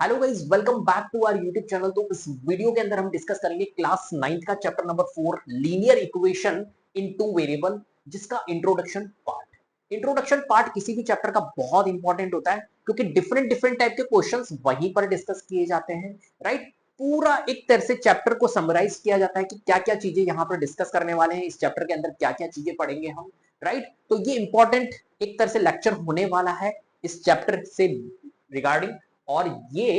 Hello guys, welcome back to our YouTube channel. तो इस video के अंदर हम डिस्कस करेंगे क्लास 9th का chapter number 4 linear equation in two variable, जिसका इंट्रोडक्शन पार्ट किसी भी चैप्टर का बहुत इंपॉर्टेंट होता है, क्योंकि डिफरेंट डिफरेंट टाइप के क्वेश्चंस वहीं पर डिस्कस किए जाते हैं। राइट, पूरा एक तरह से चैप्टर को समराइज किया जाता है कि क्या क्या चीजें यहाँ पर डिस्कस करने वाले हैं, इस चैप्टर के अंदर क्या क्या चीजें पढ़ेंगे हम। राइट, तो ये इंपॉर्टेंट एक तरह से लेक्चर होने वाला है इस चैप्टर से रिगार्डिंग, और ये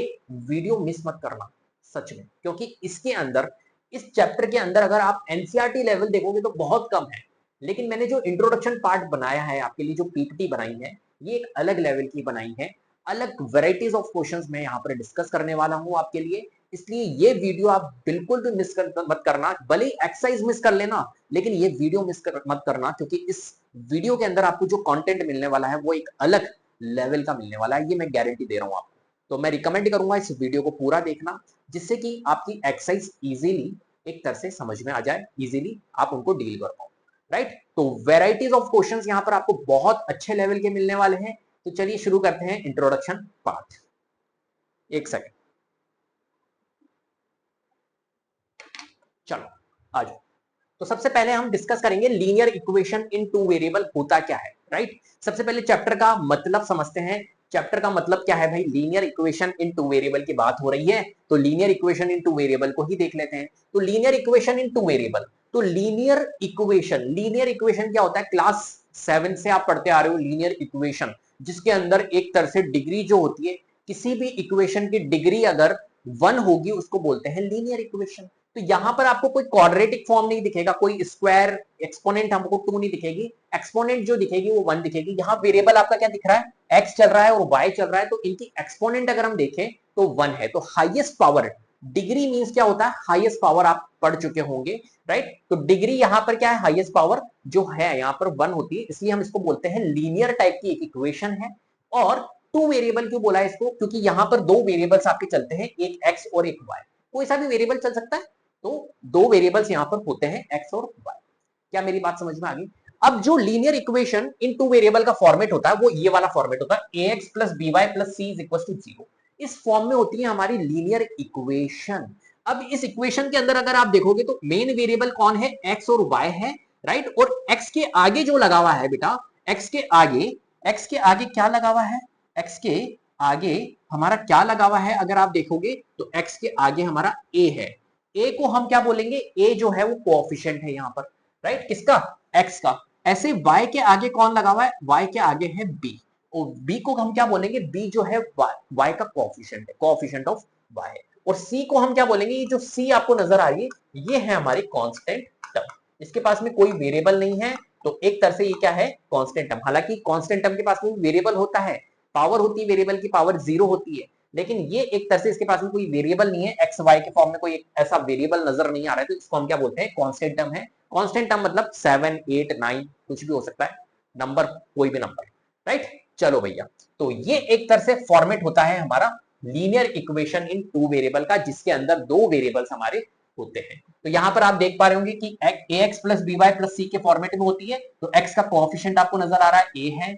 वीडियो मिस मत करना सच में, क्योंकि इसके अंदर, इस चैप्टर के अंदर अगर आप एनसीईआरटी लेवल देखोगे तो बहुत कम है, लेकिन मैंने जो इंट्रोडक्शन पार्ट बनाया है आपके लिए, जो पीपीटी बनाई है, ये एक अलग लेवल की बनाई है। अलग वेराइटीज ऑफ क्वेश्चंस मैं यहाँ पर डिस्कस करने वाला हूँ आपके लिए, इसलिए ये वीडियो आप बिल्कुल भी मत करना। भले ही एक्सरसाइज मिस कर लेना, लेकिन ये वीडियो मत करना, क्योंकि इस वीडियो के अंदर आपको जो कंटेंट मिलने वाला है वो एक अलग लेवल का मिलने वाला है, ये मैं गारंटी दे रहा हूँ आपको। तो मैं रिकमेंड करूंगा इस वीडियो को पूरा देखना, जिससे कि आपकी एक्सरसाइज इजीली एक तरह से समझ में आ जाए, इजीली आप उनको डील कर पाओ। राइट, तो वेराइटीज ऑफ क्वेश्चंस यहाँ पर आपको बहुत अच्छे लेवल के मिलने वाले हैं। तो चलिए शुरू करते हैं इंट्रोडक्शन पार्ट। एक सेकंड, चलो आ जाओ। तो सबसे पहले हम डिस्कस करेंगे linear equation in two variable होता क्या है। राइट, सबसे पहले चैप्टर का मतलब समझते हैं। चैप्टर का मतलब क्या है भाई? Linear equation in two variable की बात हो रही है, तो linear equation in two variable को ही देख लेते हैं। तो linear equation in two variable, तो लीनियर इक्वेशन क्या होता है? क्लास 7 से आप पढ़ते आ रहे हो लीनियर इक्वेशन, जिसके अंदर एक तरह से डिग्री जो होती है, किसी भी इक्वेशन की डिग्री अगर 1 होगी उसको बोलते हैं लीनियर इक्वेशन। तो यहां पर आपको कोई क्वाड्रेटिक फॉर्म नहीं दिखेगा, कोई स्क्वायर एक्सपोनेंट हमको 2 नहीं दिखेगी, एक्सपोनेंट जो दिखेगी वो 1 दिखेगी। यहाँ वेरिएबल आपका क्या दिख रहा है? x चल रहा है और y चल रहा है, तो इनकी एक्सपोनेंट अगर हम देखें तो 1 है। तो हाईएस्ट पावर, डिग्री मींस क्या होता है? हाईएस्ट पावर आप पढ़ चुके होंगे। राइट, तो डिग्री यहां पर क्या है? हाईएस्ट पावर जो है यहाँ पर 1 होती है, इसलिए हम इसको बोलते हैं लीनियर टाइप की एक इक्वेशन है। और टू वेरिएबल क्यों बोला है इसको? क्योंकि यहाँ पर दो वेरिएबल्स आपके चलते हैं, एक x और एक y। कोई सा भी वेरिएबल चल सकता है, तो दो वेरिएबल्स यहां पर होते हैं x और y। क्या मेरी बात समझ में आ गई? अब जो linear equation in two variable का फॉर्मेट होता है वो ये वाला फॉर्मेट होता है, ax plus by plus c is equal to 0। इस फॉर्म में होती है हमारी लीनियर इक्वेशन। अब इस इक्वेशन के अंदर अगर आप देखोगे तो मेन वेरिएबल कौन है? x और y है। राइट, और x के आगे जो लगा हुआ है बेटा, x के आगे क्या लगा हुआ है? x के आगे हमारा क्या लगा हुआ है? अगर आप देखोगे तो x के आगे हमारा a है। a को हम क्या बोलेंगे? a जो है वो कोएफिशिएंट है यहाँ पर। राइट, किसका? x का। ऐसे y के आगे कौन लगा हुआ है? y के आगे है b, और b को हम क्या बोलेंगे? b जो है y का कोएफिशिएंट है, कोएफिशिएंट ऑफ y है। और c को हम क्या बोलेंगे? ये जो c आपको नजर आ रही है, ये है हमारी कांस्टेंट टर्म। इसके पास में कोई वेरिएबल नहीं है, तो एक तरह से ये क्या है? Constant term. हालांकि कांस्टेंट टर्म के पास में वेरिएबल होता है, पावर होती है, वेरिएबल की पावर 0 होती है, लेकिन ये एक तरह से इसके पास में कोई वेरिएबल नहीं है, एक्स वाई के फॉर्म में कोई ऐसा वेरिएबल नजर नहीं आ रहा है, तो इसको हम क्या बोलते हैं? कांस्टेंट टर्म है। कांस्टेंट टर्म मतलब 7, 8, 9 कुछ भी हो सकता है, नंबर कोई भी नंबर। राइट, चलो भैया, तो ये एक तरह से फॉर्मेट होता है हमारा linear equation in two variable का, जिसके अंदर दो वेरिएबल्स हमारे होते हैं। तो यहां पर आप देख पा रहे होंगे कि ax plus by plus c के फॉर्मेट में होती है, तो x का कोएफिशिएंट आपको नजर आ रहा है a है,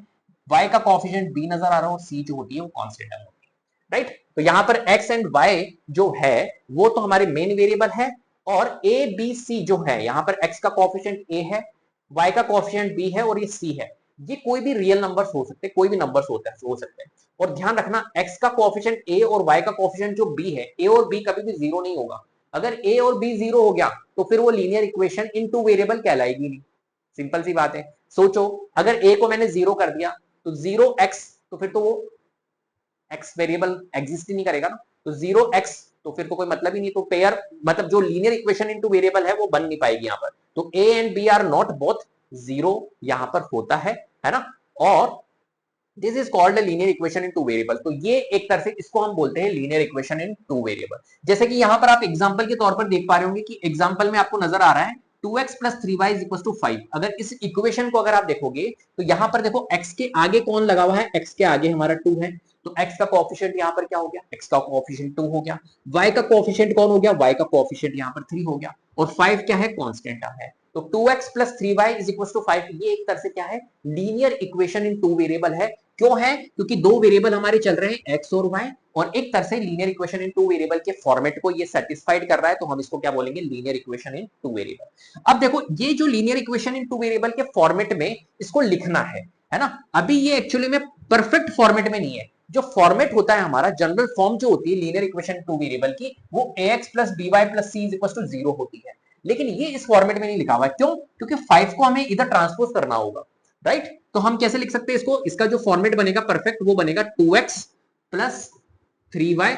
y का कोएफिशिएंट b नजर आ रहा है, और c जो होती है वो कांस्टेंट टर्म होती है। राइट, तो यहां पर x एंड y जो है वो तो हमारे मेन वेरिएबल है, और a b c जो है, यहां पर x का कोएफिशिएंट a है, y का कोएफिशिएंट b है, और ये c है। ये कोई भी रियल नंबर्स हो सकते हैं, कोई भी नंबर्स हो सकते हैं। और ध्यान रखना, x का कोएफिशिएंट a और y का कोएफिशिएंट जो b है, a और b कभी भी जीरो नहीं होगा। अगर a और b जीरो हो गया तो फिर वो linear equation in two variable कहलाएगी नहीं। सिंपल सी बात है। सोचो, अगर a को मैंने जीरो कर दिया तो 0x, तो फिर तो वो x वेरिएबल एग्जिस्ट ही नहीं करेगा ना, तो 0x तो फिर तो कोई मतलब ही नहीं। तो पेयर मतलब जो लीनियर इक्वेशन इनटू वेरिएबल है वो बन नहीं पाएगी यहाँ पर। तो a and b are not both zero यहाँ पर होता है ना। और this is called linear equation in two variable. तो ये एक तरह से इसको हम बोलते हैं linear equation in two variable. जैसे कि यहाँ पर आप एग्जांपल के तौर पर देख पा रहे होंगे कि एग्जांपल में आपको नजर आ रहा है 2x plus 3y is equal to 5। अगर इस इक्वेशन को अगर आप देखोगे तो यहाँ पर देखो x के आगे कौन लगा हुआ है? x के आगे हमारा 2 है, तो x का कोएफिशिएंट यहाँ पर क्या हो गया? x का कोएफिशिएंट 2 हो गया। y का कोएफिशिएंट कौन हो गया? y का कोएफिशिएंट यहाँ पर 3 हो गया। और 5 क्या है? कांस्टेंट टर्म है। तो 2x plus 3y is equal to 5, ये एक तरह से क्या है? Linear equation in two variable है, क्यों है? क्योंकि दो वेरिएबल हमारे चल रहे हैं एक्स और वाई, और एक तरह से linear equation in two variable के फॉर्मेट को ये सेटिस्फाइड कर रहा है, तो हम इसको क्या बोलेंगे? Linear equation in two variable. अब देखो, ये जो linear equation in two variable के फॉर्मेट में इसको लिखना है ना, अभी ये एक्चुअली में परफेक्ट फॉर्मेट में नहीं है। जो फॉर्मेट होता है हमारा, जनरल फॉर्म जो होती है लीनियर इक्वेशन टू वेरिएबल की, वो ax plus by plus c is equal to 0 होती है। लेकिन ये इस फॉर्मेट में नहीं लिखा हुआ है, क्यों? क्योंकि 5 को हमें इधर ट्रांसपोज करना होगा, राइट? तो हम कैसे लिख सकते हैं इसको? इसका जो फॉर्मेट बनेगा परफेक्ट, वो बनेगा 2x प्लस 3y,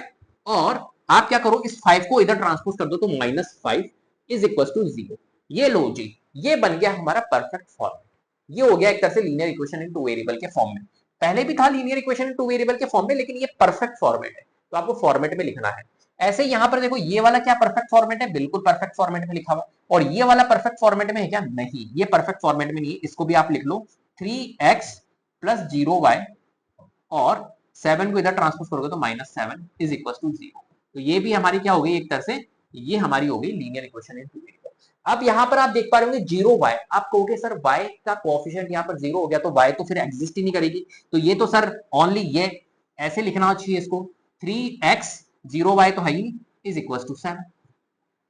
और आप क्या करो, इस 5 को इधर ट्रांसपोज कर दो तो -5 इज इक्वल टू 0। ये लो जी, ये बन गया हमारा परफेक्ट फॉर्मेट। ये हो गया एक तरह से linear equation in two variable के फॉर्म में। पहले भी था linear equation in two variable के फॉर्म में, लेकिन ये परफेक्ट फॉर्मेट है, तो आपको फॉर्मेट में लिखना है। ऐसे यहां पर देखो, ये वाला क्या परफेक्ट फॉर्मेट है? बिल्कुल परफेक्ट फॉर्मेट में लिखा हुआ। और ये वाला परफेक्ट फॉर्मेट में है क्या? नहीं, ये परफेक्ट फॉर्मेट में नहीं है। इसको भी आप लिख लो 3x प्लस 0y, और 7 को इधर ट्रांसपोज करोगे तो -7 इज इक्वल टू 0। तो ये भी हमारी क्या हो गई? एक तरह से ये हमारी हो गई linear equation in two variable. अब यहाँ पर आप देख पा रहे होंगे 0y, आप कहोगे सर y का कोएफिशिएंट यहाँ पर 0 हो गया, तो y तो फिर एग्जिस्ट ही नहीं करेगी। तो ये तो सर ओनली ये ऐसे लिखना चाहिए इसको, 3x 0y तो है ही नहीं, इज इक्वल टू 7,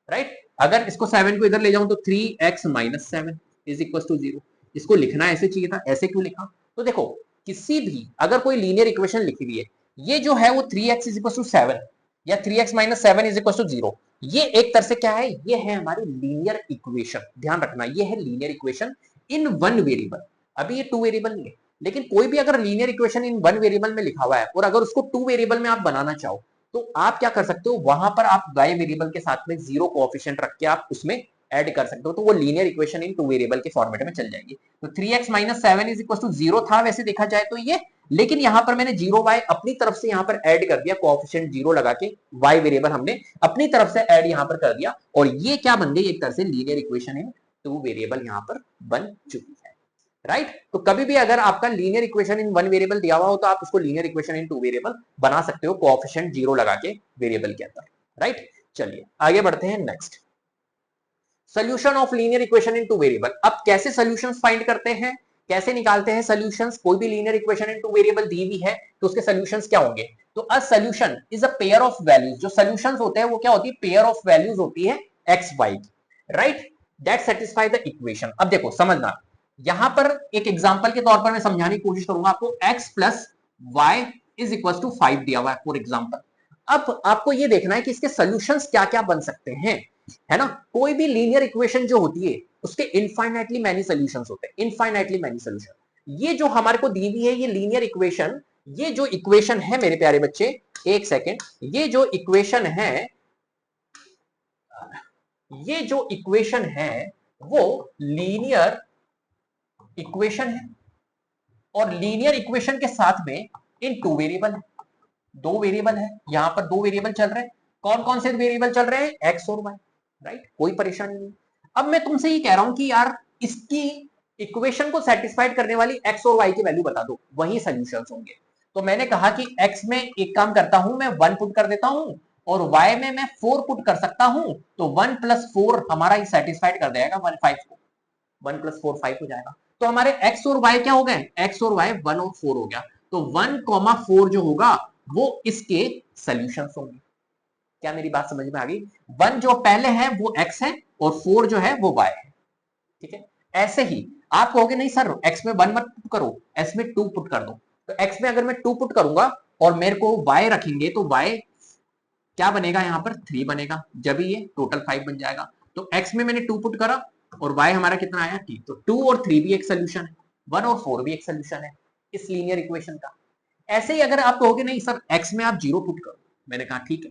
राइट? अगर इसको 7 को इधर ले जाऊं तो 3x minus 7 is equal to 0। इसको लिखना ऐसे चाहिए था, ऐसे क्यों लिखा? तो देखो, किसी भी अगर कोई लीनियर इक्वेशन लिखी हुई है, ये जो है वो 3x इज इक्वल टू 7 या 3x minus 7 is equal to 0, ये एक तरह से क्या है? ये है हमारी लीनियर इक्वेशन। ध्यान रखना, ये है linear equation in one variable. अभी ये टू वेरिएबल नहीं है, लेकिन कोई भी अगर linear equation in one variable में लिखा हुआ है और अगर उसको टू वेरिएबल में आप बनाना चाहो, तो आप क्या कर सकते हो? वहां पर आप y वेरिएबल के साथ में 0 कोएफिशिएंट रख के आप उसमें ऐड कर सकते हो, तो वो linear equation in two variable के फॉर्मेट में चल जाएगी। तो 3x minus 7 is equal to 0 था वैसे देखा जाए तो ये, लेकिन यहां पर मैंने 0y अपनी तरफ से यहां पर ऐड कर दिया, कोएफिशिएंट 0 लगा के y वेरिएबल हमने अपनी तरफ से ऐड यहां पर कर दिया, और ये क्या बन गई? एक तरह से linear equation in two variable यहां पर बन चुकी है, राइट? तो कभी भी अगर आपका linear equation in one variable दिया हुआ हो, तो आप उसको linear equation in two variable बना सकते हो, कोएफिशिएंट 0 लगा के वेरिएबल के अंदर, राइट? चलिए आगे बढ़ते हैं। Next, solution of linear equation in two variable. अब कैसे सॉल्यूशंस फाइंड करते हैं, कैसे निकालते हैं सॉल्यूशंस? कोई भी linear equation in two variable दी हुई है तो उसके सॉल्यूशंस क्या होंगे? तो a solution is a pair of values. जो सॉल्यूशंस होते हैं वो क्या होती है? पेयर ऑफ वैल्यूज होती है x y की, right? That satisfy the equation. अब देखो समझना, यहां पर एक एग्जांपल के तौर पर मैं समझाने की कोशिश करूंगा आपको। x plus y is equal to 5 दिया हुआ है फॉर एग्जांपल। अब आपको ये देखना है कि इसके सॉल्यूशंस क्या क्या बन सकते हैं, है ना? कोई भी लीनियर इक्वेशन जो होती है उसके इनफाइनाइटली मैनी सॉल्यूशंस होते हैं, इनफाइनाइटली मैनी सॉल्यूशन। ये जो हमारे को दी हुई है ये लीनियर इक्वेशन, ये जो इक्वेशन है मेरे प्यारे बच्चे, एक सेकेंड, ये जो इक्वेशन है, ये जो इक्वेशन है वो लीनियर इक्वेशन है, और लीनियर इक्वेशन के साथ में इन टू वेरिएबल है, दो वेरिएबल है, यहां पर दो वेरिएबल चल रहे हैं। कौन कौन से वेरिएबल चल रहे हैं? एक्स और वाई, राइट? कोई परेशानी नहीं। अब मैं तुमसे ये कह रहा हूं कि यार इसकी इक्वेशन को सेटिस्फाइड करने वाली एक्स और वाई की वैल्यू बता दो, वही सॉल्यूशंस होंगे। तो मैंने कहा कि एक्स में एक काम करता हूं, मैं 1 पुट कर देता हूं, और वाई में मैं 4 पुट कर सकता हूं, तो 1 प्लस 4 हमारा सेटिस्फाइड कर देगा 5 को। 1 प्लस 4 5 हो जाएगा। तो हमारे x और y क्या हो गए? x और y 1 और 4 हो गया। तो 1,4 जो होगा वो इसके सॉल्यूशंस होंगे। क्या मेरी बात समझ में आ गई? 1 जो पहले है वो x है, और 4 जो है वो y है, ठीक है? ऐसे ही आप कहोगे नहीं सर x में 1 मत पुट करो, s में 2 पुट कर दो। तो x में अगर मैं 2 पुट करूंगा और मेरे को y रखेंगे, तो y क्या बनेगा? यहाँ पर 3 बनेगा, जब ये टोटल 5 बन जाएगा। तो x में मैंने 2 पुट करा और y हमारा कितना आया? 3। तो 2 और 3 भी एक सोल्यूशन है, 1 और 4 भी एक सोल्यूशन है इस लीनियर इक्वेशन का। ऐसे ही अगर आप कहोगे नहीं सर x में आप 0 पुट करो, मैंने कहा ठीक है,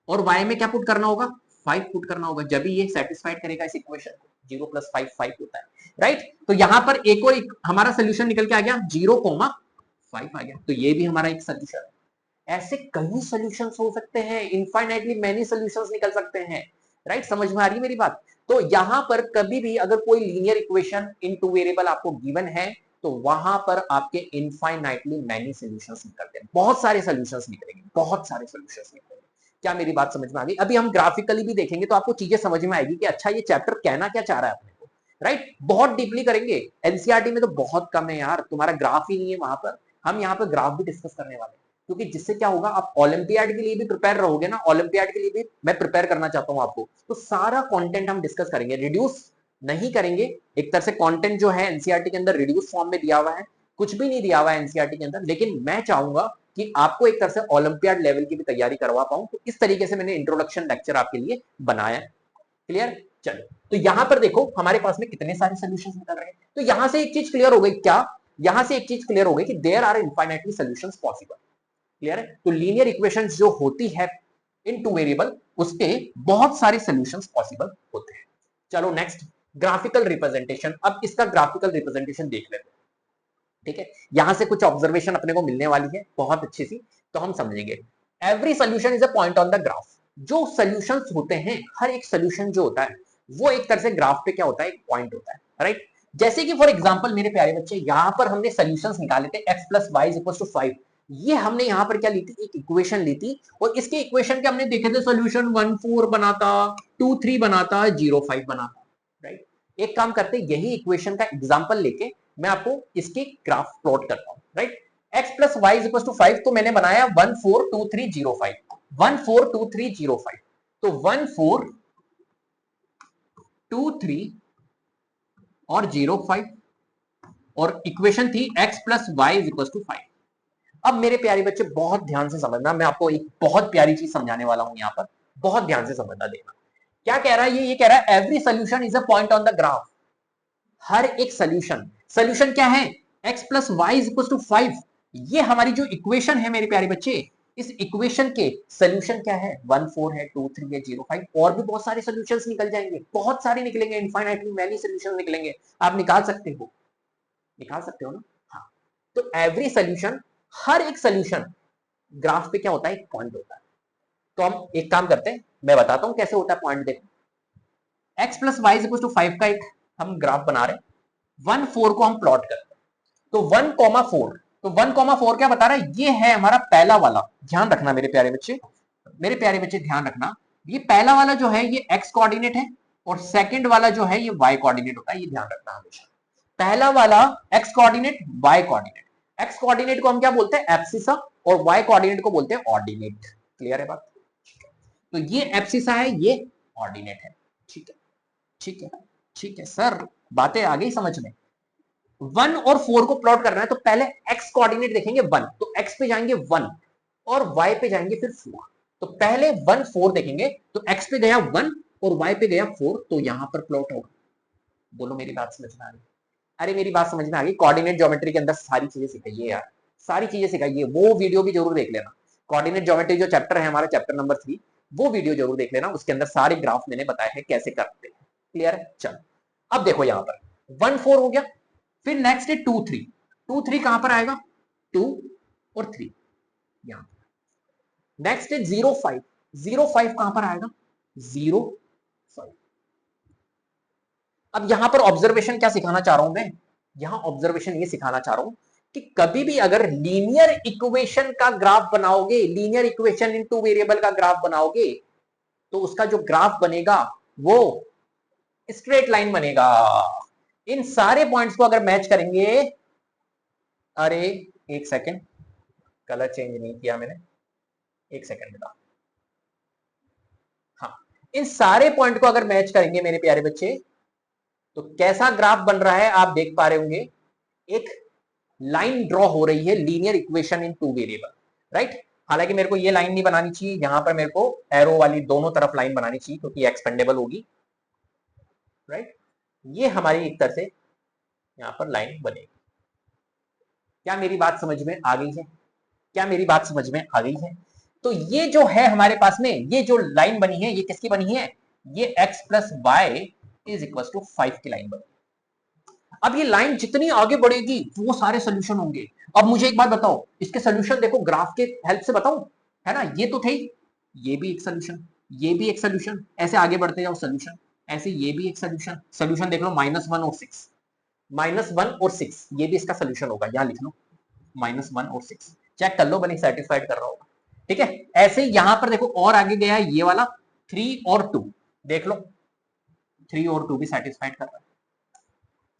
और y में क्या पुट करना होगा? 5 पुट करना होगा, जब भी ये सेटिस्फाइड करेगा इस इक्वेशन को। 0 प्लस 5 5 होता है, राइट? तो यहां पर एक और हमारा सोल्यूशन निकल के आ गया, 0,5 आ गया, तो ये भी हमारा एक सोल्यूशन है। ऐसे कई सॉल्यूशंस हो सकते हैं, इनफाइनाइटली मेनी सॉल्यूशंस निकल सकते हैं, राइट? समझ में आ रही है मेरी बात? तो यहां पर कभी भी अगर कोई linear equation in two variable आपको गिवन है, तो वहां पर आपके इनफाइनाइटली मेनी सॉल्यूशंस निकलते हैं, बहुत सारे सॉल्यूशंस निकलेंगे, बहुत सारे सॉल्यूशंस निकलेंगे। क्या मेरी बात समझ में आ गई? अभी हम ग्राफिकली भी देखेंगे तो आपको चीजें समझ में आएगी कि अच्छा ये चैप्टर कहना क्या चाह रहा है अपने को, राइट? बहुत डीपली करेंगे। एनसीईआरटी में तो बहुत कम है यार, तुम्हारा ग्राफ ही नहीं है वहां पर, हम यहाँ पे ग्राफ भी डिस्कस करने वाले हैं, क्योंकि जिससे क्या होगा, आप ओलंपियाड के लिए भी प्रिपेयर रहोगे ना, ओलंपियाड के लिए भी मैं प्रिपेयर करना चाहता हूँ आपको, तो सारा कंटेंट हम डिस्कस करेंगे, रिड्यूस नहीं करेंगे। एक तरह से कंटेंट जो है एनसीईआरटी के अंदर रिड्यूस फॉर्म में दिया हुआ है, कुछ भी नहीं दिया हुआ है एनसीईआरटी के अंदर, लेकिन मैं चाहूंगा कि आपको एक तरह से ओलंपियाड लेवल की भी तैयारी करवा पाऊं, तो इस तरीके से मैंने इंट्रोडक्शन लेक्चर आपके लिए बनाया। क्लियर? चलो, तो यहां पर देखो हमारे पास में कितने सारे सॉल्यूशंस निकल रहे हैं। तो यहां से एक चीज क्लियर हो गई, क्या यहां से एक चीज क्लियर हो गई कि there are infinitely solutions possible. Clear है? तो लीनियर इक्वेशंस जो होती है इन टू वेरिएबल, उसके बहुत सारे सॉल्यूशंस पॉसिबल होते हैं। चलो नेक्स्ट, ग्राफिकल रिप्रेजेंटेशन। अब इसका ग्राफिकल रिप्रेजेंटेशन देख लेते हैं। ठीक है, यहां से कुछ ऑब्जर्वेशन अपने को मिलने वाली है बहुत अच्छी सी, तो हम समझेंगे। Every solution is a point on the graph. जो सोल्यूशंस होते हैं, हर एक सोल्यूशन जो होता है वो एक तरह से ग्राफ पे क्या होता है, एक पॉइंट होता है, राइट? जैसे कि फॉर एग्जांपल मेरे प्यारे बच्चे, यहां पर हमने सोल्यूशंस निकाले थे x plus y is equal to 5। ये हमने यहां पर क्या ली थी, एक इक्वेशन ली थी, और इसके इक्वेशन के हमने देखे थे सोल्यूशन 1 4 बनाता, 2 3 बनाता, 0 5 बनाता, राइट? एक काम करते, यही इक्वेशन का एग्जांपल लेके मैं आपको इसके ग्राफ प्लॉट करता हूं, right? x plus y is equal to 5, तो मैंने बनाया 1 4 2 3 0 5, 1 4 2 3 0 5, तो 1 4 2 3 और 0 5, और इक्वेशन थी x plus y is equal to 5। अब मेरे प्यारे बच्चे बहुत ध्यान से समझना, मैं आपको एक बहुत प्यारी चीज समझाने वाला हूं, यहां पर बहुत ध्यान से समझना देना। क्या कह रहा है ये कह रहा है every solution is a point on the graph. हर एक सोल्यूशन, सोल्यूशन क्या है, x plus y is equal to 5। ये हमारी जो इक्वेशन है मेरे प्यारे बच्चे, इस इक्वेशन के सोल्यूशन क्या है, 1 4 है, 2 3 है, 0 5, और भी बहुत सारे सोल्यूशंस निकल जाएंगे, बहुत सारे निकलेंगे, इनफाइनाइटली मैनी सोल्यूशंस निकलेंगे। आप निकाल सकते हो, निकाल सकते हो ना? हाँ। तो एवरी सोल्यूशन, हर एक सोल्यूशन ग्राफ पे क्या होता है, एक पॉइंट होता है। तो हम एक काम करते हैं, मैं बताता हूं कैसे होता है पॉइंट। देखो, x plus y is equal to 5 का एक हम ग्राफ बना रहे हैं, 1 4 को हम प्लॉट करते हैं। तो 1,4, तो 1,4 क्या बता रहा है, ये है हमारा पहला वाला। ध्यान रखना मेरे प्यारे बच्चे, मेरे प्यारे बच्चे ध्यान रखना, ये पहला वाला जो है ये x कोऑर्डिनेट है, और सेकंड वाला जो है ये y कोऑर्डिनेट होता है, ये ध्यान रखना हमेशा। पहला वाला x coordinate, y coordinate. x coordinate को हम क्या बोलते हैं, एब्सिसा, और y कोऑर्डिनेट को बोलते हैं ऑर्डिनेट। क्लियर है बात? तो ये एब्सिसा है, ये ऑर्डिनेट है। ठीक है, ठीक है, ठीक है सर, बातें आ गई समझ में। 1 और 4 को प्लॉट करना है, तो पहले x कोऑर्डिनेट देखेंगे 1, तो x पे जाएंगे 1 और y पे जाएंगे फिर 4। तो पहले 1 4 देखेंगे, तो x पे गया 1 और y पे गया 4, तो यहां पर प्लॉट होगा। बोलो मेरी बात समझ में आ गई? अरे मेरी बात समझ में आ गई? कोऑर्डिनेट ज्योमेट्री के अंदर सारी चीजें सिखाइए यार, सारी चीजें सिखाइए, वो वीडियो भी जरूर देख लेना। कोऑर्डिनेट ज्योमेट्री जो चैप्टर है हमारा, चैप्टर नंबर 3, वो वीडियो जरूर देख लेना, उसके अंदर सारे ग्राफ मैंने बताए हैं कैसे करते हैं। क्लियर है? चलो, अब देखो यहां पर 1 4 हो गया, फिर नेक्स्ट है 2 3। 2 3 कहां पर आएगा, 2 और 3 यहां। नेक्स्ट है 0 5। 0 5 कहां पर आएगा, 0 5। अब यहां पर ऑब्जर्वेशन क्या सिखाना चाह रहा हूं मैं, यहां ऑब्जर्वेशन ये सिखाना चाह रहा हूं कि कभी भी अगर लीनियर इक्वेशन का ग्राफ बनाओगे, linear equation in two variable का ग्राफ बनाओगे, तो उसका जो ग्राफ बनेगा वो स्ट्रेट लाइन बनेगा। इन सारे पॉइंट्स को अगर मैच करेंगे, अरे एक सेकेंड, कलर चेंज नहीं किया मैंने, एक सेकेंड बेटा। हाँ, इन सारे पॉइंट को अगर मैच करेंगे मेरे प्यारे बच्चे, तो कैसा ग्राफ बन रहा है आप देख पा रहे होंगे। एक लाइन ड्रॉ हो रही है, linear equation in two variable, right? हालांकि मेरे को ये लाइन नहीं बनानी चाहिए, यहां पर मेरे को एरो वाली दोनों तरफ लाइन बनानी चाहिए, क्योंकि एक्सपेंडेबल होगी, राइट? ये हमारी एक तरह से यहां पर लाइन बनेगी। क्या मेरी बात समझ में आ गई है? क्या मेरी बात समझ में आ गई है? तो ये जो है हमारे पास में, ये जो लाइन बनी है, ये किसकी बनी है, ये x plus y is equal to 5 की लाइन बनी। अब ये लाइन जितनी आगे बढ़ेगी वो सारे सोल्यूशन होंगे। अब मुझे एक बात बताओ, इसके सोल्यूशन देखो ग्राफ के हेल्प से बताऊं, है ना? ये तो थे, ये भी एक सोल्यूशन, ये भी एक सोल्यूशन, ऐसे आगे बढ़ते जाओ सोल्यूशन, ऐसे ये भी एक सोल्यूशन। सोल्यूशन देख लो, -1 और 6, -1 और 6, ये भी इसका सोल्यूशन होगा, यहां लिख लो -1 और 6, चेक कर लो बनी सेटिस्फाइड कर रहा होगा। ठीक है, ऐसे ही यहां पर देखो और आगे गया है ये वाला 3 और 2, देख लो 3 और 2 भी सेटिस्फाइड कर रहा है।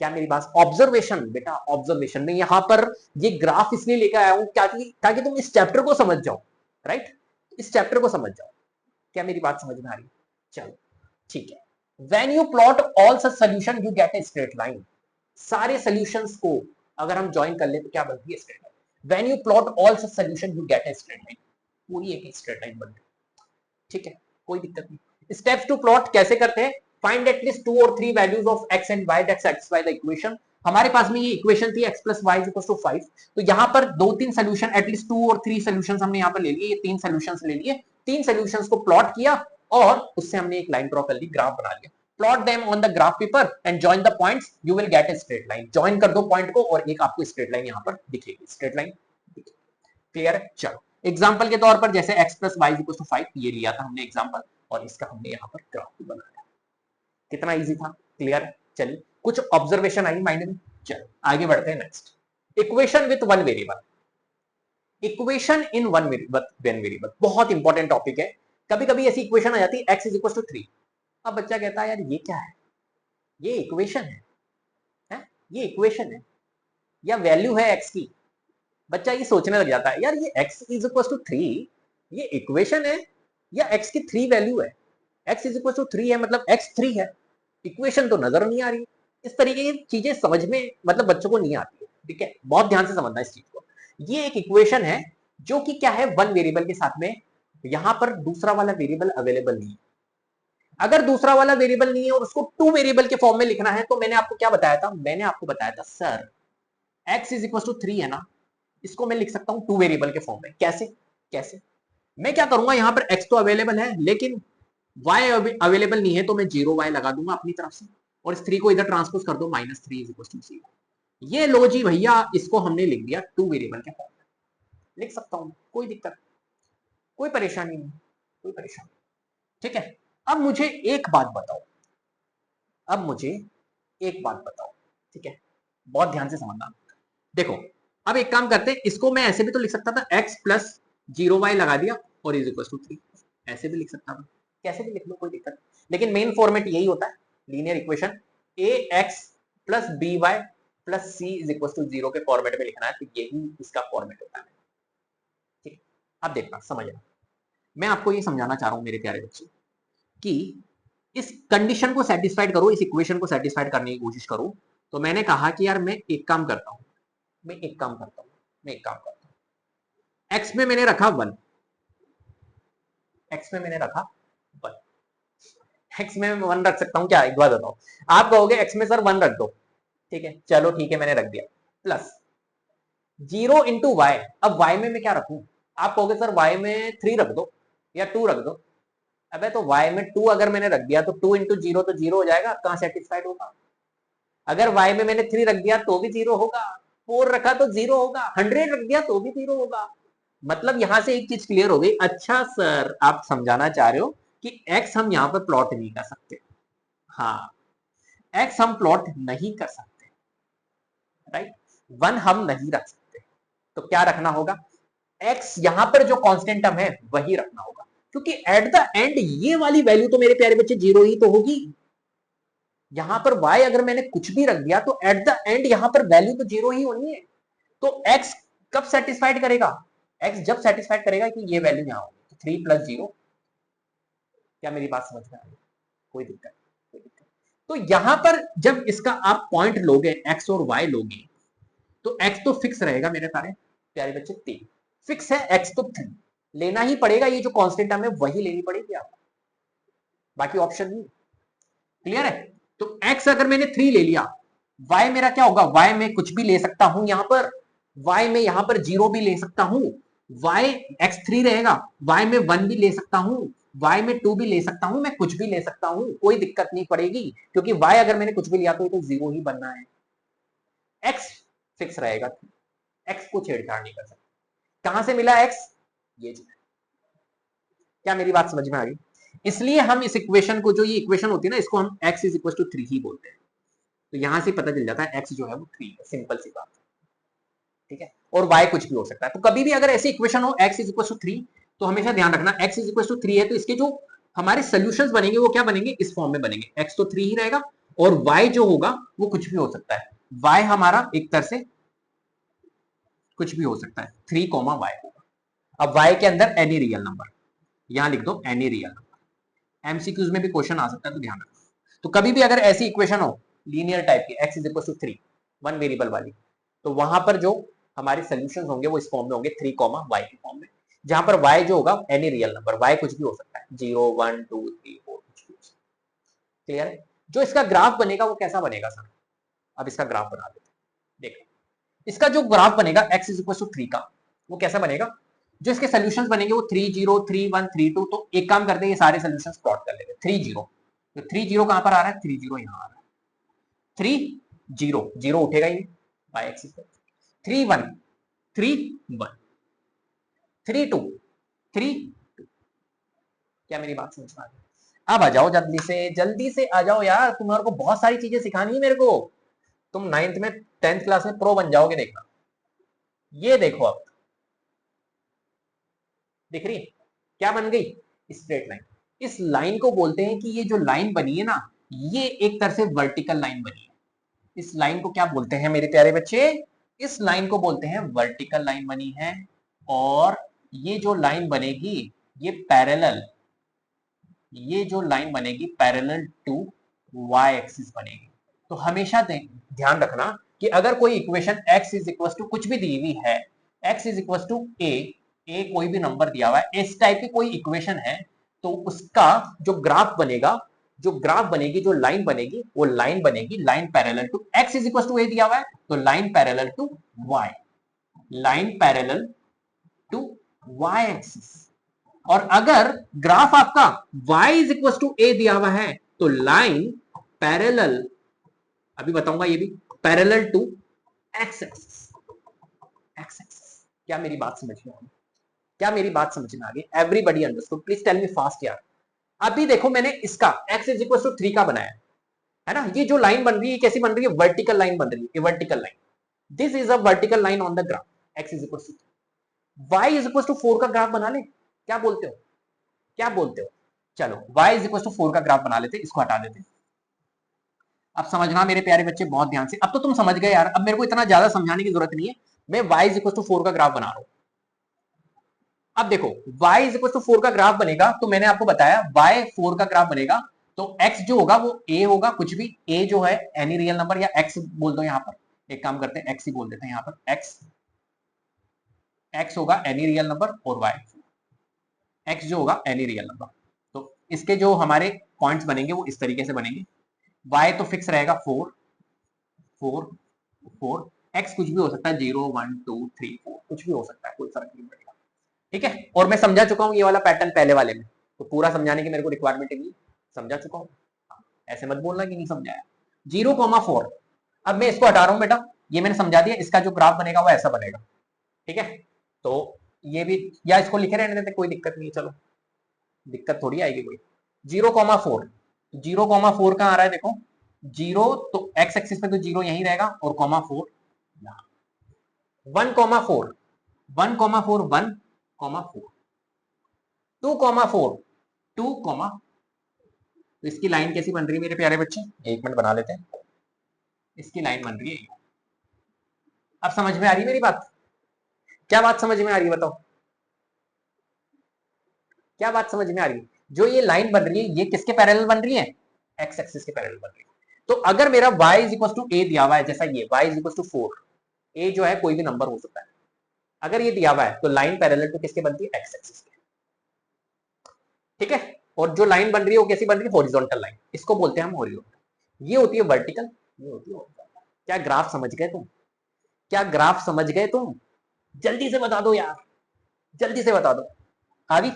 क्या मेरी बात, ऑब्जर्वेशन बेटा, ऑब्जर्वेशन में यहां पर ये ग्राफ इसलिए लेकर आया हूं ताकि तुम इस चैप्टर को समझ जाओ, राइट, इस चैप्टर को समझ जाओ। क्या मेरी बात समझ में आ रही है? चलो ठीक है। When you plot all such solution you get a straight line. सारे सॉल्यूशंस को अगर हम ज्वाइन कर ले तो क्या बनती है? Straight line. When you plot all such solution you get a straight line, पूरी एक स्ट्रेट लाइन बनती है। ठीक है, कोई दिक्कत नहीं। स्टेप्स टू प्लॉट कैसे करते हैं? फाइंड एटलीस्ट 2 और 3 values of x and y that satisfy the equation. हमारे पास में ये इक्वेशन थी x + y = 5, तो यहां पर 2-3 सॉल्यूशन, एटलीस्ट 2 और 3 सॉल्यूशंस हमने यहां पर ले लिए, ये 3 सॉल्यूशंस ले लिए, 3 सॉल्यूशंस को प्लॉट किया और उससे हमने एक लाइन ड्रॉ कर ली, ग्राफ बना लिया। Plot them on the graph paper and join the points, you will get a straight line. Join कर दो पॉइंट को और एक आपको स्ट्रेट लाइन यहां पर दिखेगी, स्ट्रेट लाइन। क्लियर है? चलो एग्जांपल के तौर पर जैसे x + y = 5 ये लिया था हमने एग्जांपल, और इसका हमने यहां पर ग्राफ बनाया। कितना इजी था? क्लियर? चलिए कुछ ऑब्जर्वेशन आई माइंड में। चलो आगे बढ़ते हैं। Next, equation with one variable. Equation in one variable बहुत इंपॉर्टेंट टॉपिक है। कभी कभी ऐसी इक्वेशन आ जाती है x = 3। अब बच्चा कहता है यार ये क्या है? ये इक्वेशन है? ये इक्वेशन है या वैल्यू है x की? बच्चा ये सोचने लग जाता है यार ये x = 3 ये इक्वेशन है या x की 3 वैल्यू है? x = 3 है मतलब x 3 है, इक्वेशन तो नजर नहीं आ रही। इस तरीके की चीजें समझ में मतलब बच्चों को नहीं आती है। ठीक है, बहुत ध्यान से समझना इस चीज को। ये एक इक्वेशन है जो कि क्या है, वन वेरिएबल के साथ में, यहां पर दूसरा वाला वेरिएबल अवेलेबल नहीं है। अगर दूसरा वाला वेरिएबल नहीं है और उसको 2 वेरिएबल के फॉर्म में लिखना है तो मैंने आपको क्या बताया था? मैंने आपको बताया था सर x = 3 है ना, इसको मैं लिख सकता हूं 2 वेरिएबल के फॉर्म में। कैसे? कैसे? मैं क्या करूंगा, यहां पर x तो अवेलेबल है लेकिन y अवेलेबल नहीं है, तो मैं 0y लगा दूंगा अपनी तरफ से और इस 3 को इधर ट्रांसपोज कर दो, -3 = 0। ये लो जी भैया, इसको हमने लिख दिया 2 वेरिएबल के फॉर्म में। लिख सकता हूं, कोई दिक्कत, कोई परेशानी नहीं, कोई परेशानी। ठीक है, अब मुझे एक बात बताओ, अब मुझे एक बात बताओ, ठीक है, बहुत ध्यान से समझना। देखो अब एक काम करते हैं, इसको मैं ऐसे भी तो लिख सकता था, x + 0y लगा दिया और = 3, ऐसे भी लिख सकता था, कैसे भी लिख लो, कोई दिक्कत नहीं। लेकिन मेन फॉर्मेट यही होता है linear equation, ax + by + c = 0 के फॉर्मेट में लिखना है, तो यही इसका फॉर्मेट होता है। ठीक, अब देखना, समझना, मैं आपको ये समझाना चाह रहा हूं मेरे प्यारे बच्चे कि इस कंडीशन को सेटिस्फाइड करो, इस इक्वेशन को सेटिस्फाइड करने की कोशिश करो। तो मैंने कहा कि यार मैं एक काम करता हूं, मैं एक काम करता हूं, x में मैंने रखा 1, x में मैंने रखा 1, x में मैं 1 रख सकता हूं क्या? एक बात बताओ, आप कहोगे x में सर 1 रख दो, ठीक है, चलो ठीक है मैंने रख दिया, प्लस 0 × y। अब y में मैं क्या रखूं? आप कहोगे सर y में 3 रख दो या 2 रख दो। अबे तो y में 2 अगर मैंने रख दिया तो 2 × 0 तो 0 हो जाएगा, कहां सेटिस्फाइड होगा? अगर y में मैंने 3 रख दिया तो भी 0 होगा, 4 रखा तो 0 होगा, 100 रख दिया तो भी 0 होगा। मतलब यहां से एक चीज क्लियर हो गई। अच्छा सर आप समझाना चाह रहे हो कि x हम यहां पर प्लॉट नहीं कर सकते। हाँ, x हम प्लॉट नहीं कर सकते, राइट, 1 हम नहीं रख सकते, तो क्या रखना होगा? x यहां पर जो कांस्टेंट टर्म है वही रखना होगा, क्योंकि एट द एंड ये वाली वैल्यू तो मेरे प्यारे बच्चे 0 ही तो होगी। यहां पर y अगर मैंने कुछ भी रख दिया तो एट द एंड यहां पर वैल्यू तो 0 ही होनी है। तो x कब सेटिस्फाइड करेगा? x जब सेटिस्फाइड करेगा कि ये वैल्यू यहां होगी, 3 + 0। क्या मेरी बात समझ में आ रही है? कोई दिक्कत, कोई दिक्कत। तो यहां पर जब इसका आप पॉइंट लोगे, x और y लोगे, तो x तो फिक्स रहेगा मेरे प्यारे बच्चे, 3 फिक्स है, x तो 3 लेना ही पड़ेगा, ये जो कांस्टेंट टर्म है वही लेनी पड़ेगी आपको, बाकी ऑप्शन नहीं। क्लियर है? तो x अगर मैंने 3 ले लिया, y मेरा क्या होगा? y में कुछ भी ले सकता हूं, यहां पर y में यहां पर 0 भी ले सकता हूं, y x 3 रहेगा, y में 1 भी ले सकता हूं, y में 2 भी ले सकता हूं, मैं कुछ भी ले सकता हूं, कोई दिक्कत नहीं पड़ेगी, क्योंकि y अगर मैंने कुछ भी लिया तो ये तो 0 ही बनना है। x फिक्स रहेगा, x को छेड़छाड़ नहीं कर सकते। कहां से मिला x? ये चीज। क्या मेरी बात समझ में आ गई? इसलिए हम इस इक्वेशन को, जो ये इक्वेशन होती है ना, इसको हम x = 3 ही बोलते हैं। तो यहां से पता चल जाता है x जो है वो 3 है, सिंपल सी बात। ठीक है, और y कुछ भी हो सकता है। तो कभी भी अगर ऐसी इक्वेशन हो x = 3, तो हमेशा ध्यान रखना x = 3 है तो इसके जो हमारे सॉल्यूशंस बनेंगे वो क्या बनेंगे? इस फॉर्म में बनेंगे, x तो 3 ही रहेगा और y जो होगा वो कुछ भी हो सकता है। y हमारा एक तरह से कुछ भी हो सकता है, 3, y होगा। अब y के अंदर एनी रियल नंबर, यहां लिख दो एनी रियल नंबर। एमसीक्यूज में भी क्वेश्चन आ सकता है, तो ध्यान रखो। तो कभी भी अगर ऐसी इक्वेशन हो लीनियर टाइप की, x is equal to 3, 1 variable वाली, तो वहां पर जो हमारे सोल्यूशंस होंगे वो इस फॉर्म में होंगे, 3, y के फॉर्म में, जहां पर y जो होगा एनी रियल नंबर, y कुछ भी हो सकता है, 0, 1, 2, 3, 4, कुछ भी हो सकता है। क्लियर है? जो इसका ग्राफ बनेगा वो कैसा बनेगा सर? अब इसका ग्राफ बना देते हैं। देखो इसका जो ग्राफ बनेगा x इज इक्वल टू 3 का, वो कैसा बनेगा? जो इसके सोल्यूशंस बनेंगे वो 3, 0, 3, 1, 3, 2। तो एक काम करते हैं, ये सारे सोल्यूशंस प्लॉट कर लेते हैं। 3, 0, तो 3, 0 कहां पर आ रहा है? 3, 0 यहां आ रहा है। 3, 0, 0 उठेगा ही बाय एक्सिस पर। 3, 1, 3, 1, 3, 2, 3, 2। क्या मेरी बात समझ में आ गई? अब आ जाओ जल्दी से आ जाओ यार, तुम्हारे को बहुत सारी चीजें सिखानी है मेरे को। तुम 9th में 10th क्लास में प्रो बन जाओगे, देखना। ये देखो अब दिख रही है क्या बन गई? Straight line. इस लाइन को बोलते हैं कि ये जो लाइन बनी है ना, ये एक तरह से वर्टिकल लाइन बनी है। इस लाइन को क्या बोलते हैं मेरे प्यारे बच्चे? इस लाइन को बोलते हैं वर्टिकल लाइन बनी है। और ये जो लाइन बनेगी ये पैरेलल, ये जो लाइन बनेगी पैरेलल टू वाई एक्सिस बनेगी। तो हमेशा ध्यान रखना कि अगर कोई equation x is equal to कुछ भी दी हुई है, x is equal to a कोई भी नंबर दिया हुआ है, इस टाइप की कोई इक्वेशन है, तो उसका जो ग्राफ बनेगा, जो ग्राफ बनेगी, जो लाइन बनेगी, वो लाइन बनेगी line parallel to x is equal to a दिया हुआ है, तो line parallel to y, line parallel to y axis. और अगर ग्राफ आपका y is equal to a दिया हुआ है, तो लाइन पैरेलल, अभी बताऊंगा ये भी, parallel to x axis. x axis. क्या मेरी बात समझ में आ गई? क्या मेरी बात समझ में आ गई? Everybody understood? Please tell me fast यार। अभी देखो मैंने इसका x इज इक्वल टू 3 का बनाया है ना। ये जो लाइन बन रही है कैसी बन रही है? वर्टिकल लाइन बन रही है, vertical line. This is a vertical line on the graph x is equal to 3। y is equal to 4 का ग्राफ बना ले, क्या बोलते हो? क्या बोलते हो? चलो y इज इक्वल टू 4 का ग्राफ बना लेते, इसको हटा देते। अब समझना मेरे प्यारे बच्चे बहुत ध्यान से, अब तो तुम समझ गए यार, अब मेरे को इतना ज्यादा समझाने की जरूरत नहीं है। मैं y इज इक्वल टू 4 का ग्राफ बना रहा हूं। अब देखो y इज इक्वल टू 4 का ग्राफ बनेगा, तो मैंने आपको बताया y 4 का ग्राफ बनेगा, तो x जो होगा वो a होगा, कुछ भी a जो है एनी रियल नंबर, या x बोल दो यहां पर, एक काम करते हैं x ही बोल देते हैं यहां पर। x होगा एनी रियल नंबर, और y x जो होगा एनी रियल नंबर। तो इसके जो हमारे पॉइंट्स बनेंगे वो इस तरीके से बनेंगे। y तो फिक्स रहेगा 4, 4, 4, x कुछ भी हो सकता है, 0, 1, 2, 3, 4, कुछ भी हो सकता है, कोई फर्क नहीं पड़ेगा। ठीक है, और मैं समझा चुका हूं ये वाला पैटर्न पहले वाले में, तो पूरा समझाने की मेरे को रिक्वायरमेंट नहीं, समझा चुका हूं। ऐसे मत बोलना कि नहीं समझाया। 0,4, अब मैं इसको हटा रहा हूं बेटा, ये मैंने समझा दिया। इसका जो ग्राफ बनेगा वो ऐसा बनेगा। ठीक है, तो ये भी, या इसको लिखे रहने देते, कोई दिक्कत नहीं, चलो दिक्कत थोड़ी आएगी कोई। 0,4, 0,4 कहां आ रहा है? देखो 0 तो x एक्सिस पे तो 0 यहीं रहेगा, और कॉमा 4 यहां। 1,4, 1,4, 1,4, 2,4, 2, तो इसकी लाइन कैसी बन रही है मेरे प्यारे बच्चे? एक मिनट बना लेते हैं। इसकी लाइन बन रही है। अब समझ में आ रही है मेरी बात? क्या बात समझ में आ रही है बताओ? क्या बात समझ में आ रही है? जो ये लाइन बन रही है ये किसके पैरेलल बन रही है? एक्स एक्सिस के पैरेलल बन रही है। तो अगर मेरा y is equal to a दिया हुआ है, जैसा ये y इज इक्वल टू 4, ए जो है कोई भी नंबर हो सकता है, अगर ये दिया हुआ है तो लाइन पैरेलल टू किसके बनती है? एक्स एक्सिस के। ठीक है, और जो लाइन बन रही है वो कैसी बन रही है? हॉरिजॉन्टल लाइन, इसको बोलते हैं हम हॉरिजॉन्टल। ये होती है वर्टिकल, ये होती है हॉरिजॉन्टल। क्या ग्राफ समझ गए तुम? क्या ग्राफ समझ गए तुम? जल्दी से बता दो यार, जल्दी से बता दो। आगे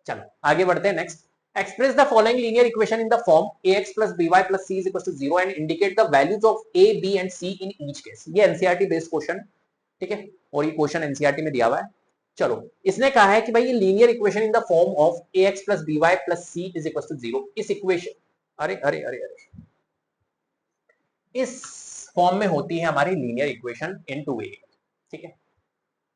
चलो आगे बढ़ते हैं। Next, express the following linear equation in the form ax plus by plus c is equal to 0 and indicate the values of a, b and c in each case। ये एनसीईआरटी बेस्ड क्वेश्चन, ठीक है, और ये question NCERT में दिया हुआ है। चलो इसने कहा है कि भाई ये linear equation in the form of ax plus by plus c is equal to 0, इस इक्वेशन, अरे अरे अरे अरे, इस फॉर्म में होती है हमारी linear equation in two variable. ठीक है,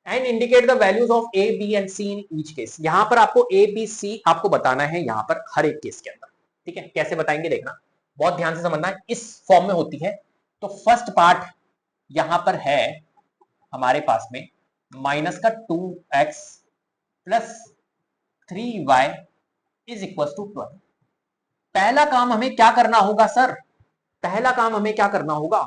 and indicate the values of a, b and c in each case. यहां पर आपको ए, बी, सी आपको बताना है यहां पर हर एक केस के अंदर। ठीक है, कैसे बताएंगे देखना। बहुत ध्यान से समझना, इस फॉर्म में होती है। तो फर्स्ट पार्ट यहां पर है हमारे पास में माइनस का 2x plus 3y is equal to 12। पहला काम हमें क्या करना होगा सर? पहला काम हमें क्या करना होगा?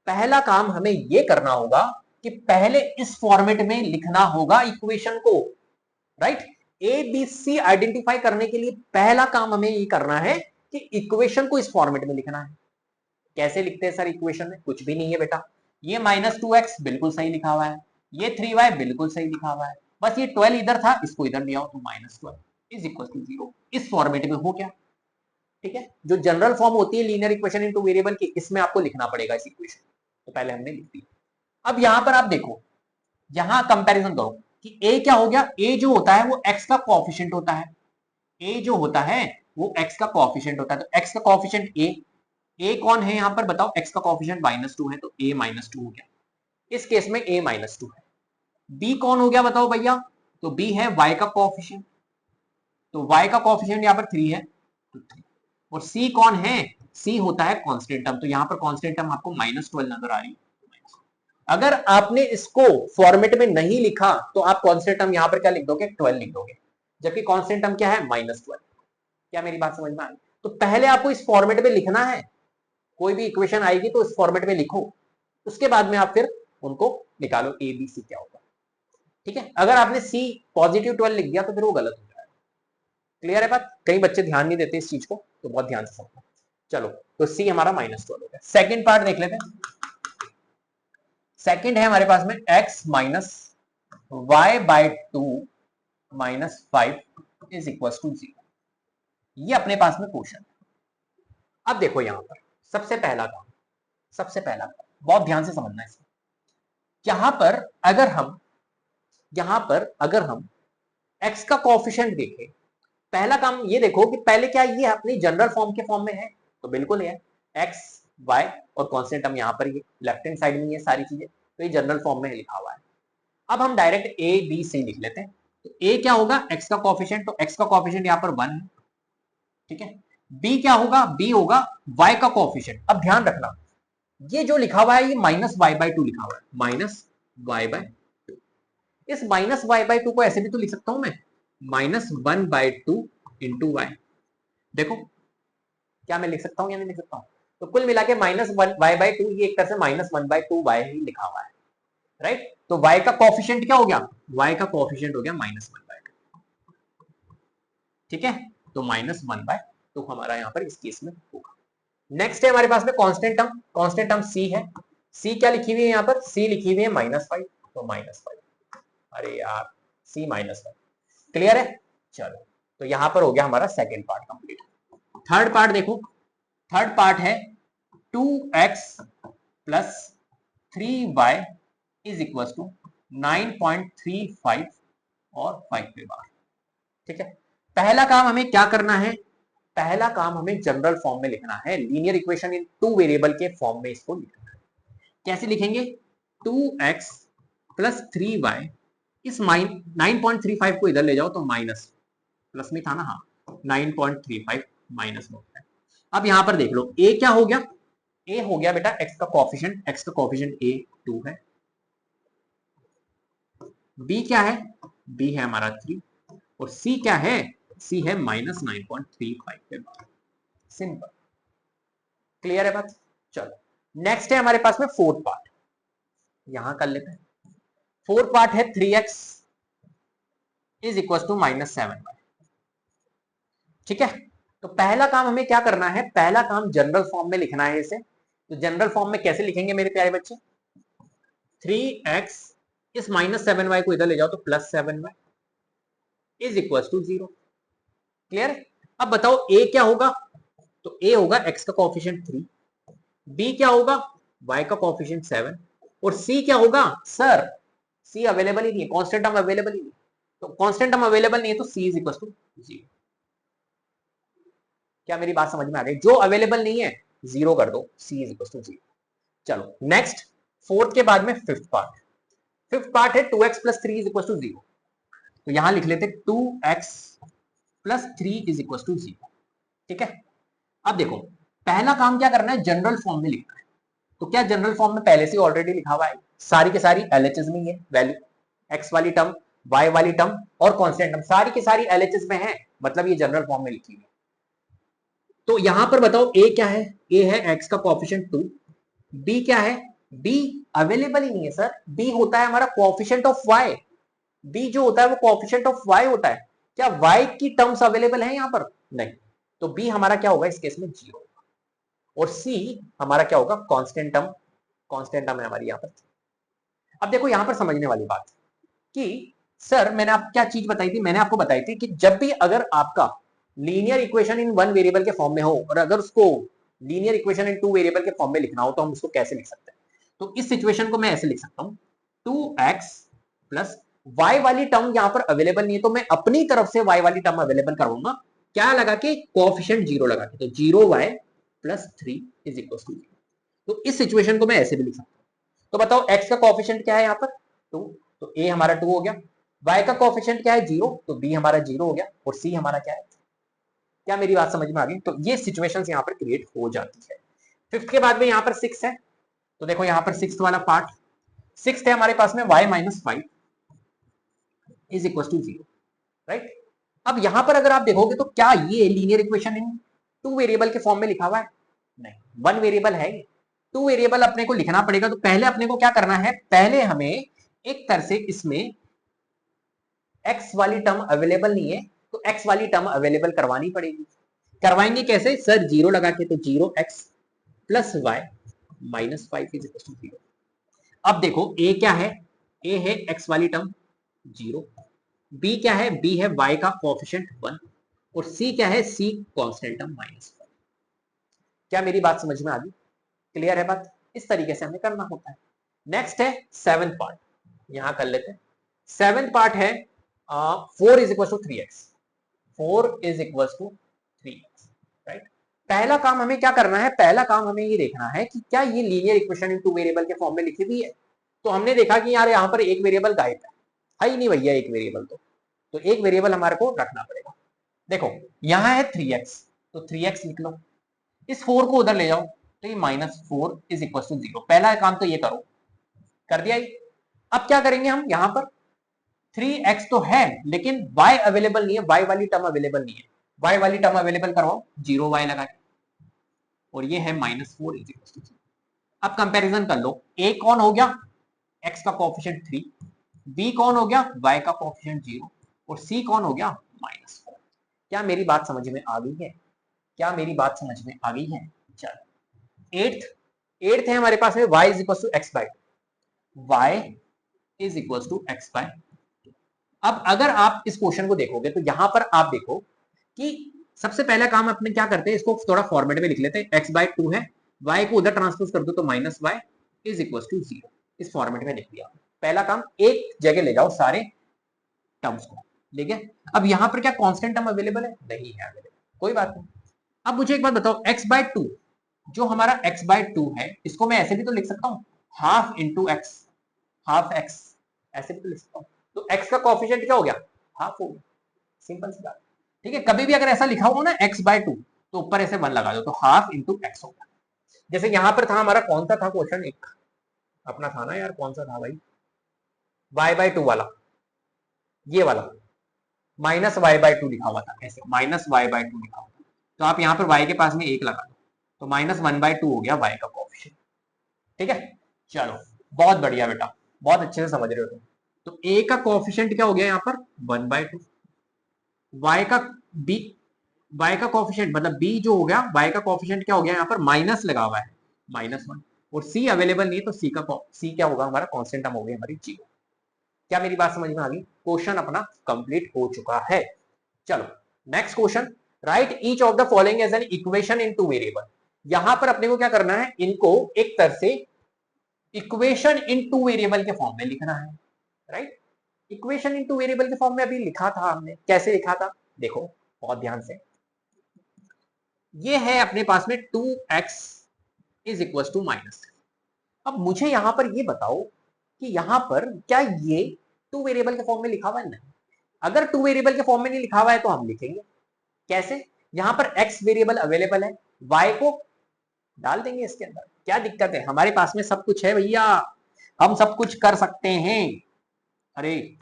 पहला काम हमें यह करना होगा कि पहले इस फॉर्मेट में लिखना होगा इक्वेशन को, right? A b c identify करने के लिए पहला काम हमें ये करना है कि इक्वेशन को इस फॉर्मेट में लिखना है। कैसे लिखते हैं सर इक्वेशन में? कुछ भी नहीं है बेटा, ये -2x बिल्कुल सही लिखा हुआ है, ये 3y बिल्कुल सही लिखा हुआ है, बस ये 12 इधर था, इसको इधर ले आओ तो -12 इज इक्वल टू 0। इस फॉर्मेट में हो गया, ठीक है? जो जनरल फॉर्म होती है लीनियर इक्वेशन इनटू वेरिएबल की, इसमें आपको लिखना पड़ेगा इस इक्वेशन, तो पहले हमने लिख दी। अब यहां पर आप देखो, यहां कंपैरिजन करो कि a क्या हो गया। a जो होता है वो x का कोएफिशिएंट होता है, a जो होता है वो x का कोएफिशिएंट होता है, तो x का कोएफिशिएंट a कौन है यहां पर बताओ? x का कोएफिशिएंट -2 है, तो a -2 हो गया। इस केस में a -2 है। b कौन हो गया बताओ भैया? तो b है y का कोएफिशिएंट, तो y का कोएफिशिएंट यहां पर 3 है, तो 3। और c कौन है? c होता है कांस्टेंट टर्म, तो यहां पर कांस्टेंट टर्म आपको -12 नजर आ रही है। अगर आपने इसको फॉर्मेट में नहीं लिखा तो आप कांस्टेंट टर्म यहां पर क्या लिख दोगे? 12 लिख दोगे, जबकि कांस्टेंट टर्म क्या है? -12। क्या मेरी बात समझ में आई? तो पहले आपको इस फॉर्मेट में लिखना है, कोई भी इक्वेशन आएगी तो इस फॉर्मेट में लिखो, उसके बाद में आप फिर उनको निकालो ए बी सी क्या होगा, ठीक है? अगर आपने सी पॉजिटिव 12 लिख दिया तो फिर वो गलत हो जाएगा। क्लियर है बात? कई बच्चे ध्यान नहीं देते इस चीज को, तो बहुत ध्यान से समझो। चलो, तो सी हमारा -12 हो गया। सेकेंड पार्ट देख लेते हैं। सेकेंड है हमारे पास में x minus y by 2 minus 5 is equal to 0। ये अपने पास में क्वेश्चन है। अब देखो यहां पर सबसे पहला काम, बहुत ध्यान से समझना है इसमें। यहां पर अगर हम x का कोएफिशिएंट देखें, पहला काम ये देखो कि पहले क्या ये अपनी जनरल फॉर्म के फॉर्म में है? तो बिल्कुल है, x y और कांस्टेंट हम यहां पर ये लेफ्ट हैंड साइड में ये सारी चीजें, तो ये जनरल फॉर्म में लिखा हुआ है। अब हम डायरेक्ट a b c लिख लेते हैं। तो a क्या होगा? x का कोएफिशिएंट, तो x का कोएफिशिएंट यहां पर 1 है, ठीक है? b क्या होगा? b होगा y का कोएफिशिएंट। अब ध्यान रखना, ये जो लिखा हुआ है ये -y/2 लिखा हुआ है, -y/2। इस -y/2 को ऐसे भी तो लिख सकता हूं मैं, -1/2 इंटू y। देखो क्या मैं लिख सकता हूं या नहीं लिख सकता हूं? तो कुल मिला के -1y/2, ये एक तरह से -1/2y ही लिखा हुआ है, राइट? तो y का कोएफिशिएंट क्या हो गया? y का कोएफिशिएंट हो गया -1/2, ठीक है? तो -1/2 हमारा यहाँ पर इस केस में होगा। नेक्स्ट है हमारे पास में कांस्टेंट टर्म c है। c क्या लिखी हुई है यहाँ पर? c लिखी हुई है -5, तो -5। अरे यार, c -5। क्लियर है? चलो, तो यहां पर हो गया हमारा second part complete. Third part देखो, थर्ड पार्ट है 2x plus 3y is equal to 9.35 और 5 पे बार, ठीक है? पहला काम हमें क्या करना है? पहला काम हमें जनरल फॉर्म में लिखना है, linear equation in two variable के फॉर्म में इसको लिखना है। कैसे लिखेंगे? 2x प्लस 3y, इस 9.35 को इधर ले जाओ तो माइनस, प्लस में था ना, हाँ, 9.35 माइनस होता है। अब यहां पर देख लो a क्या हो गया? a हो गया बेटा x का कोएफिशिएंट a 2 है। b क्या है? b है हमारा 3, और c क्या है? c है -9.35 पे बार। सिंपल। क्लियर है बात? चलो, नेक्स्ट है हमारे पास में फोर्थ पार्ट, यहां कर लेते हैं। फोर्थ पार्ट है 3x is equal to -7y, ठीक है? तो पहला काम हमें क्या करना है? पहला काम जनरल फॉर्म में लिखना है इसे। तो जनरल फॉर्म में कैसे लिखेंगे मेरे प्यारे बच्चे? 3x, इस -7y को इधर ले जाओ तो +7y is equal to 0। Clear? अब बताओ a क्या होगा? तो a होगा x का कोएफिशिएंट 3, b क्या होगा? y का कोएफिशिएंट 7, और c क्या होगा? सर c अवेलेबल ही नहीं है, कांस्टेंट टर्म अवेलेबल ही नहीं, तो कांस्टेंट टर्म अवेलेबल नहीं है तो c इज इक्वल टू 0। क्या मेरी बात समझ में आ गई? जो अवेलेबल नहीं है 0 कर दो, c इज इक्वल टू 0। चलो नेक्स्ट, फोर्थ के बाद में फिफ्थ पार्ट है 2x plus 3 is equal to 0। तो यहां लिख लेते 2x plus 3 is equal to 0, ठीक है? अब देखो पहला काम क्या करना है, जनरल फॉर्म में लिखना है। तो क्या जनरल फॉर्म में पहले से ऑलरेडी लिखा हुआ है, सारी की सारी एलएचएस में है वैल्यू, एक्स वाली टर्म, वाई वाली टर्म और कांस्टेंट टर्म सारी की सारी एलएचएस में है, मतलब ये जनरल फॉर्म में लिखी हुई है। तो यहां पर बताओ ए क्या है, ए है एक्स का कोएफिशिएंट 2, बी क्या है, बी अवेलेबल ही नहीं है सर, बी होता है हमारा कोएफिशिएंट ऑफ वाई, बी जो होता है वो कोएफिशिएंट ऑफ वाई होता है। क्या वाई की टर्म्स अवेलेबल है यहां पर, नहीं, तो बी हमारा क्या होगा इस केस में 0 होगा, और सी हमारा क्या होगा कांस्टेंट टर्म, कांस्टेंट टर्म है हमारी यहां पर। अब देखो यहां पर समझने वाली बात कि सर मैंने आप क्या चीज बताई थी, मैंने आपको बताई थी कि जब भी अगर आपका linear equation in one variable के फॉर्म में हो और अगर उसको linear equation in two variable के फॉर्म में लिखना हो तो हम उसको कैसे लिख सकते हैं। तो इस सिचुएशन को मैं ऐसे लिख सकता हूं, 2x प्लस y वाली टर्म यहां पर अवेलेबल नहीं है, तो मैं अपनी तरफ से y वाली टर्म अवेलेबल करवाऊंगा, क्या लगा के कोएफिशिएंट 0 लगा के, तो 0y plus 3 is equal to 0। तो इस सिचुएशन को मैं ऐसे भी लिख सकता हूं। तो बताओ x का कोएफिशिएंट क्या है यहां पर 2, तो a हमारा 2 हो गया, y का कोएफिशिएंट क्या है 0, तो b हमारा 0 हो गया, और c हमारा क्या है। क्या मेरी बात समझ में आ गई। तो ये सिचुएशंस यहां पर क्रिएट हो जाती है। फिफ्थ के बाद में यहां पर 6 है, तो देखो यहां पर 6th वाला पार्ट, 6th है हमारे पास में y minus 5 is equal to 0, right. अब यहां पर अगर आप देखोगे तो क्या ये linear equation in two variable के फॉर्म में लिखा हुआ है, नहीं, वन वेरिएबल है ये, टू वेरिएबल अपने को लिखना पड़ेगा। तो पहले अपने को क्या करना है, पहले हमें एक तरह से इसमें x वाली टर्म अवेलेबल नहीं है तो x वाली टर्म अवेलेबल करवानी पड़ेगी। करवाएंगे कैसे सर, 0 लगा के, तो 0x plus y minus 5 is equal to 0। अब देखो a क्या है, a है x वाली टर्म 0, b क्या है, b है y का कोएफिशिएंट 1, और c क्या है, c कांस्टेंट टर्म -1। क्या मेरी बात समझ में आ गई, क्लियर है बात। इस तरीके से हमें करना होता है। नेक्स्ट है 7th पार्ट, यहां कर लेते हैं। 7th पार्ट है 4 is equal to 3x, 4 is equal to 3x, right. पहला काम हमें क्या करना है, पहला काम हमें ये देखना है कि क्या ये linear equation in two variable के फॉर्म में लिखी हुई है। तो हमने देखा कि यार यहाँ पर एक वेरिएबल गायब है ही नहीं भैया, एक वेरिएबल तो एक वेरिएबल हमारे को रखना पड़ेगा। देखो यहाँ है 3x, तो 3x लिख लो, इस 4 को उधर ले जाओ, तो ये -4 इज इक्वल टू 0। पहला काम तो ये करो, कर दिया ये। अब क्या करेंगे हम, यहाँ पर 3x तो है लेकिन y अवेलेबल नहीं है, y वाली टर्म अवेलेबल नहीं है, y वाली टर्म अवेलेबल करवाओ, 0y लगा के, और ये है -4 इज इक्वल टू 0। अब कंपैरिजन कर लो, a कौन हो गया, x का कोएफिशिएंट 3, b कौन हो गया, y का कोएफिशिएंट 0, और c कौन हो गया -4। क्या मेरी बात समझ में आ गई है, क्या मेरी बात समझ में आ गई है। चलो 8th है हमारे पास में y is equal to x by, y is equal to x by. अब अगर आप इस क्वेश्चन को देखोगे तो यहां पर आप देखो कि सबसे पहला काम अपने क्या करते हैं, इसको थोड़ा फॉर्मेट में लिख लेते हैं, x बाय 2 है, y को उधर ट्रांसपोज कर दो तो -y इज इक्वल टू 0, इस फॉर्मेट में लिख दिया। पहला काम, एक जगह ले जाओ सारे टर्म्स को, ठीक है। अब यहां पर क्या कांस्टेंट टर्म अवेलेबल है, नहीं है अवेलेबल, कोई बात नहीं। अब मुझे एक बात बताओ, x बाय 2 जो हमारा x बाय 2 है, इसको मैं ऐसे भी तो लिख सकता हूँ, half into x, half x, ऐसे भी तो लिख सकता हूँ। तो x का कोएफिशिएंट क्या हो गया, हाफ हो गया, सिंपल सी बात, ठीक है। कभी भी अगर ऐसा लिखा हो ना x बाय 2, तो ऊपर ऐसे 1 लगा दो, तो हाफ इंटू एक्स होगा। जैसे यहां पर था हमारा, कौन सा था क्वेश्चन, एक अपना था ना यार, कौन सा था भाई, y बाय 2 वाला, ये वाला -y/2 लिखा हुआ था, ऐसे -y/2 लिखा हुआ था, तो आप यहाँ पर y के पास में 1 लगा दो, तो -1/2 हो गया y का कोएफिशिएंट, ठीक है। चलो बहुत बढ़िया बेटा, बहुत अच्छे से समझ रहे हो तुम। तो a का कोएफिशिएंट क्या हो गया यहाँ पर 1/2, y का b, y का कोएफिशिएंट मतलब b जो हो गया, y का कोएफिशिएंट क्या हो गया यहाँ पर, माइनस लगा हुआ है -1, और c अवेलेबल नहीं है, तो c क्या होगा हमारा, कांस्टेंट टर्म हो गई हमारी 0। क्या मेरी बात समझ में आ गई, क्वेश्चन अपना कंप्लीट हो चुका है। चलो next question, write each of the following as an equation in two variable. यहां पर अपने को क्या करना है, इनको एक तरह से इक्वेशन इन टू वेरिएबल के फॉर्म में लिखना है, right. Equation in two variable के फॉर्म में अभी लिखा था हमने, कैसे लिखा था, देखो बहुत ध्यान से, ये है अपने पास में 2x इज इक्वल टू -3। अब मुझे यहां पर ये बताओ कि यहां पर क्या ये टू वेरिएबल के फॉर्म में लिखा हुआ है, नहीं। अगर टू वेरिएबल के फॉर्म में नहीं लिखा हुआ है तो हम लिखेंगे कैसे, यहां पर x वेरिएबल अवेलेबल है, y को डाल देंगे इसके अंदर, क्या दिक्कत है, हमारे पास में सब कुछ है भैया, हम सब कुछ कर सकते हैं। अरे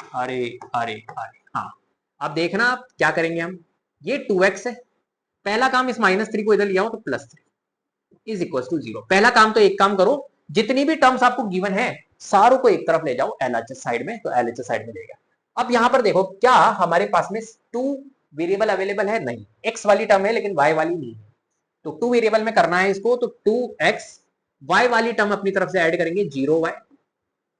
अरे अरे अरे हाँ, अब देखना आप क्या करेंगे हम, ये 2x है, पहला काम इस -3 को इधर लिया हूं तो +3 इज इक्वल टू 0। पहला काम तो एक काम करो, जितनी भी टर्म्स आपको गिवन है सारों को एक तरफ ले जाओ एलएचएस साइड में, तो एलएचएस साइड में देगा। अब यहां पर देखो क्या हमारे पास में 2 वेरिएबल अवेलेबल है, नहीं, x वाली टर्म है लेकिन y वाली नहीं है, तो 2 वेरिएबल में करना है इसको, तो 2x y वाली टर्म अपनी तरफ से ऐड करेंगे 0y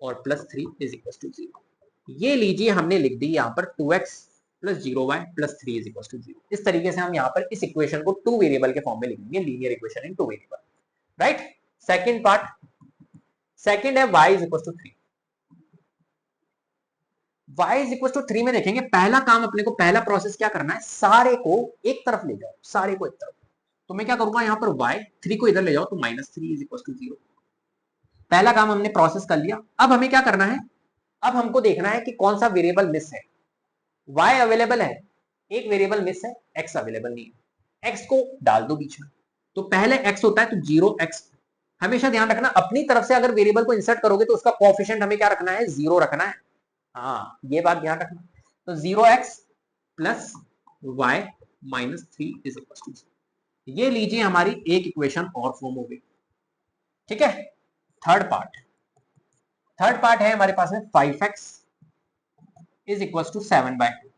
और +3 इज इक्वल टू 0। ये लीजिए हमने लिख दी यहाँ पर 2x plus 0y plus 3 is equal to 0। इस तरीके से हम यहाँ पर इस इक्वेशन को 2 वेरिएबल के फॉर्म में लिखेंगे, linear equation in 2 variable, right. Second part, second है y is equal to 3। y is equal to 3 में देखेंगे पहला काम अपने को, पहला प्रोसेस क्या करना है, सारे को एक तरफ ले जाओ, सारे को एक तरफ। तो मैं क्या करूंगा यहाँ पर y 3 को इधर ले जाओ तो -3 इज इक्वल टू 0। पहला काम हमने प्रोसेस कर लिया। अब हमें क्या करना है, अब हमको देखना है कि कौन सा वेरिएबल मिस है। y अवेलेबल है, एक वेरिएबल मिस है, x अवेलेबल नहीं है, x को डाल दो बीच में। तो पहले x होता है तो 0x, हमेशा ध्यान रखना अपनी तरफ से अगर वेरिएबल को इंसर्ट करोगे तो उसका कोएफिशिएंट हमें क्या रखना है, 0 रखना है। हाँ, ये बात ध्यान रखना। तो 0x plus y -3 is equal to 0। ये लीजिए हमारी एक इक्वेशन और फॉर्म हो गई, ठीक है। थर्ड पार्ट है हमारे पास में 5x is equal to 7/2,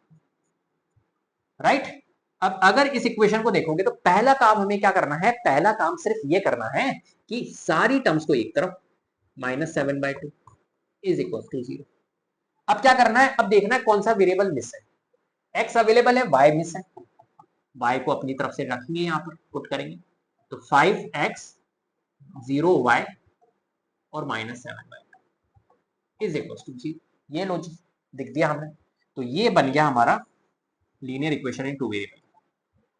right. अब अगर इस इक्वेशन को देखोगे तो पहला काम हमें क्या करना है, पहला काम सिर्फ ये करना है कि सारी टर्म्स को एक तरफ, -7/2 इज इक्वल टू 0। अब क्या करना है, अब देखना है कौन सा वेरिएबल मिस है, x अवेलेबल है, y मिस है, y को अपनी तरफ से रखेंगे, यहां पर पुट करेंगे, तो 5x 0y और -7/2 इज इक्वल टू 0। ये लॉजिक दिख दिया हमने, तो ये बन गया हमारा linear equation in 2 variable.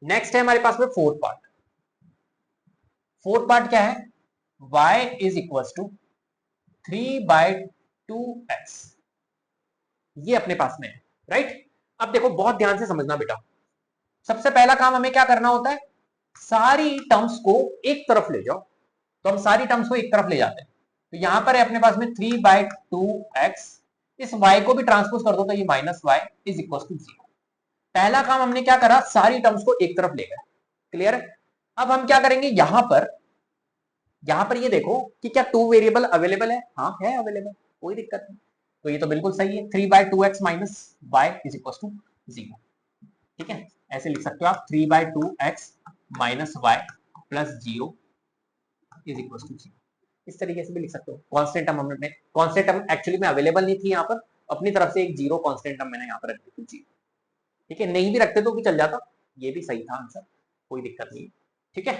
Next है हमारे पास में फोर्थ पार्ट क्या है, y is equal to 3/2x, ये अपने पास में है, राइट। अब देखो बहुत ध्यान से समझना बेटा, सबसे पहला काम हमें क्या करना होता है, सारी टर्म्स को एक तरफ ले जाओ, तो हम सारी टर्म्स को एक तरफ ले जाते हैं। तो यहां पर है अपने पास में 3/2x, इस y को भी ट्रांसपोज कर दो तो ये -y इज इक्वल टू 0। पहला काम हमने क्या करा, सारी टर्म्स को एक तरफ ले गए, क्लियर है। अब हम क्या करेंगे, यहां पर ये देखो कि क्या 2 वेरिएबल अवेलेबल है, हाँ है अवेलेबल, कोई दिक्कत नहीं, तो ये तो बिल्कुल सही है, 3/2x minus y is equal to 0, ठीक है। ऐसे लिख सकते हो आप 3/2x minus y plus 0 is equal to 0, इस तरीके से भी लिख सकते हो। कांस्टेंट टर्म हमने, कांस्टेंट टर्म एक्चुअली में अवेलेबल नहीं थी यहाँ पर, अपनी तरफ से एक 0 कांस्टेंट टर्म मैंने यहाँ पर रख दी थी, ठीक है। नहीं भी रखते तो भी चल जाता, ये भी सही था आंसर, कोई दिक्कत नहीं, ठीक है।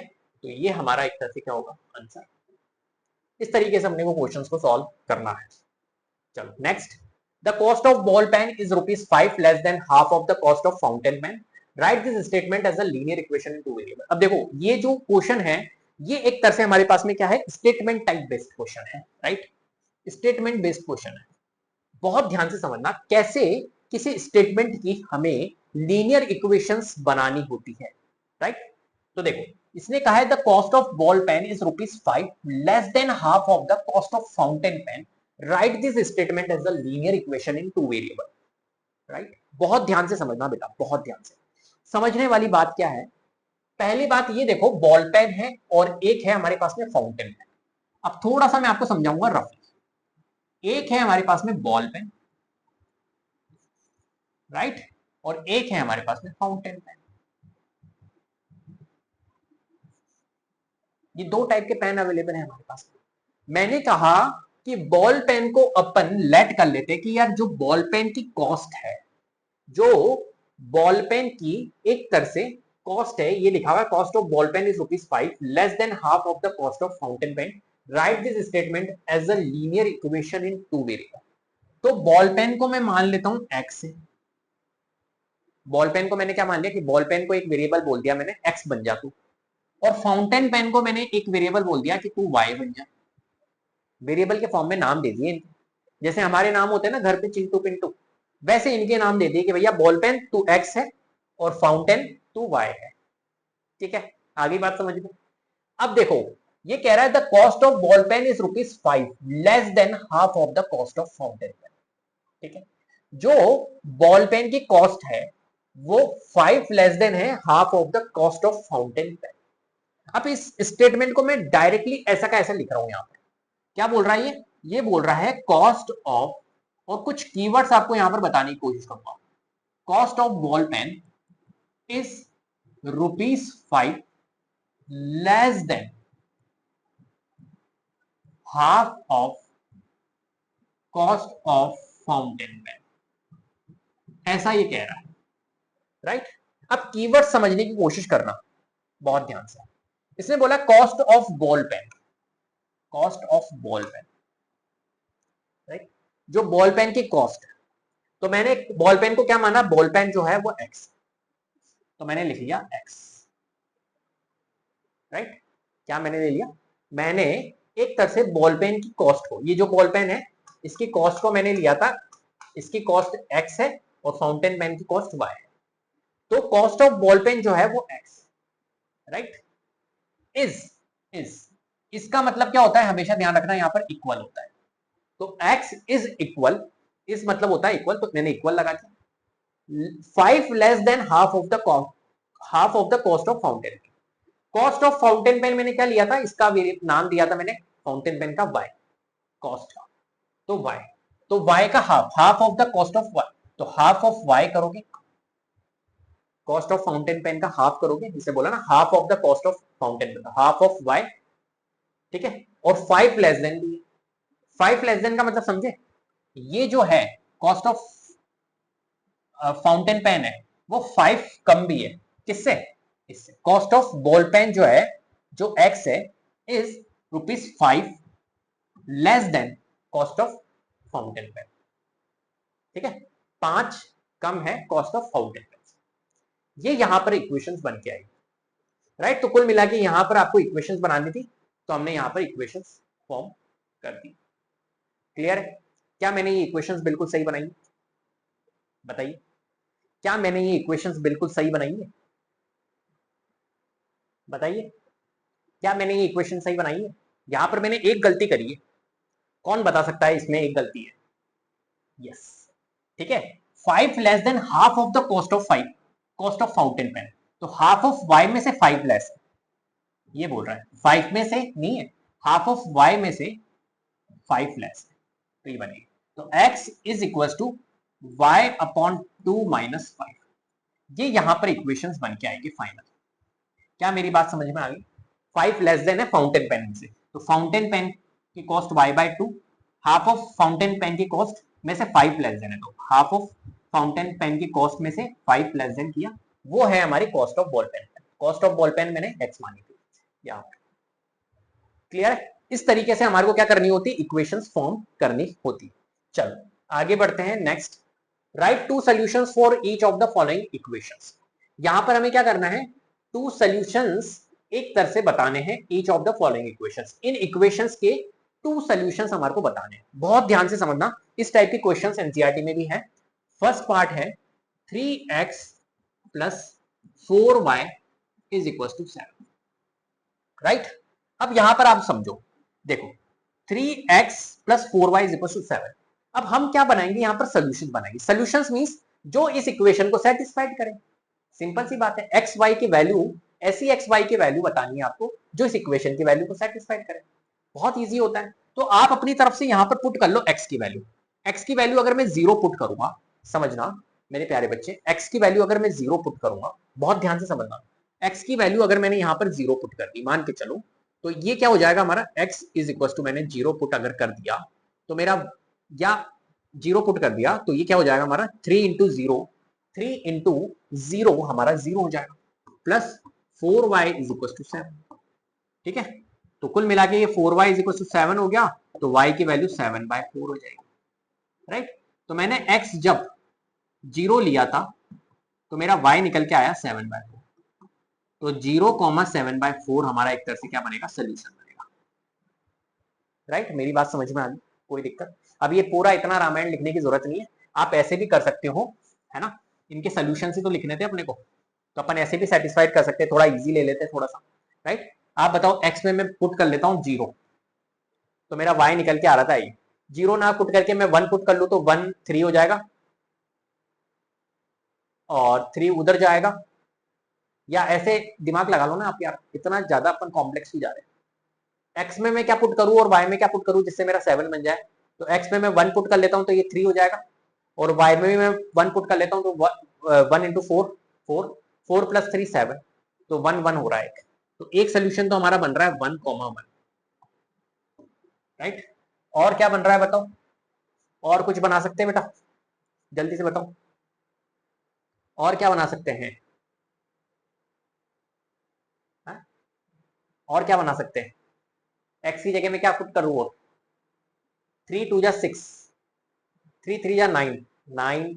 तो ये हमारा एक तरह से क्या होगा आंसर। इस तरीके से हमने वो क्वेश्चंस को सॉल्व करना है। चलो next, the cost of ball pen is ₹5 less than half of the cost of fountain pen, write this statement as a linear equation in 2 variable. अब देखो ये जो क्वेश्चन है ये एक तरह से हमारे पास में क्या है, स्टेटमेंट टाइप बेस्ड क्वेश्चन है, राइट, स्टेटमेंट बेस्ड क्वेश्चन है। बहुत ध्यान से समझना कैसे किसी स्टेटमेंट की हमें लीनियर इक्वेशंस बनानी होती है, राइट। तो देखो इसने कहा है the cost of ball pen is ₹5 less than half of the cost of fountain pen, write this statement as a linear equation in 2 variable, right. बहुत ध्यान से समझना बेटा, बहुत ध्यान से समझने वाली बात क्या है। पहली बात ये देखो बॉल पेन है और एक है हमारे पास में फाउंटेन पेन। अब थोड़ा सा मैं आपको समझाऊंगा रफली, एक है हमारे पास में बॉल पेन, राइट, और एक है हमारे पास में फाउंटेन पेन। ये दो टाइप के पेन अवेलेबल है हमारे पास। मैंने कहा कि बॉल पेन को अपन लेट कर लेते कि यार जो बॉल पेन की कॉस्ट है, जो बॉल पेन की एक तरह से कॉस्ट है, ये लिखा हुआ है cost of ball pen is ₹5 less than half of the cost of fountain pen, write this statement as a linear equation in 2 variable. तो बॉल पेन को मैं मान लेता हूं x है, बॉल पेन को मैंने क्या मान लिया कि बॉल पेन को एक वेरिएबल बोल दिया मैंने x बन जा तू, और फाउंटेन पेन को मैंने एक वेरिएबल बोल दिया कि तू y बन जा। वेरिएबल के फॉर्म में नाम दे दिए, जैसे हमारे नाम होते हैं ना घर पे चिंटू पिंटू, वैसे इनके नाम दे दिए कि भैया बॉल पेन तू x है और फाउंटेन तू y है, ठीक है। आगे बात समझ में। अब देखो ये कह रहा है the cost of ball pen is ₹5 less than half of the cost of fountain pen. ठीक है, जो बॉल पेन की कॉस्ट है वो 5 लेस देन है half of the cost of fountain pen. अब इस स्टेटमेंट को मैं डायरेक्टली ऐसा का ऐसा लिख रहा हूं। यहां पर क्या बोल रहा है ये बोल रहा है कॉस्ट ऑफ, और कुछ कीवर्ड्स आपको यहां पर बताने की कोशिश करूंगा। Cost of ball pen is ₹5 less than half of cost of fountain pen, ऐसा ये कह रहा है, राइट। अब कीवर्ड समझने की कोशिश करना बहुत ध्यान से। इसने बोला cost of ball pen, cost of ball pen, right, जो बॉल पेन की कॉस्ट है। तो मैंने बॉल पेन को क्या माना, बॉल पेन जो है वो एक्स, तो मैंने लिख लिया एक्स, राइट। क्या मैंने ले लिया, मैंने एक तरह से बॉल पेन की कॉस्ट को, ये जो बॉल पेन है इसकी कॉस्ट को मैंने लिया था, इसकी कॉस्ट एक्स है और फाउंटेन पेन की कॉस्ट वाई है। तो कॉस्ट ऑफ बॉल पेन जो है वो एक्स, राइट, इज इसका मतलब क्या होता है, हमेशा ध्यान रखना यहां पर इक्वल होता है। तो x इज इक्वल, इस मतलब होता है इक्वल, तो मैंने इक्वल लगा दिया। 5 less than half of the cost of fountain. Cost of fountain pen मैंने क्या लिया था, इसका नाम दिया था मैंने फाउंटेन पेन का y, कॉस्ट का, तो y, तो y का half of the cost of y, तो हाफ ऑफ y करोगे, कॉस्ट ऑफ फाउंटेन पेन का हाफ करोगे, जिसे बोला ना half of the cost of fountain pen, half of y, ठीक है। और 5 लेस देन भी, 5 लेस देन का मतलब समझे, ये जो है कॉस्ट ऑफ फाउंटेन पेन है वो 5 कम भी है, किससे, इससे। कॉस्ट ऑफ बॉल पेन जो है, जो x है, is ₹5 less than cost of fountain pen, ठीक है। 5 कम है कॉस्ट ऑफ फाउंटेन पेन। ये यहां पर इक्वेशंस बन के आई, राइट। तो कुल मिला के यहां पर आपको इक्वेशंस बनानी थी, तो हमने यहां पर इक्वेशंस फॉर्म कर दी। क्लियर है, क्या मैंने ये इक्वेशंस बिल्कुल सही बनाई, बताइए, क्या मैंने ये इक्वेशंस बिल्कुल सही बनाई है, बताइए, क्या मैंने ये इक्वेशन सही बनाई है। यहां पर मैंने एक गलती करी है, कौन बता सकता है इसमें एक गलती है, यस, ठीक है। 5 less than half of the cost of fountain pen, तो हाफ ऑफ y में से 5 लेस है, ये बोल रहा है 5 में से नहीं है, हाफ ऑफ y में से 5 लेस है, तो ये बनेगी। तो x is equal to y upon 2 minus 5, ये यहां पर इक्वेशंस बन के आएगी फाइनल। क्या मेरी बात समझ में आ गई, 5 लेस देन है फाउंटेन पेन से, तो फाउंटेन पेन की cost y/2, half of fountain pen की कॉस्ट में से 5 लेस देन है, तो हाफ ऑफ फाउंटेन पेन की कॉस्ट में से 5 लेस देन किया, वो है हमारी cost of ball pen. Cost of ball pen मैंने x मानी थी यहाँ पर। क्लियर है, इस तरीके से हमारे को क्या करनी होती, इक्वेशंस फॉर्म करनी होती। चलो आगे बढ़ते हैं, next, right 2 solutions for each of the following equations. यहां पर हमें क्या करना है, 2 सॉल्यूशंस एक तरह से बताने हैं each of the following equations. In equations के 2 सॉल्यूशंस हमारे को बताने हैं, बहुत ध्यान से समझना, इस टाइप के क्वेश्चंस एनसीईआरटी में भी है। फर्स्ट पार्ट है 3x plus 4y is equal to 7, right. अब यहां पर आप समझो, देखो 3x plus 4y is equal to 7, अब हम क्या बनाएंगे, यहां पर सोल्यूशन बनाएंगे। सोल्यूशंस मींस जो इस इक्वेशन को सेटिस्फाइड करें, सिंपल सी बात है, एक्स वाई की वैल्यू, ऐसी एक्स वाई की वैल्यू बतानी है आपको जो इस इक्वेशन की वैल्यू को सेटिस्फाइड करे, बहुत इजी होता है। तो आप अपनी तरफ से यहां पर पुट कर लो एक्स की वैल्यू, एक्स की वैल्यू अगर मैं 0 पुट करूंगा, समझना मेरे प्यारे बच्चे, एक्स की वैल्यू अगर मैं 0 पुट करूंगा, बहुत ध्यान से समझना, एक्स की वैल्यू अगर मैंने यहां पर 0 पुट कर दी, मान के चलो, तो ये क्या हो जाएगा हमारा, x इज इक्वल टू, मैंने 0 पुट अगर कर दिया तो मेरा, या 0 पुट कर दिया तो ये क्या हो जाएगा हमारा, 3 इंटू 0 हमारा 0 हो जाएगा, plus 4y is equal to 7, ठीक है। तो कुल मिला के ये 4y इज इक्वल टू 7 हो गया, तो y की वैल्यू 7/4 हो जाएगी, राइट। तो मैंने x जब 0 लिया था तो मेरा y निकल के आया 7/4, तो 0,7/4 हमारा एक तरह से क्या बनेगा, सोल्यूशन बनेगा, राइट। मेरी बात समझ में आ गई, कोई दिक्कत। अब ये पूरा इतना रामायण लिखने की जरूरत नहीं है, आप ऐसे भी कर सकते हो, है ना, इनके सोल्यूशन ही तो लिखने थे अपने को, तो अपन ऐसे भी सेटिस्फाइड कर सकते हैं, थोड़ा इजी ले लेते हैं थोड़ा सा, राइट। आप बताओ, x में मैं पुट कर लेता हूं 0, तो मेरा y निकल के आ रहा था ये। 0 ना पुट करके मैं 1 पुट कर लूं तो 1 3 हो जाएगा, और 3 उधर जाएगा। या ऐसे दिमाग लगा लो ना आप यार, इतना ज्यादा अपन कॉम्प्लेक्स ही जा रहे हैं। x में मैं क्या पुट करूं और y में क्या पुट करूं जिससे मेरा 7 बन जाए। तो x में मैं 1 पुट कर लेता हूं तो ये 3 हो जाएगा, और y में भी मैं 1 पुट कर लेता हूं तो 1 इंटू 4 4 4 प्लस 3 7, तो 1 1 हो रहा है एक। तो एक सोल्यूशन तो हमारा बन रहा है 1,1, राइट। और क्या बन रहा है बताओ, और कुछ बना सकते हैं बेटा, जल्दी से बताओ, और क्या बना सकते हैं? हा? और क्या बना सकते हैं? x की जगह में क्या पुट करूं? और 3 2 जा 6, 3 3 जा 9 9,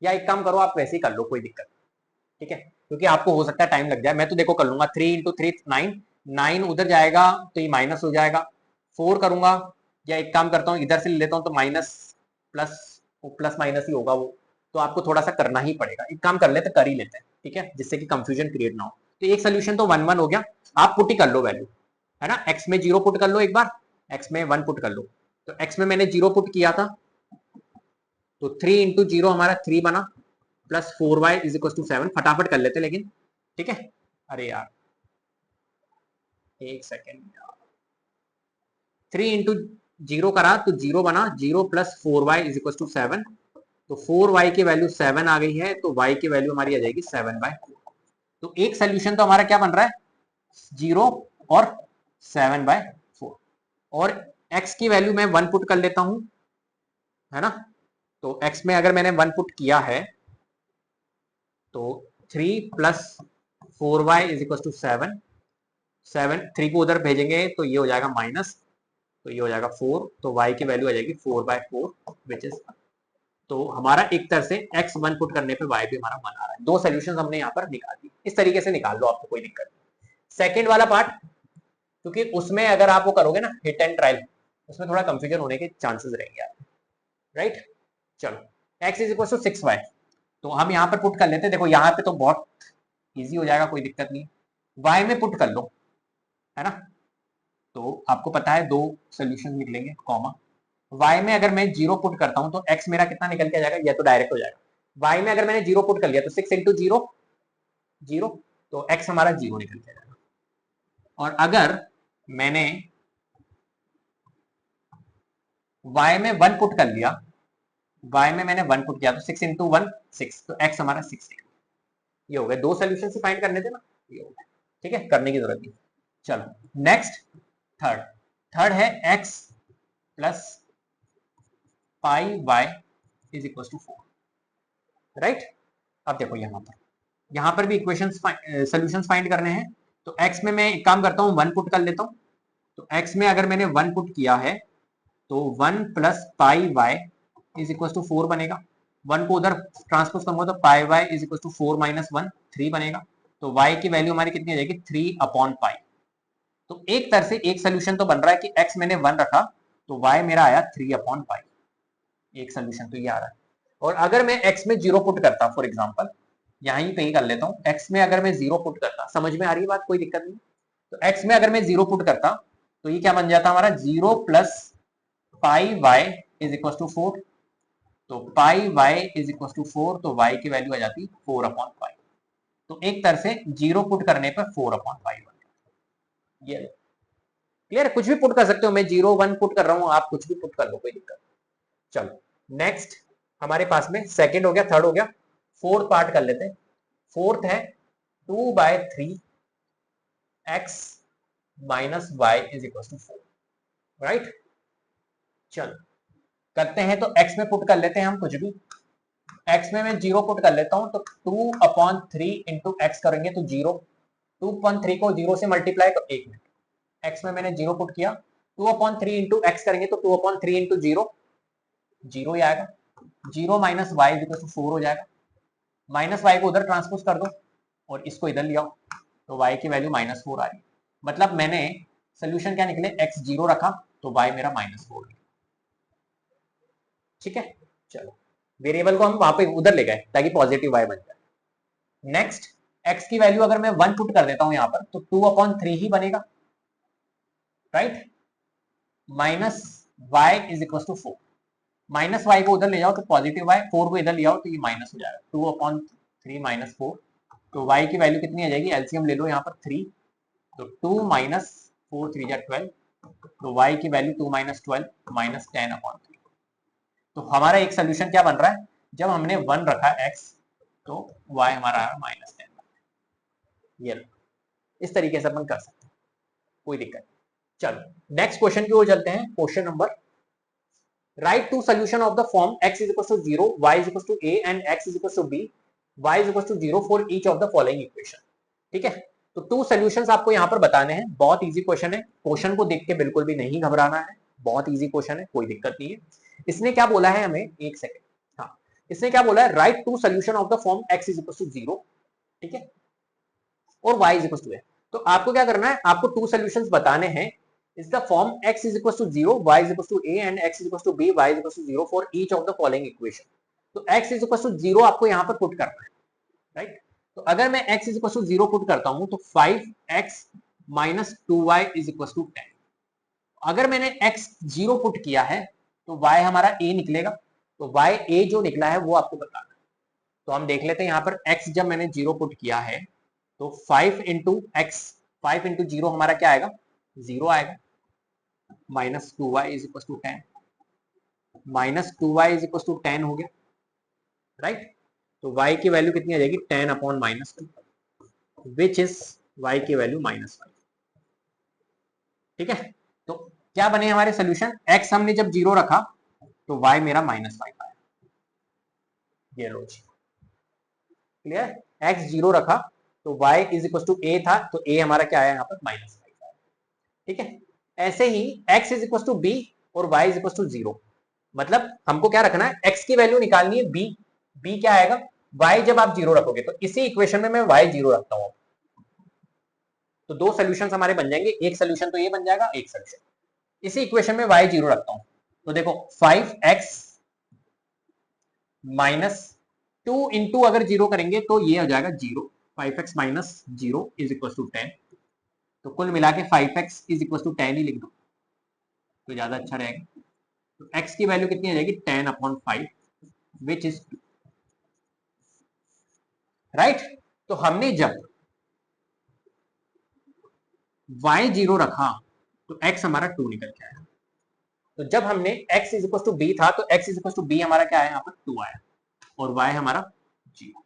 या एक काम करो आप वैसे ही कर लो, कोई दिक्कत, ठीक है, क्योंकि आपको हो सकता है टाइम लग जाए। मैं तो देखो कर लूंगा, 3 इंटू 3 9, 9 उधर जाएगा तो ये माइनस हो जाएगा। 4 करूंगा, या एक काम करता हूँ इधर से ले लेता हूँ तो माइनस प्लस, प्लस माइनस ही होगा वो, तो आपको थोड़ा सा करना ही पड़ेगा। एक काम कर लेते, कर ही लेते हैं, ठीक है, जिससे कि कंफ्यूजन क्रिएट ना हो। तो एक सोल्यूशन तो 1 1 हो गया। आप पुट ही कर लो वैल्यू, है ना, एक्स में 0 पुट कर लो एक बार, एक्स में 1 पुट कर लो। तो एक्स में मैंने 0 पुट किया था, तो 3 इंटू 0 हमारा 3 बना, plus 4y is equal to 7। फटाफट कर लेते लेकिन, ठीक है। अरे यार एक सेकेंड, 3 इंटू 0 करा तो 0 बना, 0 plus 4y is equal to 7। तो 4y की वैल्यू 7 आ गई है, तो y की वैल्यू हमारी आ जाएगी 7/4। तो एक सोल्यूशन तो हमारा क्या बन रहा है, 0 और 7/4। और x की वैल्यू मैं 1 पुट कर लेता हूं, है ना। तो x में अगर मैंने 1 पुट किया है तो 3 plus 4y is equal to 7, 3 को उधर भेजेंगे तो ये हो जाएगा माइनस, तो ये हो जाएगा 4, तो y की वैल्यू आ जाएगी 4/4 विच इज, तो हमारा एक तरह से x 1 पुट करने पे y भी हमारा 1 आ रहा है। दो सोल्यूशन हमने यहाँ पर निकाल दी, इस तरीके से निकाल लो, आपको कोई दिक्कत नहीं। सेकेंड वाला पार्ट, क्योंकि उसमें अगर आप वो करोगे ना हिट एंड ट्रायल, उसमें थोड़ा कंफ्यूजन होने के चांसेस रहेंगे आप, राइट। चलो x is equal to 6y, तो हम यहाँ पर पुट कर लेते हैं। देखो यहाँ पे तो बहुत इजी हो जाएगा, कोई दिक्कत नहीं। y में पुट कर लो, है ना, तो आपको पता है दो सोल्यूशन निकलेंगे, कॉमा। y में अगर मैं 0 पुट करता हूं तो x मेरा कितना निकल के आ जाएगा, या तो डायरेक्ट हो जाएगा। y में अगर मैंने 0 पुट कर लिया तो 6 इंटू 0 0, तो x हमारा 0 निकल के आ जाएगा। और अगर मैंने y में 1 पुट कर लिया, y में मैंने 1 पुट किया तो 6 इंटू 1 6, तो x हमारा 6 निकल। ये हो गए दो सोल्यूशन से फाइंड करने थे ना, ये हो गया, ठीक है, करने की जरूरत नहीं। चलो नेक्स्ट, थर्ड थर्ड है x plus pi y is equal to 4, right. अब देखो यहाँ पर भी इक्वेशन सोल्यूशन फाइंड करने हैं। तो x में मैं एक काम करता हूँ 1 पुट कर लेता हूँ। तो x में अगर मैंने 1 पुट किया है तो 1 plus pi y is equal to 4 बनेगा। 1 को उधर ट्रांसपोज करूंगा तो pi y is equal to 4 minus 1 3 बनेगा। तो y की वैल्यू हमारी कितनी आ जाएगी, 3/पाई। तो एक तरह से एक सोल्यूशन तो बन रहा है कि x मैंने 1 रखा तो y मेरा आया 3/पाई, एक सोल्यूशन तो ये आ रहा है। और अगर मैं x में 0 पुट करता, फॉर एग्जांपल यहीं पे ही कर लेता हूँ, x में अगर मैं 0 पुट करता, समझ में आ रही है बात, कोई दिक्कत नहीं। तो x में अगर मैं 0 पुट करता तो ये क्या बन जाता हमारा, 0 plus pi y is equal to 4। तो pi y is equal to 4, तो y की वैल्यू आ जाती 4/पाई। तो एक तरह से 0 पुट करने पर 4/पाई बन जाता। ये क्लियर, कुछ भी पुट कर सकते हो, मैं 0 1 पुट कर रहा हूँ, आप कुछ भी पुट कर लो, कोई दिक्कत। चलो नेक्स्ट हमारे पास में सेकंड हो गया, थर्ड हो गया, फोर्थ पार्ट कर लेते हैं। फोर्थ है 2/3 x minus y is equal to 4, right. चलो करते हैं, तो x में पुट कर लेते हैं हम कुछ भी। x में मैं 0 पुट कर लेता हूं, तो 2/3 इंटू एक्स करेंगे तो 0, 2/3 को 0 से मल्टीप्लाई तो 1 मिनट। x में मैंने 0 पुट किया, 2/3 इंटू एक्स करेंगे तो 2/3 इंटू 0 0 ही आएगा। 0 minus y is equal to 4 हो जाएगा। माइनस वाई को उधर ट्रांसपोज कर दो और इसको इधर ले आओ, तो y की वैल्यू -4 आ रही है। मतलब मैंने सोल्यूशन क्या निकले, x 0 रखा तो y मेरा -4, ठीक है। चलो वेरिएबल को हम वहां पे उधर ले गए ताकि पॉजिटिव y बन जाए। नेक्स्ट x की वैल्यू अगर मैं 1 पुट कर देता हूं यहां पर तो 2/3 ही बनेगा, right. Minus y is equal to 4, minus y को उधर ले जाओ तो पॉजिटिव y, 4 को इधर ले आओ तो ये माइनस हो जाएगा, 2/3 माइनस 4। तो y की वैल्यू कितनी आ जाएगी, एलसीएम ले लो यहाँ पर 3, तो 2 माइनस 4 3 जा 12, तो y की वैल्यू 2 माइनस 12 माइनस 10/3। तो हमारा एक सोल्यूशन क्या बन रहा है, जब हमने 1 रखा x तो y हमारा आया माइनस 10। ये इस तरीके से अपन कर सकते हैं, कोई दिक्कत नहीं। चलो नेक्स्ट क्वेश्चन की ओर चलते हैं। Question number, write two solution of the form x is equal to 0, y is equal to a and x is equal to b, y is equal to 0 for each of the following equation. ठीक है, तो 2 solutions आपको यहाँ पर बताने हैं। बहुत easy question है, क्वेश्चन को देख के बिल्कुल भी नहीं घबराना है, बहुत इजी क्वेश्चन है, कोई दिक्कत नहीं है। इसने क्या बोला है हमें, एक सेकेंड, हाँ इसने क्या बोला है, write two solution of the form x is equal to 0, ठीक है, और y is equal to a। तो आपको क्या करना है, आपको 2 सॉल्यूशंस बताने हैं। is the form x is equals to 0, y is equals to a and x is equals to b, y is equals to 0 for each of the following equation। तो x is equals to 0 आपको यहाँ पर put करना है, right. तो अगर मैं x is equals to 0 put करता हूँ तो 5x minus 2y is equals to 10। अगर मैंने x 0 पुट किया है तो y हमारा a निकलेगा, तो y a जो निकला है वो आपको बताना है। तो हम देख लेते हैं यहाँ पर x जब मैंने 0 पुट किया है तो 5 इंटू एक्स, 5 इंटू 0 हमारा क्या आएगा, 0 आएगा, minus 2y is equal to 10, minus 2y is equal to 10 हो गया, राइट। तो y की वैल्यू कितनी आ जाएगी, 10/-2, विच इज y की वैल्यू -5। ठीक है, तो क्या बने हमारे सोल्यूशन, x हमने जब 0 रखा तो y मेरा -5 आया, ये लो जी, क्लियर। x 0 रखा तो y is equal to a था, तो a हमारा क्या आया यहाँ पर, -5 आया। ठीक है, ऐसे ही x is equal to b और y इज इक्वल टू 0, मतलब हमको क्या रखना है, x की वैल्यू निकालनी है b क्या आएगा, y जब आप 0 रखोगे, तो इसी इक्वेशन में मैं y 0 रखता हूं, तो 2 सॉल्यूशंस हमारे बन जाएंगे, एक सोल्यूशन तो ये बन जाएगा, एक सोल्यूशन इसी इक्वेशन में y 0 रखता हूं। तो देखो 5x माइनस 2 इंटू अगर 0 करेंगे तो ये हो जाएगा 0, 5x minus 0 is equal to 10। तो कुल मिला के 5x इज इक्वल टू 10 ही लिख दो तो ज्यादा अच्छा रहेगा। तो x की वैल्यू कितनी आ जाएगी, 10/5 विच इज 2, राइट। तो हमने जब y 0 रखा तो x हमारा 2 निकल के आया। तो जब हमने x is equal to b था तो x is equal to b हमारा क्या आया, यहाँ पर 2 आया, और y हमारा 0।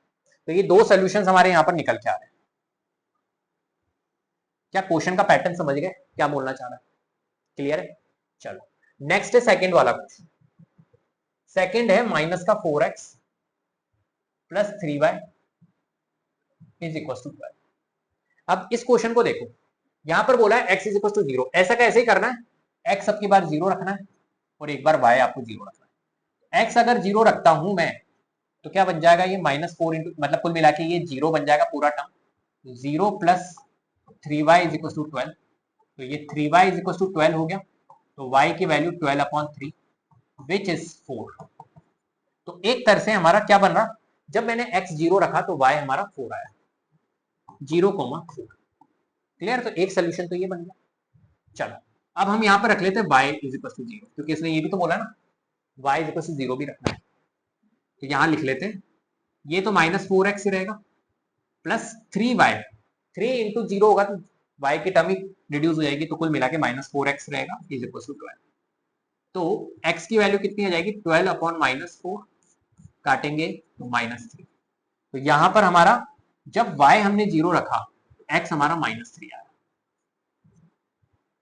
तो ये 2 सॉल्यूशंस हमारे यहाँ पर निकल के आ रहे हैं। क्या क्वेश्चन का पैटर्न समझ गए, क्या बोलना चाह रहा है, क्लियर है। चलो नेक्स्ट है सेकंड वाला क्वेश्चन। सेकंड है माइनस का 4x plus 3y is equal to 12। अब इस क्वेश्चन को देखो, यहां पर बोला है x इज इक्वल टू 0, ऐसा कैसे ही करना है, x सबकी बार 0 रखना है और एक बार y आपको 0 रखना है। x अगर 0 रखता हूं मैं तो क्या बन जाएगा, ये -4 इंटू, मतलब कुल मिला के ये 0 बन जाएगा पूरा term, 0 plus 3y is equal to 12, तो ये 3y इज इक्वल टू 12 हो गया। तो y की वैल्यू 12/3 विच इज 4। तो एक तरह से हमारा क्या बन रहा, जब मैंने x 0 रखा तो y हमारा 4 आया, 0,4, क्लियर। तो एक सोल्यूशन तो ये बन गया। चलो अब हम यहाँ पर रख लेते हैं y इज इक्वल टू 0, क्योंकि इसने ये भी तो बोला ना y इज इक्वल टू 0 भी रखना है, तो यहाँ लिख लेते हैं, ये तो -4x ही रहेगा प्लस 3y, 3 इंटू 0 होगा तो y की टर्म ही रिड्यूस हो जाएगी, तो कुल मिला के -4x रहेगा इज इक्वल टू 12। तो x की वैल्यू कितनी आ जाएगी, 12/-4, काटेंगे तो -3। तो यहां पर हमारा जब y हमने 0 रखा x हमारा -3 आया।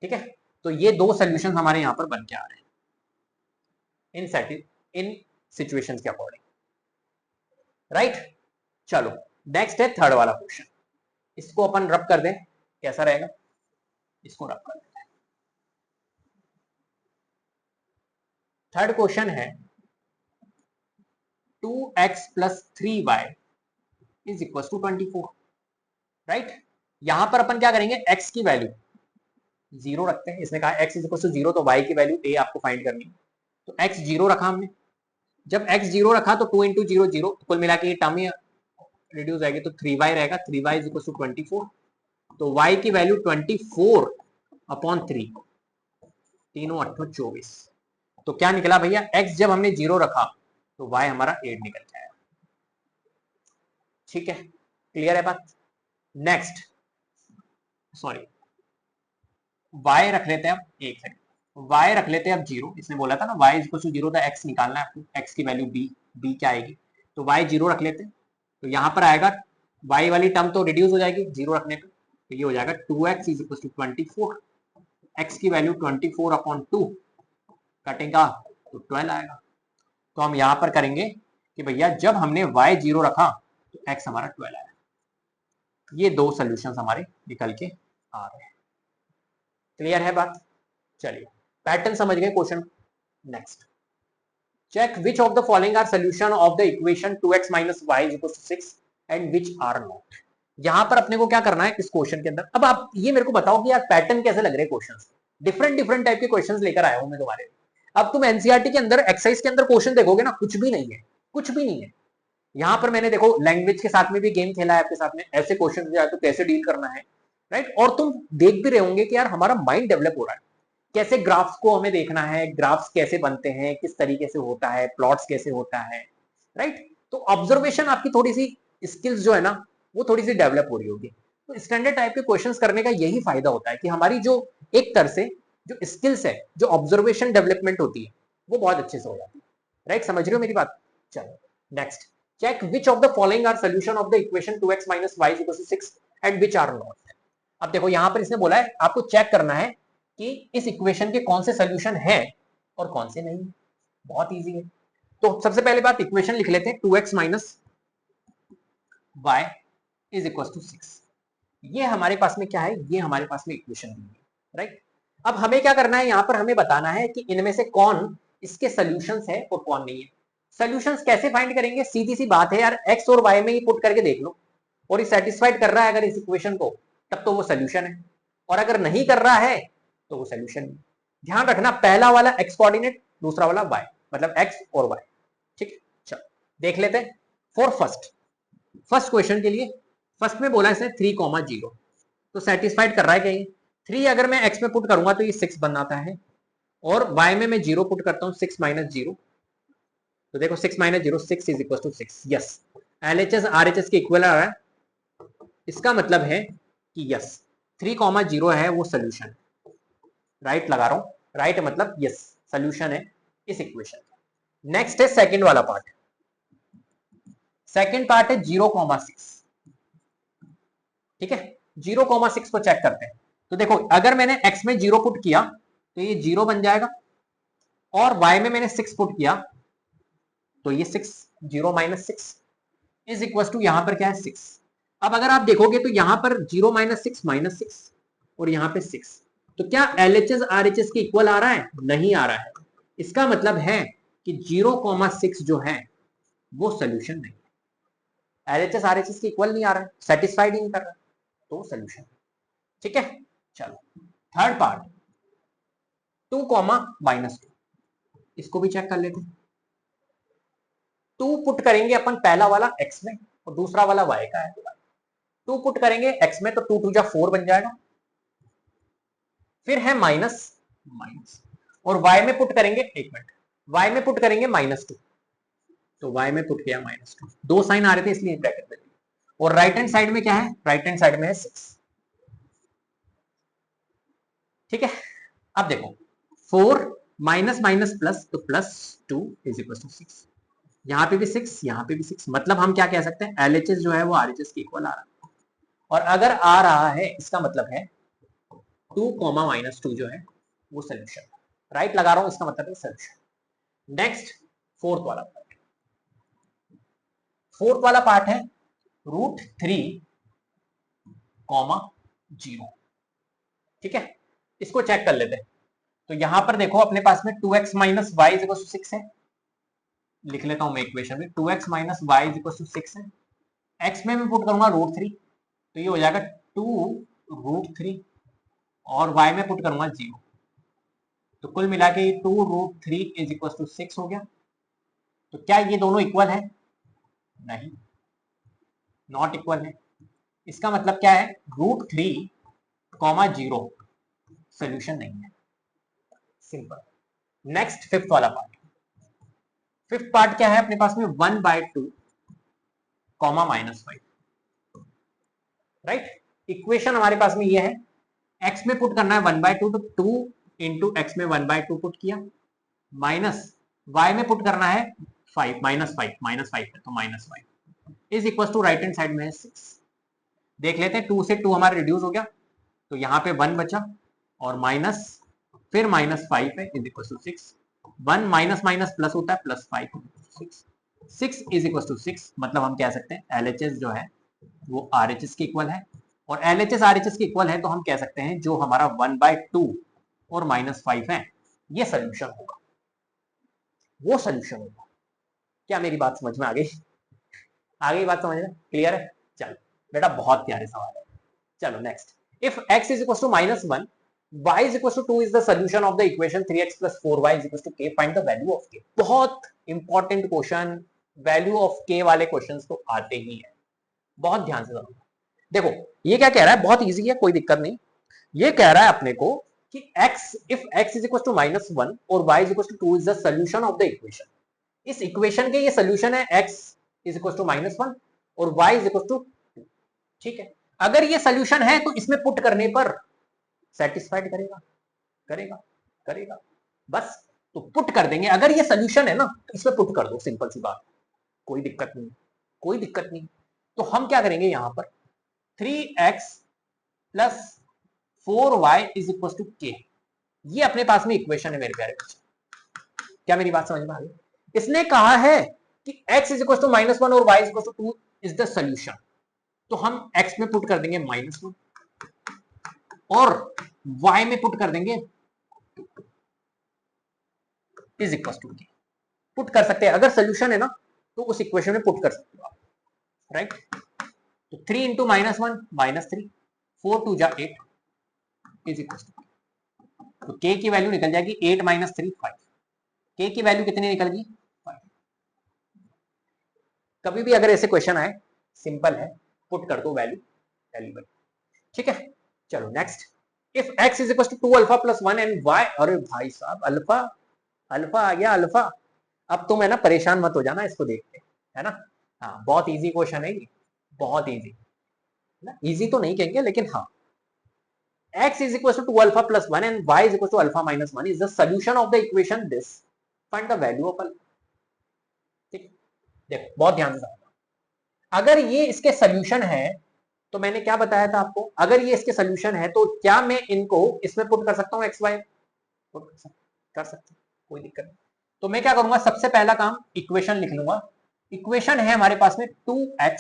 ठीक है, तो ये 2 सॉल्यूशंस हमारे यहां पर बन के आ रहे हैं इन सिचुएशंस के अकॉर्डिंग, राइट। चलो नेक्स्ट है थर्ड वाला क्वेश्चन, इसको अपन रब कर दें, कैसा रहेगा, इसको रब कर देते हैं। थर्ड क्वेश्चन है 2x plus 3y is equal to 24, right. यहां पर अपन क्या करेंगे, x की वैल्यू 0 रखते हैं, इसने कहा x इज इक्वल टू 0, तो y की वैल्यू a आपको फाइंड करनी है। तो x 0 रखा हमने, जब x 0 रखा तो 2 इंटू 0 0, कुल मिला के ये टर्म ही रिड्यूस आएगी तो 3y रहेगा, 3y इज इक्वल टू 24, तो y की वैल्यू 24 अपॉन 3, तीनों 8 24, तो क्या निकला भैया, x जब हमने 0 रखा तो y हमारा 8 निकल जाएगा। ठीक है, क्लियर है बात। नेक्स्ट, सॉरी, y रख लेते हैं अब, एक सेकंड, y रख लेते हैं अब 0, इसने बोला था ना y इज इक्वल टू 0 था, x निकालना है आपको, x की वैल्यू b क्या आएगी, तो y 0 रख लेते हैं, तो यहाँ पर आएगा y वाली टर्म तो रिड्यूस हो जाएगी 0 रखने पे, तो ये हो जाएगा 2x is equal to 24, x की वैल्यू 24 अपॉन 2 कटेगा तो 12 आएगा। तो हम यहाँ पर करेंगे कि भैया जब हमने y 0 रखा तो x हमारा 12 आया। ये दो सॉल्यूशंस हमारे निकल के आ रहे हैं। क्लियर है बात। चलिए पैटर्न समझ गए question. Next, check which of the following are solution of the equation 2x minus y is equal to 6 and which are not. यहां पर अपने को क्या करना है इस क्वेश्चन के अंदर। अब आप ये मेरे को बताओ कि यार पैटर्न कैसे लग रहे हैं क्वेश्चंस, डिफरेंट टाइप के क्वेश्चंस लेकर आया हूं मैं तुम्हारे। अब तुम एनसीईआरटी के अंदर एक्सरसाइज के अंदर क्वेश्चन देखोगे ना, कुछ भी नहीं है, कुछ भी नहीं है। यहां पर मैंने देखो लैंग्वेज के साथ में भी गेम खेला है आपके साथ में, ऐसे क्वेश्चन तो कैसे डील करना है, राइट। और तुम देख भी रहे होंगे कि यार हमारा माइंड डेवलप हो रहा है, कैसे ग्राफ्स को हमें देखना है, ग्राफ्स कैसे बनते हैं, किस तरीके से होता है, प्लॉट्स कैसे होता है, राइट। तो ऑब्जर्वेशन आपकी थोड़ी सी स्किल्स जो है ना वो थोड़ी सी डेवलप हो रही होगी। तो स्टैंडर्ड टाइप के क्वेश्चंस करने का यही फायदा होता है कि हमारी जो एक तरह से जो स्किल्स है, जो ऑब्जर्वेशन डेवलपमेंट होती है वो बहुत अच्छे से हो जाती है, राइट। समझ रहे हो मेरी बात। चलो next, check which of the following are solution of the equation 2x minus y equal to 6 and which are not. अब देखो यहां पर इसने बोला है आपको चेक करना है कि इस इक्वेशन के कौन से सॉल्यूशन हैं और कौन से नहीं। बहुत इजी है। तो सबसे पहले बात इक्वेशन लिख लेते हैं, 2x minus y is equal to 6। ये हमारे पास में क्या है, ये हमारे पास में इक्वेशन दी है, राइट। अब हमें क्या करना है, यहां पर हमें बताना है कि इनमें से कौन इसके सॉल्यूशंस है और कौन नहीं है। सॉल्यूशंस कैसे फाइंड करेंगे, सीधी सी बात है यार, x और y में ही पुट करके देख लो, और ये सेटिस्फाइड कर रहा है अगर इस इक्वेशन को, तब तो वो सॉल्यूशन है, और अगर नहीं कर रहा है तो वो सॉल्यूशन नहीं। ध्यान रखना, पहला वाला x कोऑर्डिनेट, दूसरा वाला y, मतलब x और y। ठीक है, चलो देख लेते हैं। फॉर फर्स्ट क्वेश्चन के लिए, फर्स्ट में बोला इसने 3,0, तो सेटिस्फाइड कर रहा है क्या ये 3, अगर मैं x में पुट करूंगा तो ये 6 बन जाता है, और y में मैं 0 पुट करता हूं, 6 माइनस 0, तो देखो 6 minus 0 6 is equal to 6। Yes, LHS RHS के इक्वल आ रहा है, इसका मतलब है कि यस 3,0 है वो सोल्यूशन, राइट लगा रहा हूं, राइट मतलब यस सोल्यूशन है इस इक्वेशन। नेक्स्ट है सेकंड वाला पार्ट, सेकंड पार्ट है 0,6। ठीक है, 0,6 को चेक करते हैं। तो देखो अगर मैंने x में 0 पुट किया तो ये 0 बन जाएगा, और y में मैंने 6 पुट किया तो ये 6, 0 माइनस 6 इज इक्वल टू, यहां पर क्या है 6। अब अगर आप देखोगे तो यहां पर 0 माइनस 6 माइनस 6 और यहां पे 6, तो क्या एलएचएस आरएचएस के इक्वल आ रहा है, नहीं आ रहा है। इसका मतलब है कि 0,6 जो है वो सोल्यूशन नहीं, एलएचएस आरएचएस के इक्वल नहीं आ रहा है, सेटिस्फाइड नहीं कर रहा, तो सोल्यूशन। ठीक है, चलो थर्ड पार्ट 2,-2, इसको भी चेक कर लेते हैं। 2 पुट करेंगे अपन पहला वाला x में और दूसरा वाला y का है, 2 पुट करेंगे x में तो 2 2 जा 4 बन जाएगा, फिर है माइनस माइनस, और y में पुट करेंगे, एक मिनट, y में पुट करेंगे -2, तो y में पुट किया -2, दो साइन आ रहे थे इसलिए ब्रैकेट में, और राइट हैंड साइड में क्या है, राइट हैंड साइड में है 6। ठीक है, अब देखो 4 माइनस माइनस प्लस, तो +2 इज इक्वल टू 6, यहाँ पे भी 6, यहाँ पे भी 6, मतलब हम क्या कह सकते हैं, एलएचएस जो है वो आरएचएस के इक्वल आ रहा है, और अगर आ रहा है इसका मतलब है 2,-2 जो है वो सोल्यूशन, राइट लगा रहा हूं, इसका मतलब है सोल्यूशन। नेक्स्ट फोर्थ वाला पार्ट है √3,0। ठीक है, इसको चेक कर लेते हैं। तो यहां पर देखो अपने पास में 2x minus y is equal to 6 है, लिख लेता हूं मैं इक्वेशन में, 2x minus y is equal to 6 है, x में मैं पुट करूंगा √3, तो ये हो जाएगा 2√3, और y में पुट करूंगा 0, तो कुल मिला के 2√3 इज इक्वल टू 6 हो गया। तो क्या ये दोनों इक्वल है, नहीं, नॉट इक्वल है, इसका मतलब क्या है, √3, 0 सोल्यूशन नहीं है, सिंपल। नेक्स्ट फिफ्थ वाला पार्ट, फिफ्थ पार्ट क्या है अपने पास में, 1/2, -5, राइट। इक्वेशन हमारे पास में ये है, x में पुट करना है 1/2, तो 2 इंटू एक्स में 1/2 पुट किया, माइनस y में पुट करना है 5, -5 है तो -5 is equal to right hand side में है 6। देख लेते हैं, 2 से 2 हमारा रिड्यूस हो गया, तो यहाँ पे 1 बचा और माइनस, फिर -5 है is equal to 6, 1 minus minus plus होता है, +5 6 इज इक्वल टू 6, मतलब हम कह सकते हैं LHS जो है वो RHS के इक्वल है, और LHS RHS के इक्वल है तो हम कह सकते हैं जो हमारा 1/2 और -5 है ये सोल्यूशन होगा, वो सोल्यूशन होगा। क्या मेरी बात समझ में आ गई? आ गई बात समझ में, क्लियर है? चलो बेटा बहुत प्यारे सवाल है। चलो next, if x is equal to -1, y is equal to 2 is the solution of the equation 3x + 4y is equal to k, find the value of k। बहुत important question, value of k वाले questions तो आते ही हैं, बहुत ध्यान से सुनो। देखो ये क्या कह रहा है, बहुत इजी है, कोई दिक्कत नहीं। ये कह रहा है अपने को कि if x is equal to -1 और y is equal to 2 is the solution of the equation। इस इक्वेशन के ये सोल्यूशन है, x is equal to -1 और y is equal to 2, ठीक है। अगर ये सोल्यूशन है तो इसमें पुट करने पर सेटिस्फाइड करेगा, करेगा, करेगा, बस तो पुट कर देंगे। अगर ये सोल्यूशन है ना तो इसमें पुट कर दो, सिंपल सी बात, कोई दिक्कत नहीं, कोई दिक्कत नहीं। तो हम क्या करेंगे यहां पर, 3x + 4y is equal to k, ये अपने पास में इक्वेशन है मेरे प्यारे बच्चे। क्या मेरी बात समझ में आ गई? इसने कहा है कि x इज इक्वल टू -1 और y is equal to 2 is the solution, तो हम x में पुट कर देंगे -1 और y में पुट कर देंगे is equal to k। Put कर सकते हैं, अगर सोल्यूशन है ना तो उस इक्वेशन में पुट कर सकते हो आप, राइट। तो 3 इंटू -1 -3, 4 2 जा 8 इज इक्वल टू, तो k की वैल्यू निकल जाएगी 8 - 3 5, k की वैल्यू कितनी निकल गई 5। कभी भी अगर ऐसे क्वेश्चन आए, सिंपल है, पुट कर दो वैल्यू, वैल्यू, ठीक है। चलो next, if x is equal to 2 alpha + 1 and y, अरे भाई साहब अल्फा, अल्फा आ गया अल्फा। अब तुम है ना परेशान मत हो जाना इसको देख के, है ना। हाँ बहुत इजी क्वेश्चन है ये, बहुत इजी ना, इजी तो नहीं कहेंगे लेकिन हाँ, x is equal to 2 alpha plus 1 and y is equal to alpha minus 1 is the solution of the equation this, find the value of alpha। ठीक, देखो बहुत ध्यान से समझो, अगर ये इसके सोल्यूशन है तो मैंने क्या बताया था आपको, अगर ये इसके सोल्यूशन है तो क्या मैं इनको इसमें पुट कर सकता हूँ, एक्स वाई पुट कर सकता हूँ, कोई दिक्कत नहीं। तो मैं क्या करूंगा, सबसे पहला काम इक्वेशन लिख लूंगा। इक्वेशन है हमारे पास में 2x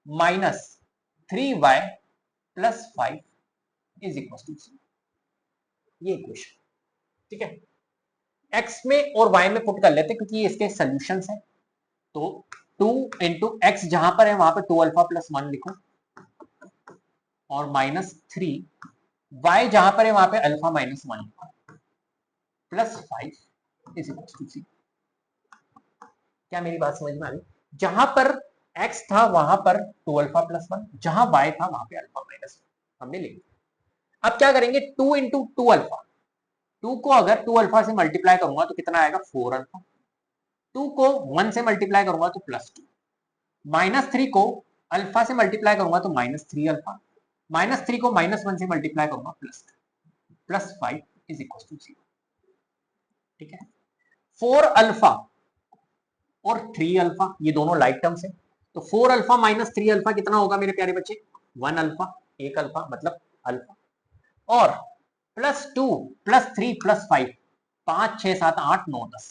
- 3y + 5 is equal to 0, ये इक्वेशन, ठीक है। x में और y में पुट कर लेते हैं क्योंकि ये इसके सॉल्यूशंस हैं, तो 2 इंटू एक्स जहां पर है वहां पर 2 अल्फा + 1 लिखो और -3 y जहां पर है वहां पे अल्फा - 1 लिखो + 5 इज इक्वल टू 0। क्या मेरी बात समझ में आ गई? जहां पर x था वहां पर 2 अल्फा + 1, जहां y था वहां पे अल्फा - 1 हमने लिख दिया। अब क्या करेंगे, 2 इंटू 2 अल्फा, 2 को अगर 2 अल्फा से मल्टीप्लाई करूंगा तो कितना आएगा 4 अल्फा, 2 को 1 से मल्टीप्लाई करूंगा तो +2, -3 को अल्फा से मल्टीप्लाई करूंगा तो -3 अल्फा, -3 को -1 से मल्टीप्लाई करूंगा +5 इज इक्वल टू 0, ठीक है। 4 अल्फा और 3 अल्फा ये दोनों लाइक टर्म्स है, तो 4 अल्फा - 3 अल्फा कितना होगा मेरे प्यारे बच्चे, 1 अल्फा, 1 अल्फा मतलब अल्फा, और +2 +3 +5, 5 6 7 8 9 10,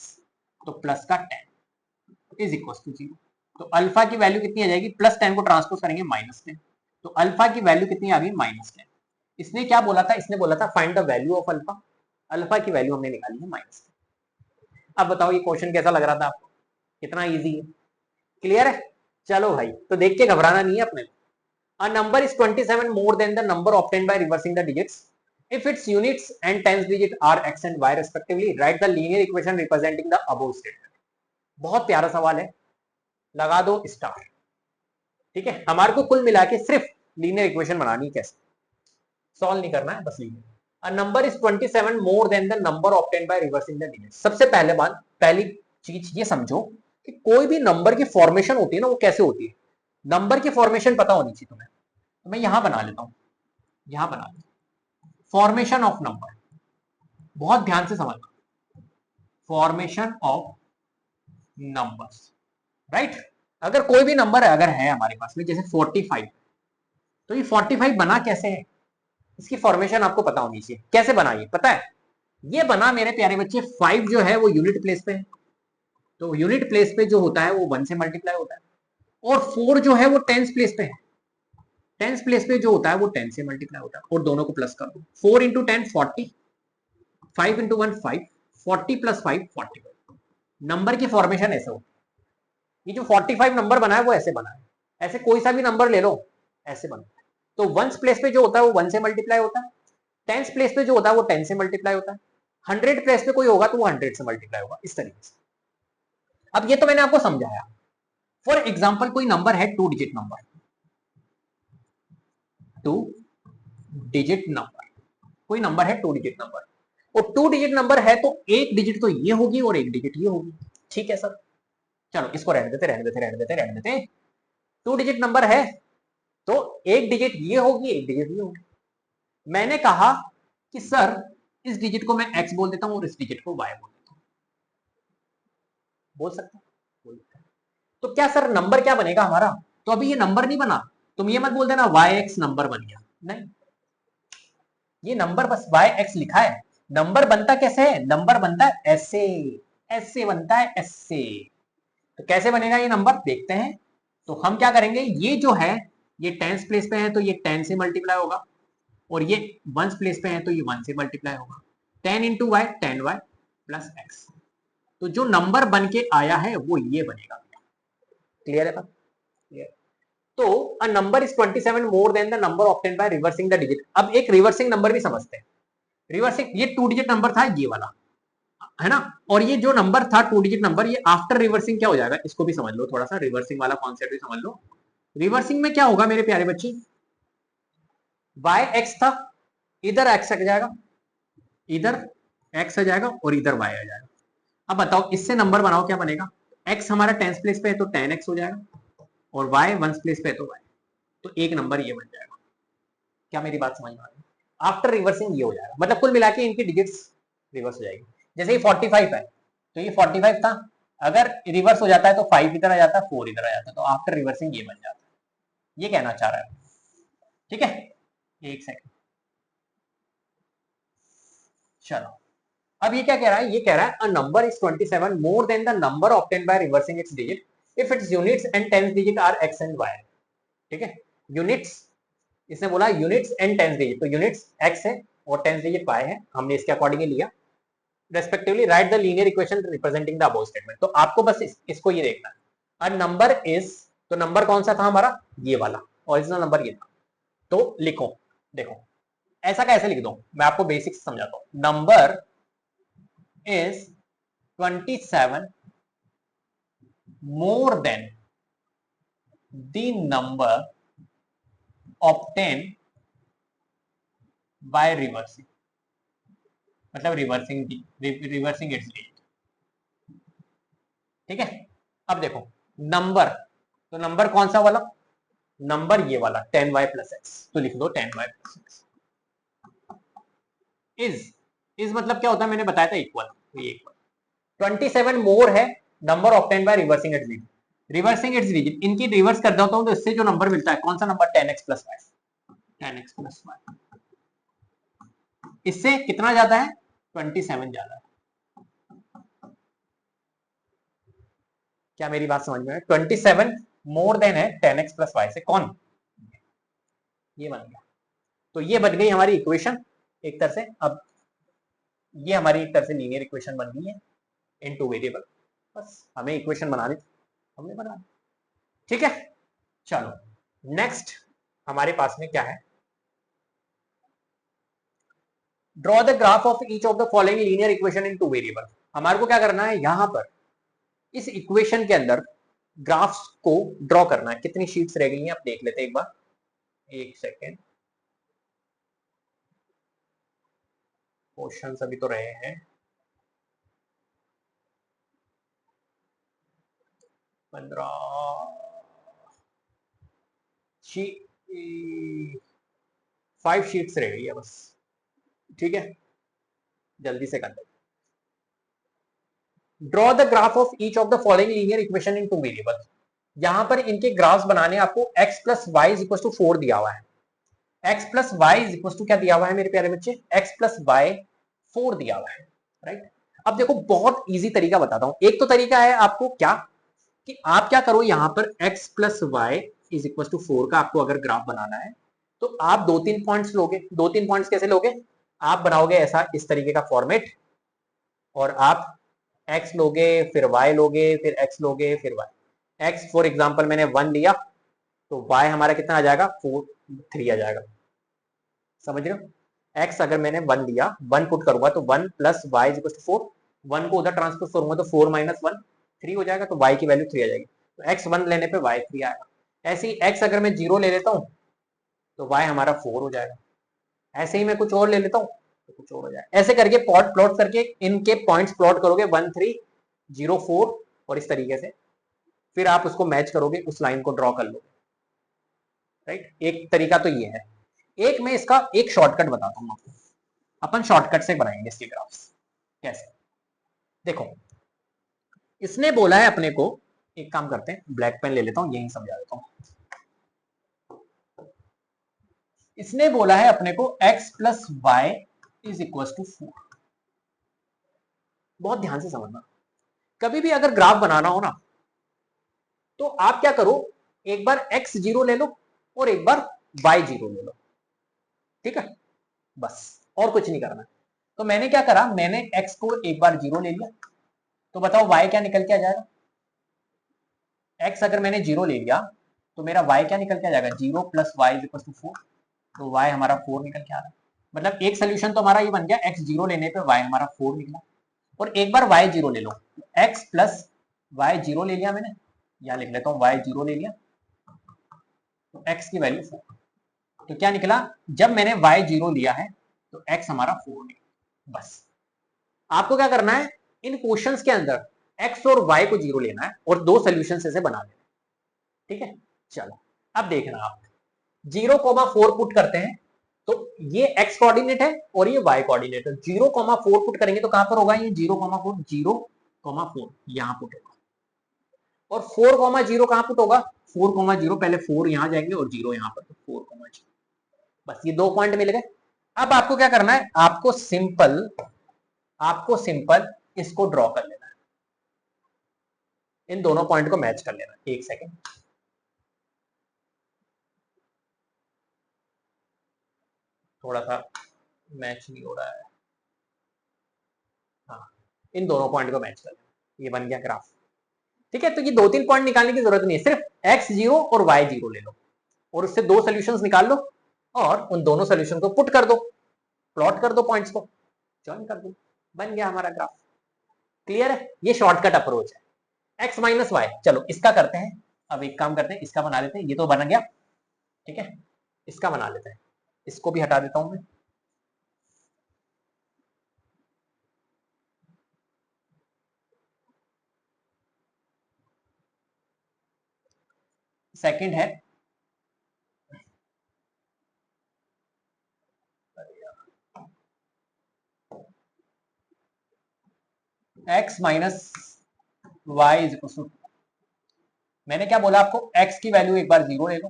तो प्लस का 10 इज इक्वल टू 0। तो अल्फा की वैल्यू कितनी आ जाएगी, +10 को ट्रांसपोज करेंगे -10, तो अल्फा की वैल्यू कितनी आ गई -10। इसने क्या बोला था, इसने बोला था find the value of alpha, alpha की वैल्यू हमने निकाली है -10। अब बताओ ये क्वेश्चन कैसा लग रहा था आपको, कितना इजी है, क्लियर है? चलो भाई, तो देख के घबराना नहीं है अपने। A number is 27 more than the number obtained by reversing the digits. If its units and tens digit are x and y respectively, write the linear equation representing the above statement. बहुत प्यारा सवाल है, लगा दो star. ठीक है, हमारे को कुल मिला के सिर्फ लीनियर इक्वेशन बनानी, कैसे सॉल्व नहीं करना है, बस linear. A number is 27 more than the number obtained by reversing the digit. सबसे पहली चीज ये समझो कि कोई भी नंबर की फॉर्मेशन होती है ना, वो कैसे होती है, नंबर की फॉर्मेशन पता होनी चाहिए तुम्हें। तो मैं यहां बना लेता हूं, यहां बना लेता हूं फॉर्मेशन ऑफ नंबर, बहुत ध्यान से समझना, फॉर्मेशन ऑफ नंबर्स, राइट। अगर कोई भी नंबर है, अगर है हमारे पास में जैसे 45, तो ये 45 बना कैसे है, इसकी फॉर्मेशन आपको पता होनी चाहिए। कैसे बना, ये पता है, ये बना मेरे प्यारे बच्चे, 5 जो है वो यूनिट प्लेस पे है, तो यूनिट प्लेस पे जो होता है वो 1 से मल्टीप्लाई होता है, और 4 जो है वो टेंस प्लेस पे है, टेंस प्लेस पे जो होता है वो 10 से मल्टीप्लाई होता है, और दोनों को प्लस कर दो, 4 इंटू 10 40, 5 इंटू 1 5, 40 प्लस 5 45। नंबर की फॉर्मेशन ऐसे होती है, ये जो 45 नंबर बना है वो ऐसे बना है, ऐसे कोई सा भी नंबर ले लो ऐसे बना है। तो वंस प्लेस पे जो होता है वो 1 से मल्टीप्लाई होता है, टेंस प्लेस पे जो होता है वो 10 से मल्टीप्लाई होता है, 100 प्लेस पे कोई होगा तो वो 100 से मल्टीप्लाई होगा, इस तरीके से। अब ये तो मैंने आपको समझाया। फॉर एग्जाम्पल कोई नंबर है 2 डिजिट नंबर, 2 डिजिट नंबर, कोई नंबर है 2 डिजिट नंबर, और 2 डिजिट नंबर है तो एक डिजिट तो ये होगी और एक डिजिट ये होगी, ठीक है सर। चलो इसको रहने देते रहने देते रहने देते रहने देते, 2 डिजिट नंबर है तो एक डिजिट ये होगी एक डिजिट ये होगी। मैंने कहा कि सर इस डिजिट को मैं x बोल देता हूं और इस डिजिट को y बोल देता हूं, बोल सकते हैं, तो क्या सर नंबर क्या बनेगा हमारा, तो अभी ये नंबर नहीं बना, तुम ये मत बोल देना yx नंबर बन गया, नहीं, ये नंबर बस yx लिखा है, नंबर बनता कैसे है, नंबर बनता है ऐसे, ऐसे बनता है ऐसे। तो कैसे बनेगा ये नंबर, देखते हैं। तो हम क्या करेंगे, ये जो है ये टेंस प्लेस पे है तो ये 10 से मल्टीप्लाई होगा, और ये वंस प्लेस पे है तो ये 1 से मल्टीप्लाई होगा, 10 into Y 10y plus x. तो जो नंबर बन के आया है वो ये बनेगा, क्लियर है बात, क्लियर। तो अ number is 27 more than the number obtained by reversing the digit. अब एक रिवर्सिंग नंबर भी समझते हैं, रिवर्सिंग, ये 2 डिजिट नंबर था ये वाला, है ना, और ये जो नंबर था 2 डिजिट नंबर, ये आफ्टर रिवर्सिंग क्या हो जाएगा, इसको भी समझ लो थोड़ा सा, रिवर्सिंग वाला कॉन्सेप्ट भी समझ लो। रिवर्सिंग में क्या होगा मेरे प्यारे बच्चे, वाई एक्स था, इधर एक्स आ जाएगा, इधर एक्स आ जाएगा और इधर वाई आ जाएगा। अब बताओ इससे नंबर बनाओ क्या बनेगा, एक्स हमारा टेंस प्लेस पे है तो 10x हो जाएगा, और वाई वंस प्लेस पे है तो वाई, तो एक नंबर ये बन जाएगा। क्या मेरी बात समझ में आ रही है, आफ्टर रिवर्सिंग ये हो जाएगा, मतलब कुल मिला के इनकी डिजिट्स रिवर्स हो जाएगी। जैसे ये 45 है तो ये 45 था, अगर रिवर्स हो जाता है तो 5 इधर आ जाता है 4 इधर आ जाता है, तो आफ्टर रिवर्सिंग ये बन जाता है, ये कहना चाह रहा है, ठीक है। एक सेकंड, चलो अब ये क्या कह रहा है, ये कह रहा है a number is 27 more than the number obtained by reversing its digit if its units and tens digit are x and y, ठीक है। यूनिट्स, इसने बोला यूनिट्स एंड टेंस डिजिट, तो यूनिट्स एक्स है और टेंस डिजिट वाई है, हमने इसके अकॉर्डिंगली लिया। Respectively right the linear equation representing the above statement, तो आपको बस इसको ये देखना है, अ नंबर इज, तो नंबर कौन सा था हमारा, ये वाला ओरिजिनल नंबर ये था, तो लिखो, देखो ऐसा कैसे लिख दो, मैं आपको बेसिक्स समझाता हूं। Number is 27 more than the number obtained by reversing, मतलब रिवर्सिंग इट्स डिजिट, ठीक है। अब देखो नंबर, तो नंबर कौन सा वाला, नंबर ये वाला 10y प्लस एक्स, तो लिख दो 10y प्लस एक्स। इज मतलब क्या होता है, मैंने बताया था इक्वल, तो ये इक्वल 27 मोर है number obtained by reversing its digit, reversing its digit इनकी रिवर्स कर देता हूं तो इससे जो नंबर मिलता है कौन सा number, 10x plus y, 10x plus y, इससे कितना ज्यादा है, 27 ज्यादा है। क्या मेरी बात समझ में है, 27 मोर देन है 10x प्लस वाई से, कौन, ये बन गया। तो ये बन गई हमारी इक्वेशन एक तरह से। अब ये हमारी एक तरह से लीनियर इक्वेशन बन गई है इन टू वेरिएबल, बस हमें इक्वेशन बनानी थी, हमने बना, ठीक है। चलो नेक्स्ट हमारे पास में क्या है, draw the graph of each of the following linear equation in two variable. हमारे को क्या करना है, यहां पर इस इक्वेशन के अंदर ग्राफ्स को ड्रॉ करना है। कितनी शीट्स रह गई हैं आप देख लेते हैं एक बार, एक सेकेंड। क्वेश्चन अभी तो रहे हैं 15 5 शीट्स रह गई है बस, ठीक है, जल्दी से कर दो। Draw the graph of each of the following linear equation in two variable. यहां पर इनके ग्राफ्स बनाने आपको x plus y is equal to 4 दिया हुआ है। x plus y is equal to क्या दिया हुआ है मेरे प्यारे बच्चे, x प्लस वाई 4 दिया हुआ है, राइट। अब देखो बहुत इजी तरीका बताता हूं। एक तो तरीका है आपको क्या कि आप क्या करो, यहां पर x plus y is equal to 4 का आपको अगर ग्राफ बनाना है तो आप 2-3 पॉइंट्स लोगे। 2-3 पॉइंट्स कैसे लोगे, आप बनाओगे ऐसा इस तरीके का फॉर्मेट, और आप x लोगे फिर y लोगे फिर x लोगे फिर y। x फॉर एग्जांपल मैंने 1 लिया तो y हमारा कितना आ जाएगा 4 3 आ जाएगा, समझ रहे हो। x अगर मैंने 1 लिया, 1 पुट करूंगा तो 1 plus y is equal to 4, 1 को उधर ट्रांसपोज करूंगा तो 4 माइनस 1 3 हो जाएगा, तो y की वैल्यू 3 आ जाएगी। तो x 1 लेने पे y 3 आएगा। ऐसे ही x अगर मैं 0 ले लेता हूं तो y हमारा 4 हो जाएगा। ऐसे ही मैं कुछ और ले लेता हूं तो कुछ और हो जाएगा। ऐसे करके प्लॉट करके इनके पॉइंट्स प्लॉट करोगे 1 3 0 4, और इस तरीके से फिर आप उसको मैच करोगे, उस लाइन को ड्रॉ कर लोगे, राइट। एक तरीका तो ये है। एक मैं इसका एक शॉर्टकट बताता हूं आपको, अपन शॉर्टकट से बनाएंगे इसके ग्राफ्स। कैसे, देखो इसने बोला है अपने को, एक काम करते हैं ब्लैक पेन ले लेता हूं, यही समझा देता हूं। इसने बोला है अपने को x plus y is equal to 4। बहुत ध्यान से समझना, कभी भी अगर ग्राफ बनाना हो ना तो आप क्या करो, एक बार x 0 ले लो और एक बार y 0 ले लो, ठीक है, बस और कुछ नहीं करना। तो मैंने क्या करा, मैंने x को एक बार 0 ले लिया, तो बताओ y क्या निकल के आ जाएगा। x अगर मैंने 0 ले लिया तो मेरा y क्या निकल के आ जाएगा, 0 plus y is equal to 4, तो y हमारा 4 निकल के आ रहा है। मतलब एक सोल्यूशन तो हमारा ये बन गया, x 0 लेने पे y हमारा 4 निकला। और एक बार y 0 ले लो, x प्लस वाई 0 ले लिया मैंने, यहां लिख लेता हूं y 0 ले लिया तो x की वैल्यू 4। तो क्या निकला, जब मैंने y 0 लिया है तो x हमारा 4 निकला। बस आपको क्या करना है, इन क्वेश्चंस के अंदर x और y को 0 लेना है और दो सोल्यूशन ऐसे बना लेना, ठीक है। चलो अब देखना आप 0,4 पुट करते हैं तो ये x कोऑर्डिनेट है और ये y कोऑर्डिनेट है। 0,4 पुट करेंगे तो कहां पर होगा, ये 0,4 यहां पुट होगा, और 4,0 कहां पुट होगा, 4,0 पहले 4 यहां जाएंगे और 0 यहां पर, तो 4,0। बस ये 2 पॉइंट मिल गए। अब आपको क्या करना है, आपको सिंपल इसको ड्रॉ कर लेना है, इन दोनों पॉइंट को मैच कर लेना। एक सेकेंड, थोड़ा सा मैच नहीं हो रहा है, हाँ, इन दोनों पॉइंट को मैच कर लेना, ये बन गया ग्राफ, ठीक है। तो ये 2-3 पॉइंट निकालने की जरूरत नहीं है, सिर्फ x 0 और y 0 ले लो और उससे दो सोल्यूशंस निकाल लो और उन दोनों सोल्यूशन को पुट कर दो, प्लॉट कर दो, पॉइंट्स को ज्वाइन कर दो, बन गया हमारा ग्राफ। क्लियर है, ये शॉर्टकट अप्रोच है। x माइनस वाई, चलो इसका करते हैं। अब एक काम करते हैं, इसका बना लेते हैं, ये तो बन गया, ठीक है, इसका बना लेते हैं, इसको भी हटा देता हूं मैं। सेकंड है x minus y is equal to, मैंने क्या बोला आपको, x की वैल्यू एक बार 0 ले लो,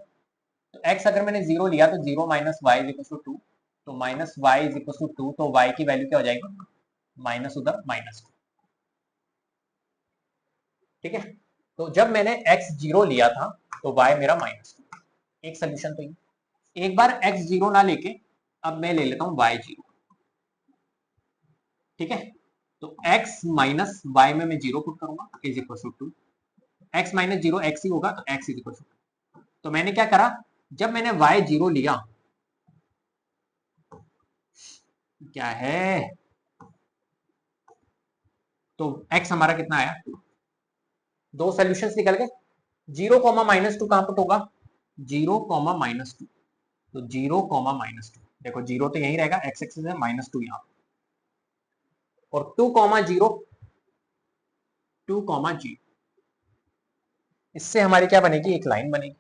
तो x अगर मैंने 0 लिया तो 0 minus y is equal to 2, तो minus y is equal to 2, तो y की वैल्यू क्या हो जाएगी, माइनस उधर माइनस 2, ठीक है। तो जब मैंने x 0 लिया था तो y मेरा माइनस 2, एक सोल्यूशन तो ये। एक बार x 0 ना लेके अब मैं ले लेता हूं y 0, ठीक है। तो x माइनस y में मैं 0 पुट करूंगा is equal to 2, x minus 0 x ही होगा, तो x इज इक्वल टू 2। तो मैंने क्या करा, जब मैंने y 0 लिया, क्या है, तो x हमारा कितना आया, दो सोल्यूशंस निकल गए, 0 कॉमा -2 कहां पर होगा? 0 कॉमा -2, तो 0 कॉमा -2, देखो 0 तो यही रहेगा, एक्स एक्सिस है, -2 यहां, और 2 कॉमा 0, 2 कॉमा 0, इससे हमारी क्या बनेगी? एक लाइन बनेगी,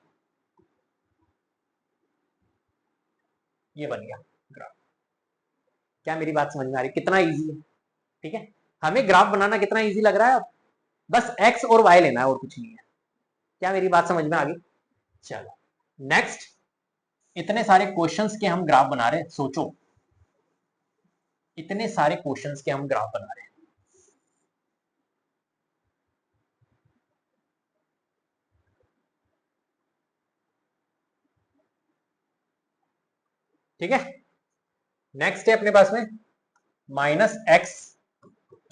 ये बन गया ग्राफ। क्या मेरी बात समझ में आ रही? कितना इजी है, ठीक है। हमें ग्राफ बनाना कितना इजी लग रहा है अब, बस एक्स और वाई लेना है और कुछ नहीं है। क्या मेरी बात समझ में आ गई? चलो नेक्स्ट, इतने सारे क्वेश्चंस के हम ग्राफ बना रहे हैं, सोचो इतने सारे क्वेश्चंस के हम ग्राफ बना रहे हैं। ठीक है, नेक्स्ट है अपने पास में -x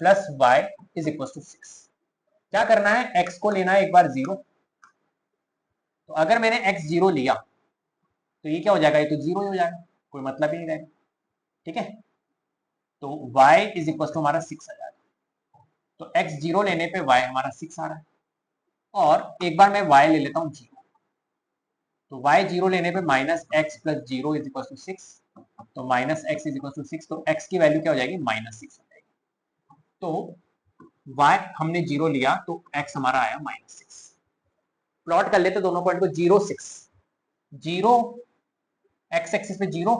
plus y is equal to 6। क्या करना है? x को लेना है एक बार 0, तो अगर मैंने x 0 लिया तो ये क्या हो जाएगा? ये तो 0 ही हो जाएगा, कोई मतलब ही नहीं रहेगा, ठीक है। तो y इज इक्वल टू हमारा 6 आ जाएगा, तो x 0 लेने पे y हमारा 6 आ रहा है, और एक बार मैं y ले लेता हूँ 0, तो y 0 लेने पे -x प्लस 0 इज इक्वल टू 6, तो -x इज इक्वल टू 6, तो x की वैल्यू क्या हो जाएगी? -6 हो जाएगी। तो y हमने 0 लिया तो x हमारा आया -6। प्लॉट कर लेते दोनों पॉइंट को, 0 6, 0 x एक्सिस पे 0,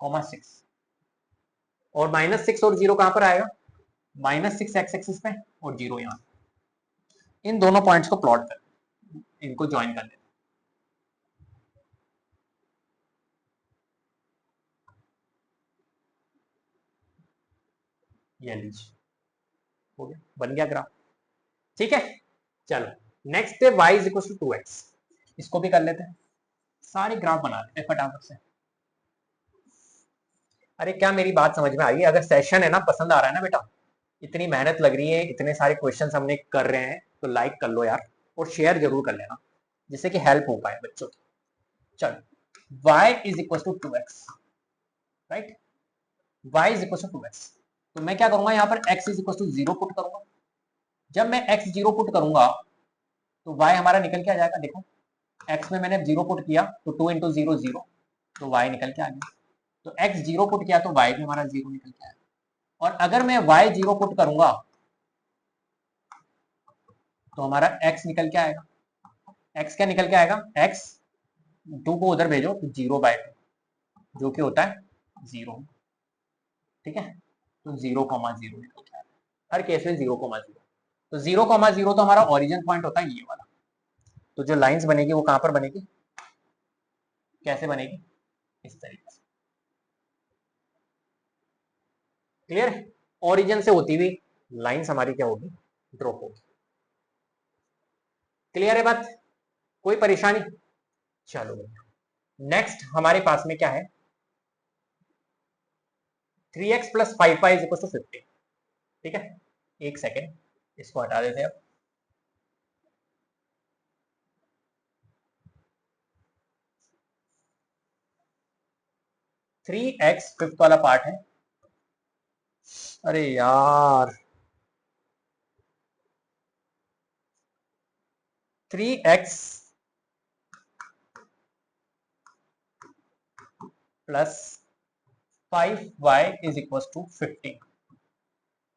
6, और -6 और 0 कहां पर आएगा? -6 x एक्सिस पे और 0 यहां। इन दोनों पॉइंट्स को प्लॉट कर, इनको ज्वाइन कर लेते, ये लीजिए, हो गया, बन गया ग्राफ, ठीक है। चलो नेक्स्ट है y is equal to 2x, इसको भी कर लेते हैं, सारे ग्राफ बना लेते हैं फटाफट से। अरे क्या मेरी बात समझ में आ रही है? अगर सेशन है ना, पसंद आ रहा है ना बेटा, इतनी मेहनत लग रही है, इतने सारे क्वेश्चंस हमने कर रहे हैं, तो लाइक कर लो यार, और शेयर जरूर कर लेना, जिससे कि हेल्प हो पाए बच्चों की। चलो y is equal to 2x, right, y is equal to 2x, तो मैं क्या करूंगा यहाँ पर x is equal to 0 put करूंगा। जब मैं x 0 पुट करूंगा तो y हमारा निकल के आ जाएगा, देखो x में मैंने 0 पुट किया तो 2 इंटू 0 0, तो y निकल के आ गया, तो x 0 पुट किया तो y भी हमारा 0 निकल के आया। और अगर मैं y 0 पुट करूंगा तो हमारा x निकल के आएगा, x क्या निकल के आएगा? x 2 को उधर भेजो तो 0/2, जो कि होता है 0, ठीक है, तो 0,0 निकल के आएगा, हर केस में 0,0, तो 0,0 तो हमारा ओरिजिन पॉइंट होता है ये वाला। तो जो लाइंस बनेगी वो कहां पर बनेगी, कैसे बनेगी? इस तरीके से, क्लियर है? ओरिजिन से होती हुई लाइंस हमारी क्या होगी? ड्रॉप होगी। क्लियर है बात? कोई परेशानी? चलो नेक्स्ट हमारे पास में क्या है? 3x plus 5y is equal to 15, ठीक है। एक सेकेंड, इसको हटा देते हैं अब। थ्री एक्स फिफ्थ वाला पार्ट है, अरे यार 3x plus 5y is equal to 15।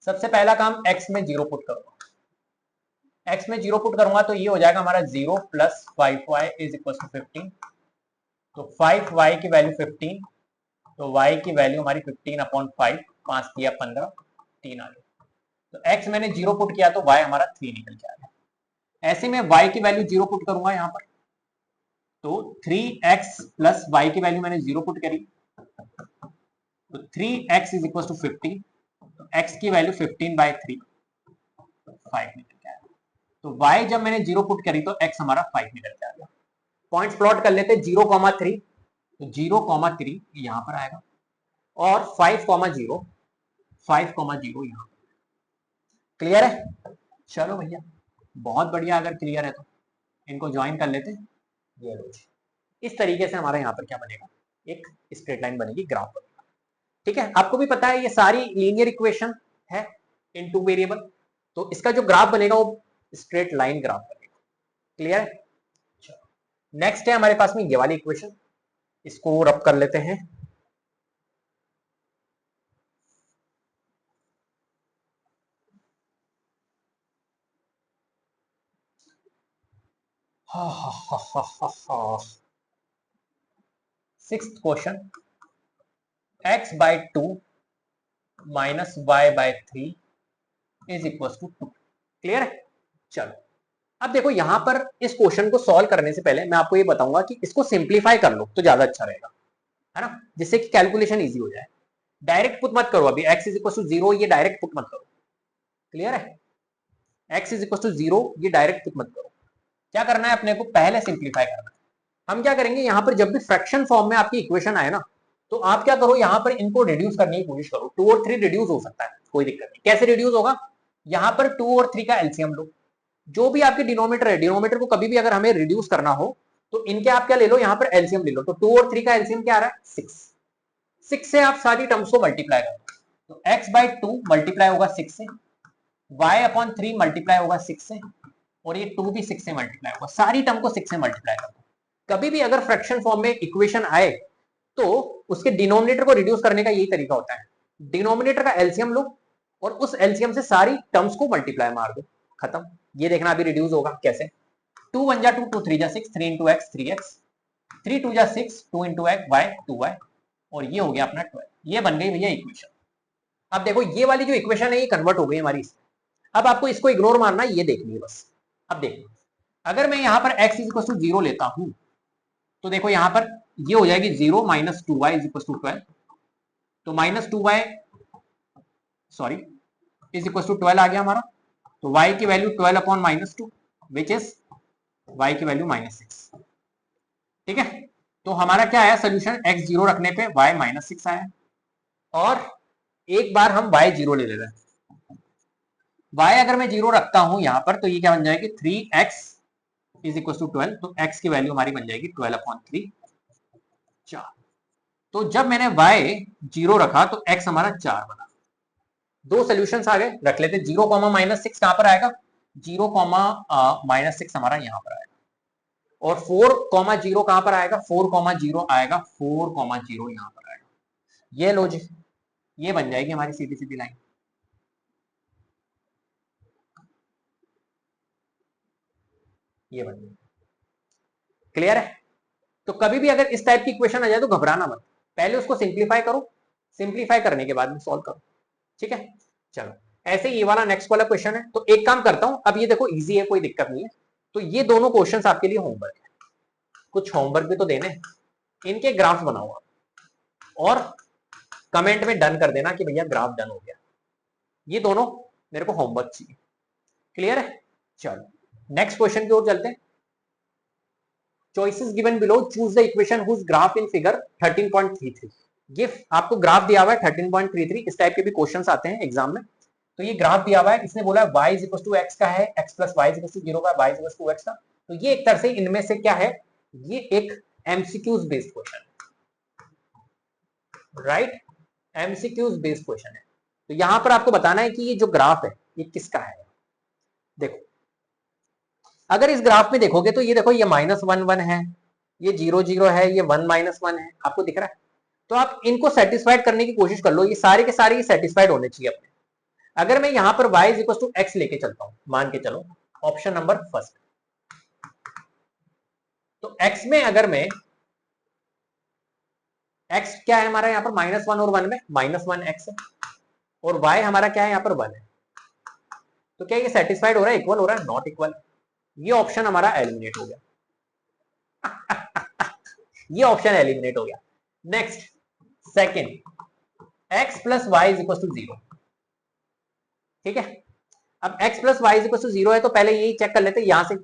सबसे पहला काम x में 0 पुट करूंगा, x में 0 पुट करूंगा तो ये हो जाएगा हमारा 0 plus 5y is equal to 15, तो 5y की वैल्यू 15, तो y की वैल्यू हमारी 15/5, 5 किया 15, 3 आ गया, तो x मैंने 0 पुट किया तो y हमारा 3 निकल के आ गया। ऐसे में y की वैल्यू 0 पुट करूंगा यहाँ पर, तो 3x प्लस y की वैल्यू मैंने 0 पुट करी, तो 3x इज इक्वल टू 50, तो x की वैल्यू 15/3, 5 निकल के आया, तो y जब मैंने 0 पुट करी तो x हमारा 5 निकल के आ गया। पॉइंट्स प्लॉट कर लेते हैं, 0,3, तो 0,3 यहां पर आएगा, और 5,0, 5,0 यहां। क्लियर है? चलो भैया बहुत बढ़िया, अगर क्लियर है तो इनको ज्वाइन कर लेते हैं, ये लो जी। इस तरीके से हमारा यहाँ पर क्या बनेगा? एक स्ट्रेट लाइन बनेगी, ग्राफ बनेगा, ठीक है। आपको भी पता है ये सारी लीनियर इक्वेशन है इन टू वेरिएबल, तो इसका जो ग्राफ बनेगा वो स्ट्रेट लाइन ग्राफ बनेगा। क्लियर है? नेक्स्ट है हमारे पास में ये वाली इक्वेशन, इसको रब कर लेते हैं। Sixth question, x by 2 minus y by 3 is equal to 2। Clear है? चलो अब देखो यहां पर इस क्वेश्चन को सॉल्व करने से पहले मैं आपको ये बताऊंगा कि इसको सिंप्लीफाई कर लो तो ज्यादा अच्छा रहेगा, है ना, जिससे कि कैलकुलेशन इजी हो जाए। डायरेक्ट पुट मत करो, अभी x इज इक्वल टू 0 ये डायरेक्ट पुट मत करो। क्लियर है? x इज इक्वल टू 0 ये डायरेक्ट पुट मत करो। क्या करना है अपने को, पहले सिंप्लीफाई करना है। हम क्या करेंगे, यहां पर जब भी फ्रैक्शन फॉर्म में आपकी इक्वेशन आए ना, तो आप क्या करो, यहां पर इनको रिड्यूस करने की कोशिश करो। 2 और 3 रिड्यूस हो सकता है, कोई दिक्कत नहीं। कैसे रिड्यूस होगा, यहां पर 2 और 3 का एलसीएम लो। जो भी आपके डिनोमीटर है, डिनोमीटर को कभी भी अगर हमें रिड्यूस करना हो तो इनके आप क्या ले लो, यहां पर एलसीएम ले लो। तो 2 और 3 का एलसीएम क्या आ रहा है, 6। 6 से आप सारी टर्म्स को मल्टीप्लाई करो, तो x बाई 2 मल्टीप्लाई होगा 6 से, y अपॉन 3 मल्टीप्लाई होगा 6 से, और ये 2 भी 6 से मल्टीप्लाई होगा। सारी टर्म को 6 से मल्टीप्लाई कर दो। कभी भी अगर फ्रैक्शन फॉर्म में इक्वेशन आए तो उसके डिनोमिनेटर को रिड्यूस करने का यही तरीका होता है, डिनोमिनेटर का एलसीएम लो और उस एलसीएम से सारी टर्म्स को मल्टीप्लाई मार दो, खत्म। ये देखना अभी रिड्यूस होगा कैसे। 2 1 जा 2, 2 3 जा 6, 3 इंटू एक्स 3x, 3 2 जा 6, 2 इंटू एक्स वाई 2y, और ये हो गया अपना 12। ये बन गई भैया इक्वेशन। अब देखो ये वाली जो इक्वेशन है ये कन्वर्ट हो गई हमारी। अब आपको इसको इग्नोर मारना, ये देखनी है बस। अब देखो अगर मैं यहां पर x इज इक्वल टू 0 लेता हूं तो देखो यहां पर ये हो जाएगी 0 minus 2y is equal to 12। तो minus 2y sorry is equal to 12 आ गया हमारा। तो y की value 12 upon minus 2 which is y की वैल्यू -6। ठीक है, तो हमारा क्या आया सोल्यूशन, x 0 रखने पे y -6 आया। और एक बार हम y 0 ले रहे हैं, y अगर मैं 0 रखता हूं यहां पर तो ये क्या बन जाएगी 3x इज इक्वल टू 12। तो x की वैल्यू हमारी बन जाएगी 12 अपॉन 3, 4। तो जब मैंने y 0 रखा तो x हमारा 4 बना। दो सोल्यूशन आ गए, रख लेते। 0 -6 कहां पर आएगा, 0 -6 हमारा यहां पर आएगा। और 4 0 कहां पर आएगा, 4 0 आएगा, 4 0 यहां पर आएगा। ये लो जी, ये बन जाएगी हमारी सीधी सीधी लाइन। ये बन जाएगी। क्लियर है? तो कभी भी अगर इस टाइप की इक्वेशन आ जाए तो घबराना मत, पहले उसको सिंप्लीफाई करो, सिंप्लीफाई करने के बाद में सॉल्व करो। ठीक है, चलो ऐसे ये वाला नेक्स्ट वाला क्वेश्चन है। तो एक काम करता हूं, अब ये देखो इजी है, कोई दिक्कत नहीं है। तो ये दोनों क्वेश्चंस आपके लिए होमवर्क है, कुछ होमवर्क भी तो देने हैं। इनके ग्राफ्स बनाओ और कमेंट में डन कर देना कि भैया ग्राफ डन हो गया। ये दोनों मेरे को होमवर्क चाहिए। क्लियर है? चलो नेक्स्ट क्वेश्चन की ओर चलते हैं। Choices given below, choose the equation whose graph in figure 13.33। ये आपको ग्राफ दिया हुआ है 13.33। इस टाइप के भी क्वेश्चंस आते हैं एग्जाम में। तो ये ग्राफ दिया हुआ है, इसने बोला है y is equal to x का है, x plus y is equal to 0 का, y is equal to x का। तो ये एक तरह से इनमें से क्या है, ये एक एमसीक्यूज बेस्ड क्वेश्चन है, राइट, एमसीक्यूज बेस्ड क्वेश्चन है। तो यहां पर आपको बताना है कि ये जो ग्राफ है ये किसका है। देखो अगर इस ग्राफ में देखोगे तो ये देखो ये -1 1 है, ये 0 0 है, ये 1 -1 है, आपको दिख रहा है। तो आप इनको सेटिस्फाइड करने की कोशिश कर लो, ये सारे के सारे सेटिस्फाइड होने चाहिए अपने। अगर मैं यहां पर y is equal to x लेके चलता हूं, मान के चलो ऑप्शन नंबर फर्स्ट, तो x में अगर मैं x क्या है हमारा यहाँ पर -1 और 1 में -1x है, और y हमारा क्या है यहाँ पर 1 है। तो क्या ये सेटिस्फाइड हो रहा है, इक्वल हो रहा है, नॉट इक्वल। ये ऑप्शन हमारा एलिमिनेट हो गया। ये ऑप्शन एलिमिनेट हो गया। Next second, x plus y is equal to 0। ठीक है, अब x plus y is equal to 0 है तो पहले यही चेक कर लेते हैं यहां से।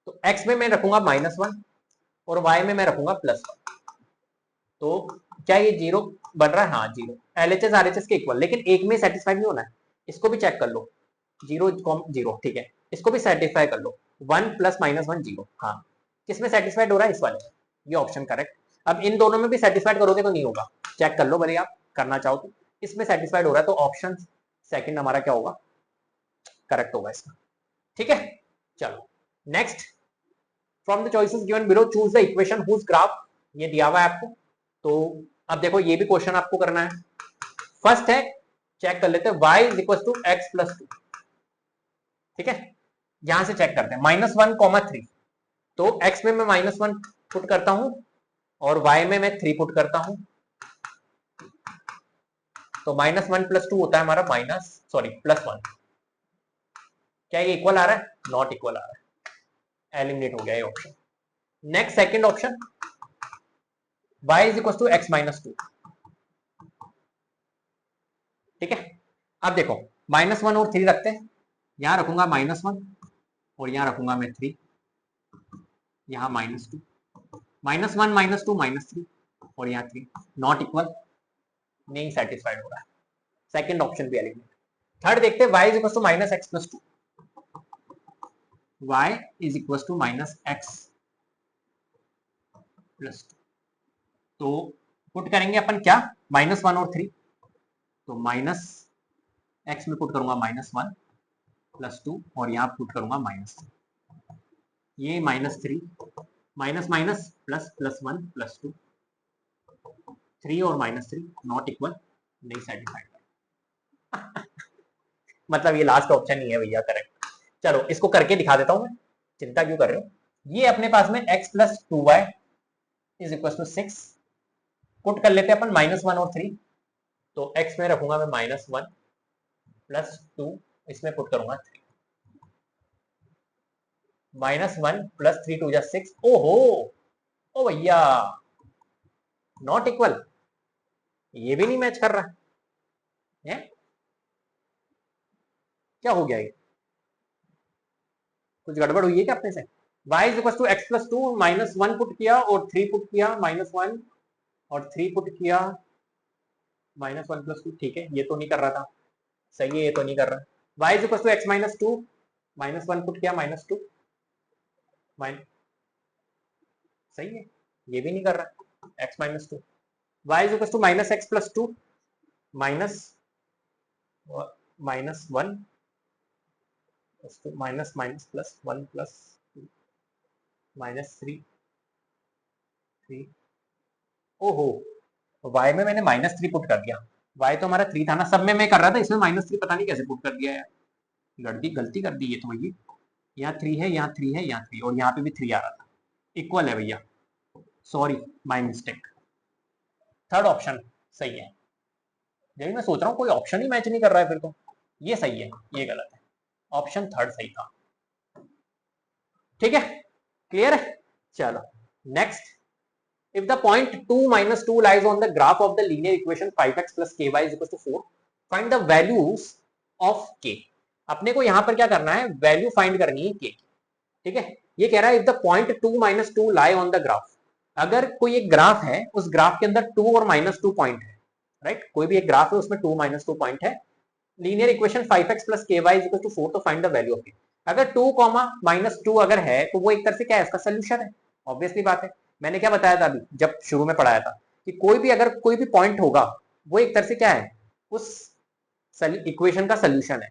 तो x में मैं रखूंगा -1 और y में मैं रखूंगा +1। तो क्या ये 0 बन रहा है, हाँ 0, LHS RHS के इक्वल। लेकिन एक में सेटिस्फाइड नहीं होना है, इसको भी चेक कर लो, 0 0, ठीक है, इसको भी सेटिस्फाई कर लो। 1 + -1 0, हाँ किसमें सेटिस्फाइड हो रहा है, इस वाले में, ये ऑप्शन करेक्ट। अब इन दोनों में भी सेटिस्फाइड करोगे तो नहीं होगा, चेक कर लो भले आप करना चाहो तो। इसमें सेटिस्फाइड हो रहा है तो ऑप्शन सेकंड हमारा क्या होगा, करेक्ट होगा इसका। ठीक है, चलो next from the choices given below choose the equation whose graph, ये दिया हुआ है आपको। तो अब देखो ये भी क्वेश्चन आपको करना है। फर्स्ट है, चेक कर लेते हैं, y is equal to x plus two, ठीक है। यहां से चेक करते हैं, -1, 3, तो x में मैं -1 पुट करता हूं और y में मैं 3 पुट करता हूं, तो -1 + 2 होता है हमारा +1। क्या ये इक्वल आ रहा है? नॉट इक्वल आ रहा है, एलिमिनेट हो गया ये option. Next second option, y is equal to x - 2, ठीक है। अब देखो -1 और 3 रखते हैं, यहां रखूंगा -1 और यहां रखूंगा मैं 3, यहां -2, -1 -2 -3 और यहां 3, नॉट इक्वल, नहीं सेटिस्फाइड हो रहा है, सेकंड ऑप्शन भी एलिमिनेट। थर्ड देखते हैं, y is equal to -x + 2, y is equal to -x + 2, तो पुट करेंगे अपन क्या, -1 और 3, तो -x में पुट करूंगा -1 + 2 और यहां पुट करूंगा -3, ये -3 माइनस माइनस प्लस +1 + 2, 3 और -3 नॉट इक्वल, नहीं सेटिस्फाइड। मतलब ये लास्ट ऑप्शन ही है भैया करेक्ट। चलो इसको करके दिखा देता हूं मैं, चिंता क्यों कर रहे हो। ये अपने पास में x + 2y is equal to 6, put कर लेते हैं अपन -1 और 3, तो x में रखूंगा मैं -1 + 2, इसमें पुट करूंगा 3, -1 + 3 2 = 6, ओहो ओ भैया नॉट इक्वल, ये भी नहीं मैच कर रहा है, क्या हो गया ये, कुछ गड़बड़ हुई है क्या अपने से। y is equal to x + 2, -1 put किया और 3 पुट किया, -1 और 3 पुट किया, -1 + 2, ठीक है, ये तो नहीं कर रहा था, सही है, ये तो नहीं कर रहा। y is equal to x - 2, -1 put किया, -2, सही है, ये भी नहीं कर रहा, x - 2, y is equal to -x + 2, -1 minus minus plus 1 + 2 -3 3, ओहो y में मैंने -3 पुट कर दिया, y तो हमारा 3 था ना, सब में मैं कर रहा था, इसमें -3 पता नहीं कैसे पुट कर दिया यार, गलती कर दी ये तो भैया। यहाँ 3 है, यहाँ 3 है, यहाँ 3 और यहाँ पे भी 3 आ रहा था, इक्वल है भैया, sorry my mistake. Third option सही है, जब मैं सोच रहा हूँ कोई ऑप्शन ही मैच नहीं कर रहा है, फिर तो ये सही है, ये गलत है, ऑप्शन थर्ड सही था, ठीक है, क्लियर है। चलो next, if the point 2 - 2 lies on the graph of the linear equation 5x + ky is equal to 4, find the values of k। अपने को यहां पर क्या करना है, वैल्यू फाइंड करनी है k, ठीक है। ये कह रहा है if the point 2 - 2 lie on the graph, अगर कोई एक ग्राफ है, उस ग्राफ के अंदर 2 और -2 पॉइंट है, राइट, कोई भी एक ग्राफ है उसमें 2 - 2 पॉइंट है, linear equation 5x + ky is equal to 4, तो find the value of k। अगर 2, -2 अगर है तो वो एक तरह से क्या है, इसका सोल्यूशन है, ऑब्वियसली बात है। मैंने क्या बताया था अभी जब शुरू में पढ़ाया था कि कोई भी अगर कोई भी पॉइंट होगा वो एक तरह से क्या है, उस इक्वेशन का सोल्यूशन है।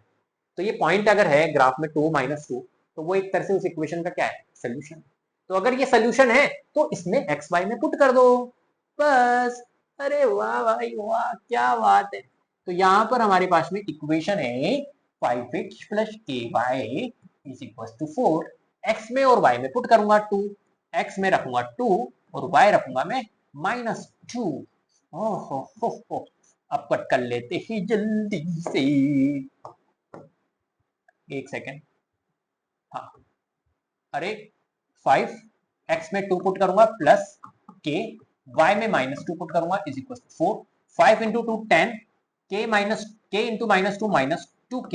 तो ये पॉइंट अगर है ग्राफ में 2 - 2, तो वो एक तरह से उस इक्वेशन का क्या है, सोल्यूशन। तो अगर ये सोल्यूशन है तो इसमें एक्स वाई में पुट कर दो, बस। अरे वाह भाई वाह, क्या बात है। तो यहाँ पर हमारे पास में इक्वेशन है 5x + ky is equal to 4, x में और y में पुट करूंगा 2, x में रखूंगा 2 और y रखूंगा मैं -2। हो, अब कट कर लेते हैं जल्दी से, एक सेकेंड, हाँ, अरे 5 x में 2 पुट करूंगा प्लस k, y में -2 पुट करूंगा is equal to 4, 5 × 2 10, k × -2k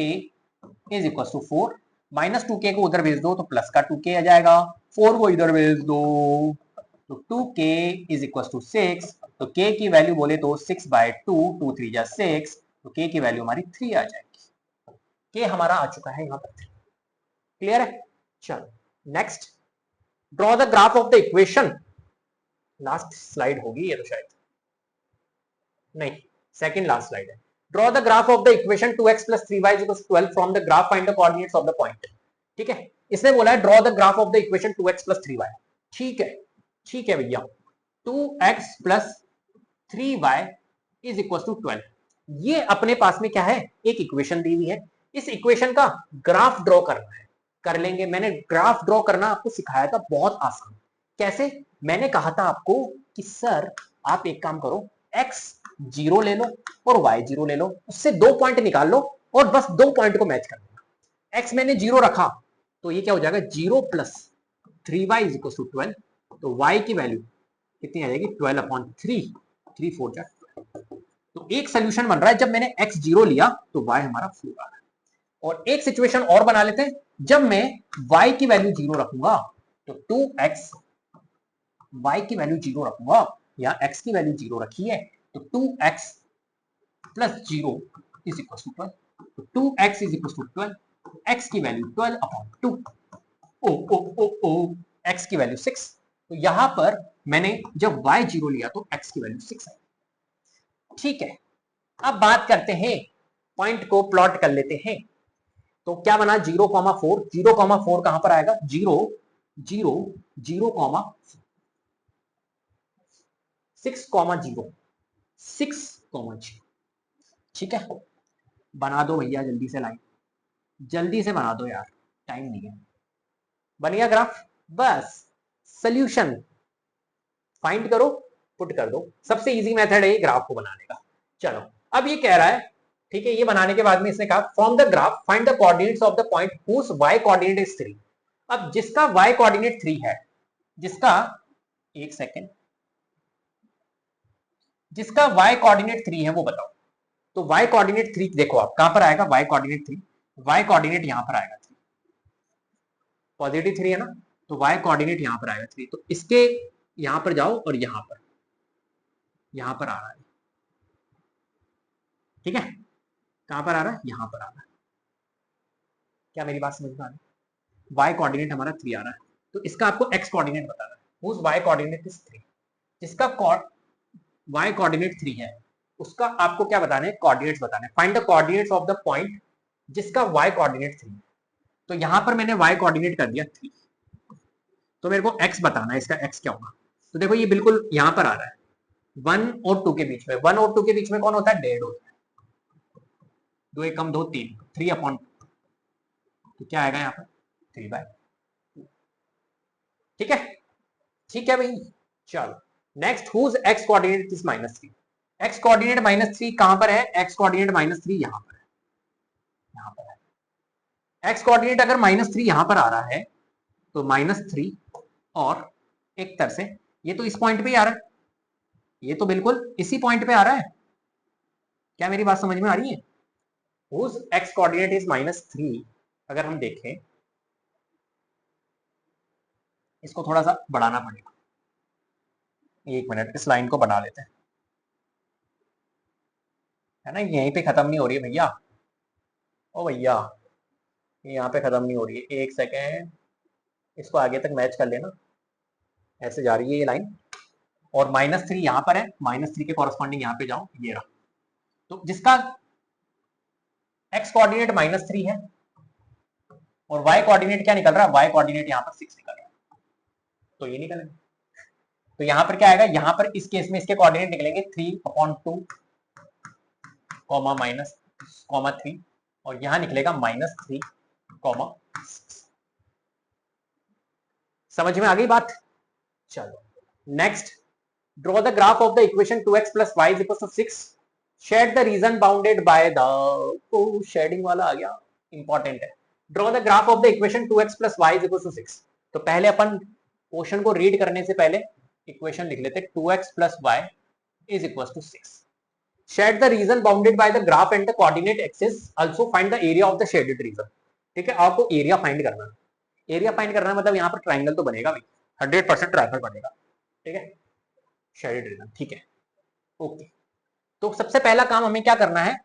is equal to 4, -2k को उधर भेज दो तो प्लस का 2k आ जाएगा, 4 को इधर भेज दो तो 2k इज इक्वल टू 6, तो k की वैल्यू बोले तो 6/2, 2 3 जा 6, तो k की वैल्यू हमारी 3 आ जाएगी, k हमारा आ चुका है यहाँ पर 3, क्लियर है। चलो next, draw the graph of the equation, last slide होगी ये तो शायद, नहीं सेकंड लास्ट स्लाइड है। Draw the graph of the equation 2x + 3y = 12 from the graph find the coordinates of the point, ठीक है। इसने बोला है draw the graph of the equation 2x plus 3y। ठीक है भैया, 2x plus 3y is equal to 12। ये अपने पास में क्या है, एक इक्वेशन दी हुई है, इस इक्वेशन का ग्राफ ड्रॉ करना है, कर लेंगे। मैंने ग्राफ ड्रॉ करना आपको सिखाया था, बहुत आसान। कैसे? मैंने कहा था आपको कि सर आप एक काम करो, x 0 ले लो और y 0 ले लो, उससे 2 पॉइंट निकाल लो और बस 2 पॉइंट को मैच कर देना। x मैंने 0 रखा तो ये क्या हो जाएगा, 0 plus 3y is equal to 12। तो y की वैल्यू कितनी आ जाएगी, 12 अपॉन 3, 3 4 जा। तो एक सोल्यूशन बन रहा है, जब मैंने x 0 लिया तो y हमारा 4 आ रहा है। और एक सिचुएशन और बना लेते हैं, जब मैं y की वैल्यू 0 रखूंगा तो 2x, y की वैल्यू 0 रखूंगा या x की वैल्यू 0 रखी है तो 2x plus 0 is equal to 12। तो 2x is equal to 12, x की वैल्यू 12 अपॉन 2, ओ ओ ओ ओ x की वैल्यू 6। तो यहां पर मैंने जब y 0 लिया तो x की वैल्यू 6 आई। ठीक है, अब बात करते हैं, पॉइंट को प्लॉट कर लेते हैं। तो क्या बना, 0,4, 0,4 कहां पर आएगा, 0 0 0, 6,0, 6,0। ठीक है, बना दो भैया जल्दी से लाइन, जल्दी से बना दो यार, टाइम नहीं है। बन गया ग्राफ, बस सोल्यूशन फाइंड करो, पुट कर दो। सबसे इजी मेथड है ग्राफ को बनाने का। चलो, अब ये कह रहा है, ठीक है, ये बनाने के बाद में इसने कहा from the graph find the coordinates of the point whose y coordinate is 3। अब जिसका y कोऑर्डिनेट 3 है, जिसका, एक सेकेंड, जिसका y कोऑर्डिनेट 3 है वो बताओ। तो y कोऑर्डिनेट 3 देखो आप कहां पर आएगा, y कोऑर्डिनेट 3, y कोऑर्डिनेट यहां पर आएगा 3, पॉजिटिव 3 है ना, तो y कोऑर्डिनेट यहां पर आएगा 3। तो इसके यहां पर जाओ और यहां पर आ रहा है, ठीक है, कहां पर आ रहा है, यहां पर आ रहा है। क्या मेरी बात समझ में आ रही है? y कोऑर्डिनेट हमारा 3 आ रहा है, तो इसका आपको x कोऑर्डिनेट बताना है, हुज y कोऑर्डिनेट इज 3। जिसका y कोऑर्डिनेट 3 है उसका आपको क्या बताना है, कोऑर्डिनेट्स बताना है। Find the coordinates of the point जिसका y कोऑर्डिनेट 3। तो यहां पर मैंने y कोऑर्डिनेट कर दिया 3, तो मेरे को x बताना है, इसका x क्या होगा। तो देखो ये बिल्कुल यहां पर आ रहा है, 1 और 2 के बीच में, 1 और 2 के बीच में कौन होता है, डेड होता है। 2 एकम 2 3, 3 अपॉन, तो क्या आएगा यहाँ पर 3/2। ठीक है, ठीक है भाई। चलो next, whose x coordinate is -3। x coordinate -3 कहां पर है, x कोऑर्डिनेट -3 यहां पर है, यहां पर है। x कोऑर्डिनेट अगर -3 यहां पर आ रहा है तो -3, और एक तरह से ये तो इस पॉइंट पे ही आ रहा है, ये तो बिल्कुल इसी पॉइंट पे आ रहा है। क्या मेरी बात समझ में आ रही है? हुज x कोऑर्डिनेट इज -3, अगर हम देखें, इसको थोड़ा सा बढ़ाना पड़ेगा, एक मिनट, इस लाइन को बना लेते हैं, है ना, यहीं पे खत्म नहीं हो रही है भैया, ओ भैया ये यहाँ पे खत्म नहीं हो रही है, एक सेकेंड, इसको आगे तक मैच कर लेना, ऐसे जा रही है ये लाइन, और -3 यहाँ पर है, -3 के कॉरस्पॉन्डिंग यहाँ पे जाओ, ये रहा। तो जिसका x कोऑर्डिनेट -3 है और y कोऑर्डिनेट क्या निकल रहा है, y कोऑर्डिनेट यहाँ पर 6 निकल रहा है, तो ये निकलेगा। तो यहाँ पर क्या आएगा, यहाँ पर इस केस में इसके कोऑर्डिनेट निकलेंगे 3/2, -3, और यहाँ निकलेगा -3, 6। समझ में आ गई बात? चलो next, draw the graph of the equation 2x plus y is equal to 6, shade the region bounded by the, ओ शेडिंग वाला आ गया, इंपॉर्टेंट है। Draw the graph of the equation 2x plus y is equal to 6। तो पहले अपन question को read करने से पहले इक्वेशन लिख लेते हैं, 2x plus y is equal to 6। Shade the region bounded by the graph and the coordinate axis, also find the area of the shaded region. ठीक है, आपको एरिया फाइंड करना है। एरिया फाइंड करना है मतलब यहाँ पर ट्राइंगल तो बनेगा भाई, 100% ट्राइंगल बनेगा, ठीक है, शेडेड रीजन, ठीक है, ओके। तो सबसे पहला काम हमें क्या करना है,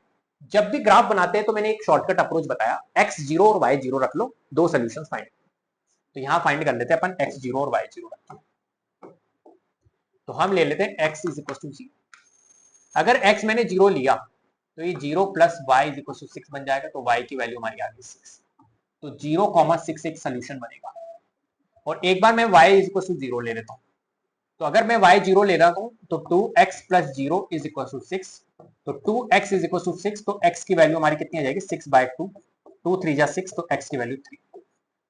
जब भी ग्राफ बनाते हैं तो मैंने एक शॉर्टकट अप्रोच बताया, x0 और y0 रख लो, दो सॉल्यूशंस फाइंड। तो यहां फाइंड कर लेते हैं अपन x0 और y0 रख के। तो हम ले लेते हैं x इज इक्वल टू 0। अगर x मैंने 0 लिया तो ये 0 plus y is equal to 6 बन जाएगा, तो y की वैल्यू हमारी आ गई 6। तो 0,6 एक सोल्यूशन बनेगा। और एक बार मैं y इज इक्वल टू 0 ले लेता हूँ, तो अगर मैं y 0 ले रहा हूँ तो 2x plus 0 is equal to 6, तो 2x इज इक्वल टू 6, तो x की वैल्यू हमारी कितनी आ जाएगी 6/2, 2 3 जा 6, तो x की वैल्यू 3।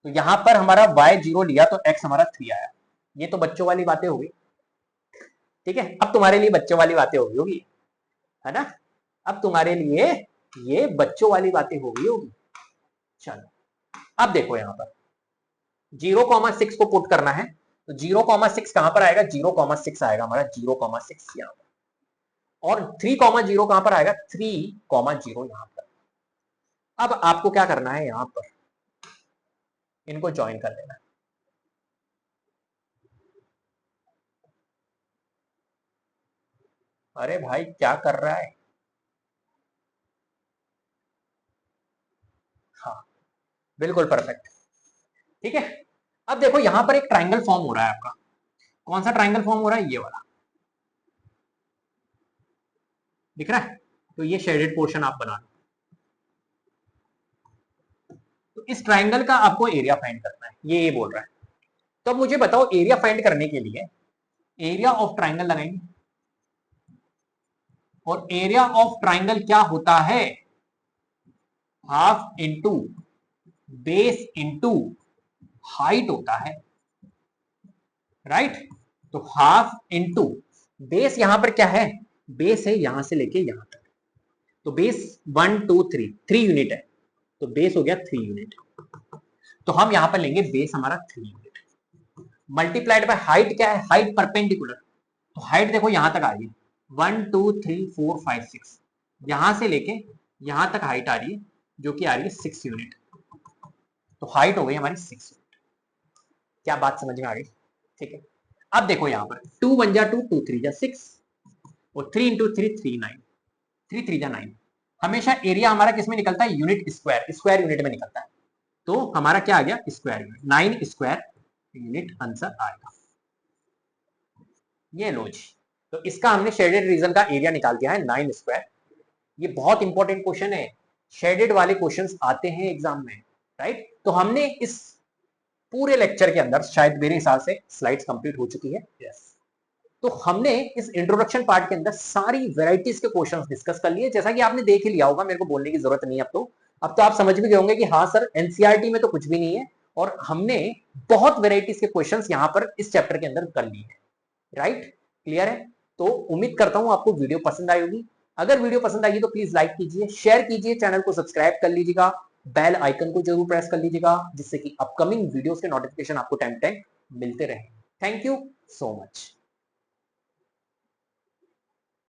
तो यहां पर हमारा y 0 लिया तो x हमारा 3 आया। ये तो बच्चों वाली बातें हो गई, ठीक है। अब तुम्हारे लिए बच्चों वाली बातें हो गई होगी, है ना। अब तुम्हारे लिए ये बच्चों वाली बातें हो गई होगी। चलो अब देखो यहाँ पर 0,6 को पुट करना है, तो 0,6 कहां पर आएगा, 0,6 आएगा हमारा 0,6 यहाँ पर, और 3,0 कहां पर आएगा 3,0 यहाँ पर। अब आपको क्या करना है, यहां पर इनको ज्वाइन कर लेना है। अरे भाई क्या कर रहा है, हाँ बिल्कुल परफेक्ट, ठीक है। अब देखो यहां पर एक ट्राइंगल फॉर्म हो रहा है आपका, कौन सा ट्राइंगल फॉर्म हो रहा है, ये वाला दिख रहा है। तो ये शेडेड पोर्शन आप बना लो। तो इस ट्राइंगल का आपको एरिया फाइंड करना है, ये बोल रहा है। तो अब मुझे बताओ एरिया फाइंड करने के लिए एरिया ऑफ ट्राइंगल लगाएंगे, और एरिया ऑफ ट्राइंगल क्या होता है, half into base into height होता है, राइट। तो हाफ इंटू बेस, यहां पर क्या है, बेस है यहां से लेके यहां तक, तो बेस 1 2 3 यूनिट है, तो बेस हो गया 3 यूनिट। तो हम यहां पर लेंगे बेस हमारा 3 यूनिट, मल्टीप्लाइड बाय हाइट, क्या है हाइट परपेंडिकुलर, तो हाइट देखो यहां तक आ रही है 1 2 3 4 5 6, यहां से लेके यहां तक हाइट आ रही है जो कि आ रही है 6 यूनिट, तो हाइट हो गई हमारी 6 यूनिट। क्या बात समझ में आ गई, ठीक है। अब देखो यहां पर 2 1 जा 2 2 3 जा 6, और 3 इंटू 3 3 9, 3 3 जा 9। हमेशा एरिया हमारा किसमें निकलता है, यूनिट स्क्वायर, स्क्वायर यूनिट में निकलता है, तो हमारा क्या आ गया square unit, 9 square unit answer आएगा। ये लो जी, तो इसका हमने शेडेड रीजन का एरिया निकाल दिया है 9 स्क्वायर। ये बहुत इंपॉर्टेंट क्वेश्चन है, शेडेड वाले क्वेश्चंस आते हैं एग्जाम में, राइट। तो हमने इस पूरे लेक्चर के अंदर, शायद मेरे हिसाब से स्लाइड्स कंप्लीट हो चुकी है, यस। तो हमने इस इंट्रोडक्शन पार्ट के अंदर सारी वेराइटीज के क्वेश्चंस डिस्कस कर लिए, जैसा कि आपने देख ही लिया होगा, मेरे को बोलने की जरूरत नहीं है अब तो आप समझ भी गए होंगे कि हाँ सर एनसीईआरटी में तो कुछ भी नहीं है, और हमने बहुत वेराइटीज के क्वेश्चंस यहां पर इस चैप्टर के अंदर कर लिए हैं, राइट। क्लियर है। तो उम्मीद करता हूं आपको वीडियो पसंद आई होगी। अगर वीडियो पसंद आई तो प्लीज लाइक कीजिए, शेयर कीजिए, चैनल को सब्सक्राइब कर लीजिएगा, बेल आइकन को जरूर प्रेस कर लीजिएगा, जिससे कि अपकमिंग वीडियोस के नोटिफिकेशन आपको टाइम टाइम मिलते रहे। Thank you so much.